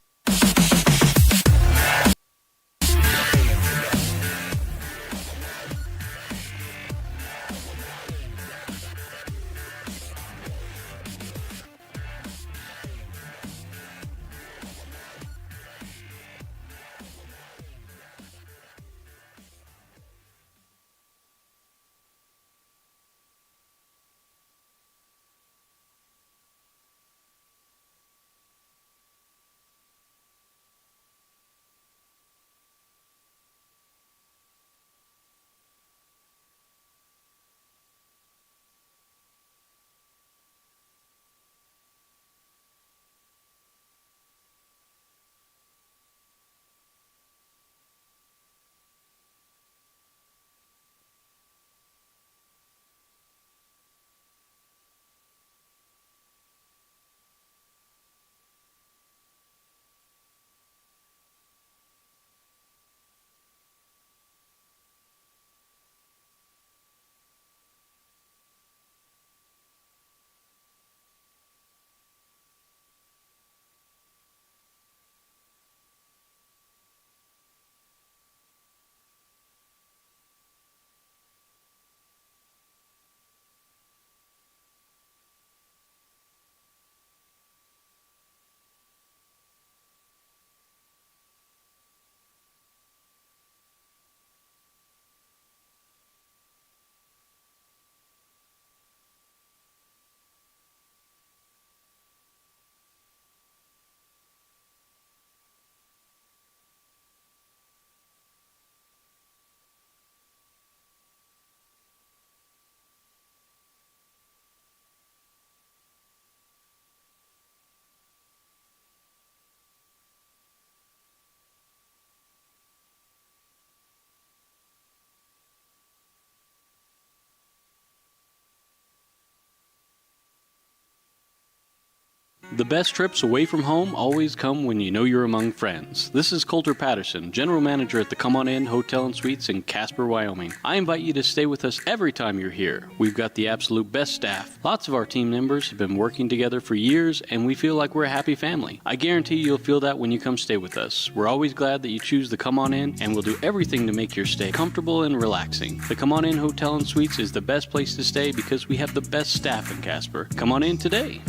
The best trips away from home always come when you know you're among friends. This is Coulter Patterson, General Manager at the Come On In Hotel and Suites in Casper, Wyoming. I invite you to stay with us every time you're here. We've got the absolute best staff. Lots of our team members have been working together for years, and we feel like we're a happy family. I guarantee you'll feel that when you come stay with us. We're always glad that you choose the Come On In, and we'll do everything to make your stay comfortable and relaxing. The Come On In Hotel and Suites is the best place to stay because we have the best staff in Casper. Come on in today.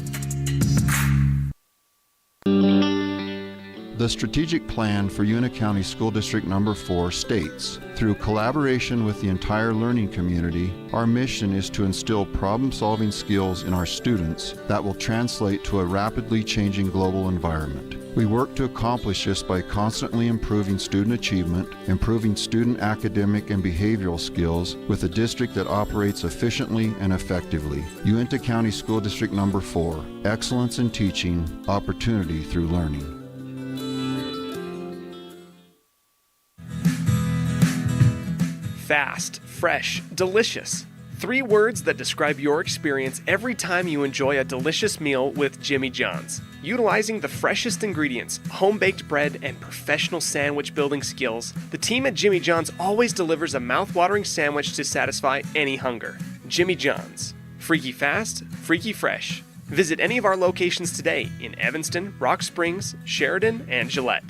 The strategic plan for Una County School District Number 4 states, through collaboration with the entire learning community, our mission is to instill problem-solving skills in our students that will translate to a rapidly changing global environment. We work to accomplish this by constantly improving student achievement, improving student academic and behavioral skills with a district that operates efficiently and effectively. Uinta County School District Number 4, excellence in teaching, opportunity through learning. Fast, fresh, delicious. 3 words that describe your experience every time you enjoy a delicious meal with Jimmy John's. Utilizing the freshest ingredients, home-baked bread, and professional sandwich building skills, the team at Jimmy John's always delivers a mouth-watering sandwich to satisfy any hunger. Jimmy John's. Freaky fast, freaky fresh. Visit any of our locations today in Evanston, Rock Springs, Sheridan, and Gillette.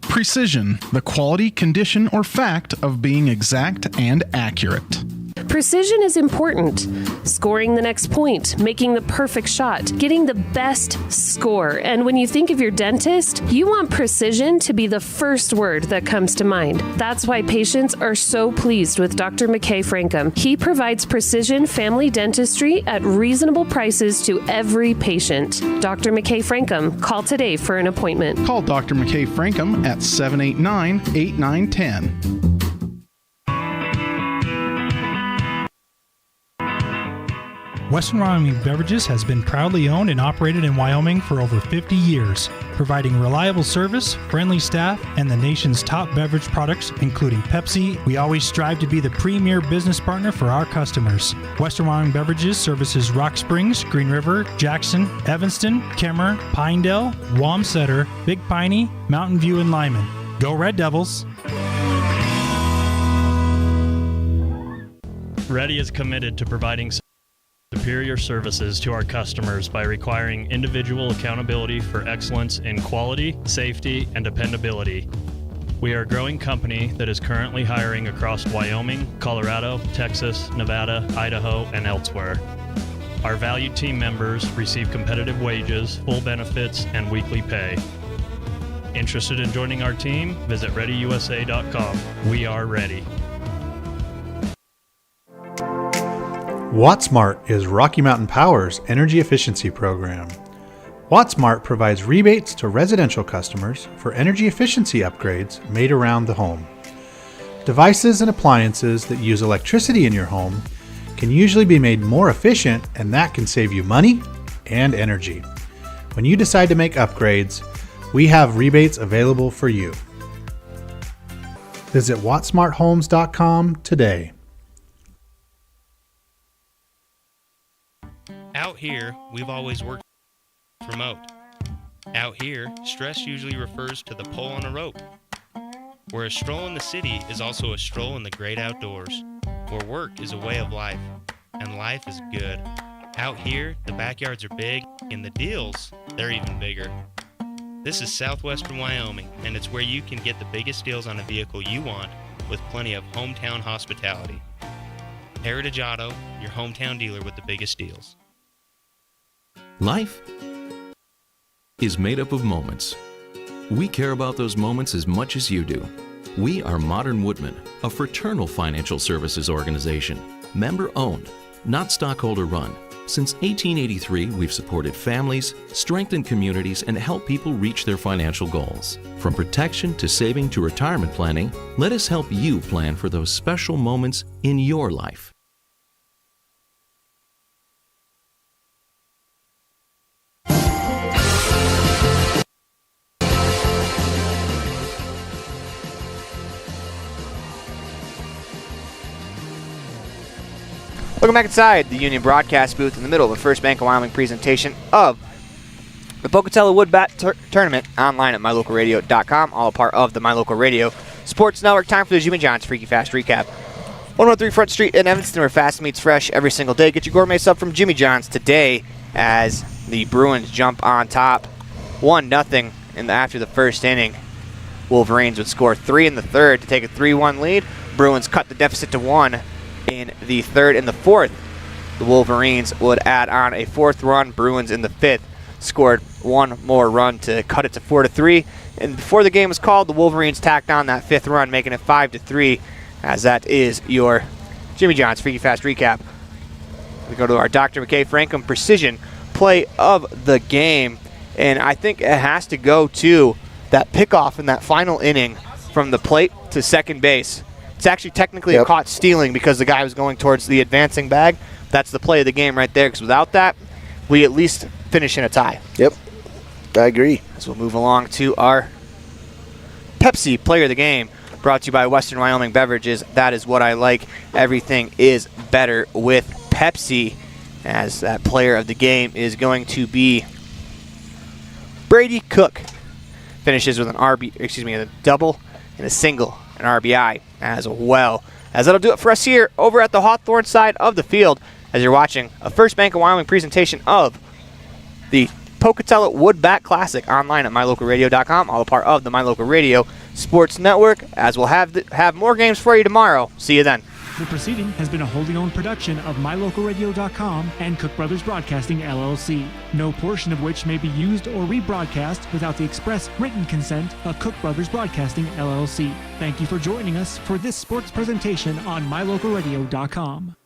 Precision, the quality, condition, or fact of being exact and accurate. Precision is important. Scoring the next point, making the perfect shot, getting the best score. And when you think of your dentist, you want precision to be the first word that comes to mind. That's why patients are so pleased with Dr. McKay Frankum. He provides precision family dentistry at reasonable prices to every patient. Dr. McKay Frankum, call today for an appointment. Call Dr. McKay Frankum at 789-8910. Western Wyoming Beverages has been proudly owned and operated in Wyoming for over 50 years, providing reliable service, friendly staff, and the nation's top beverage products, including Pepsi. We always strive to be the premier business partner for our customers. Western Wyoming Beverages services Rock Springs, Green River, Jackson, Evanston, Kemmer, Pinedale, Wamsutter, Big Piney, Mountain View, and Lyman. Go Red Devils! Ready is committed to providing superior services to our customers by requiring individual accountability for excellence in quality, safety, and dependability. We are a growing company that is currently hiring across Wyoming, Colorado, Texas, Nevada, Idaho, and elsewhere. Our valued team members receive competitive wages, full benefits, and weekly pay. Interested in joining our team? Visit ReadyUSA.com. We are ready. WattSmart is Rocky Mountain Power's energy efficiency program. WattSmart provides rebates to residential customers for energy efficiency upgrades made around the home. Devices and appliances that use electricity in your home can usually be made more efficient, and that can save you money and energy. When you decide to make upgrades, we have rebates available for you. Visit wattsmarthomes.com today. Out here, we've always worked remote. Out here, stress usually refers to the pull on a rope. Where a stroll in the city is also a stroll in the great outdoors. Where work is a way of life, and life is good. Out here, the backyards are big, and the deals, they're even bigger. This is southwestern Wyoming, and it's where you can get the biggest deals on a vehicle you want with plenty of hometown hospitality. Heritage Auto, your hometown dealer with the biggest deals. Life is made up of moments. We care about those moments as much as you do. We are Modern Woodmen, a fraternal financial services organization, member-owned, not stockholder-run. Since 1883, we've supported families, strengthened communities, and helped people reach their financial goals. From protection to saving to retirement planning, let us help you plan for those special moments in your life. Welcome back inside the Union Broadcast booth in the middle of the First Bank of Wyoming presentation of the Pocatello Wood Bat Tournament online at mylocalradio.com, all a part of the My Local Radio Sports Network. Time for the Jimmy John's Freaky Fast Recap. 113 Front Street in Evanston, where fast meets fresh every single day. Get your gourmet sub from Jimmy John's today as the Bruins jump on top 1-0 after the first inning. Wolverines would score 3 in the third to take a 3-1 lead. Bruins cut the deficit to 1 in the third and the fourth. The Wolverines would add on a fourth run. Bruins in the fifth scored one more run to cut it to 4-3. And before the game was called, the Wolverines tacked on that fifth run, making it 5-3, as that is your Jimmy John's Freaky Fast Recap. We go to our Dr. McKay Franklin Precision play of the game, and I think it has to go to that pickoff in that final inning from the plate to second base. It's actually technically a caught stealing because the guy was going towards the advancing bag. That's the play of the game right there, because without that, we at least finish in a tie. Yep, I agree. As we'll move along to our Pepsi Player of the Game, brought to you by Western Wyoming Beverages. That is what I like. Everything is better with Pepsi, as that Player of the Game is going to be Brady Cook. Finishes with a double and a single, an RBI as well. As that'll do it for us here over at the Hawthorne side of the field, as you're watching a First Bank of Wyoming presentation of the Pocatello Wood Bat Classic online at mylocalradio.com, all a part of the My Local Radio Sports Network, as we'll have more games for you tomorrow. See you then. The proceeding has been a wholly owned production of mylocalradio.com and Cook Brothers Broadcasting, LLC, no portion of which may be used or rebroadcast without the express written consent of Cook Brothers Broadcasting, LLC. Thank you for joining us for this sports presentation on mylocalradio.com.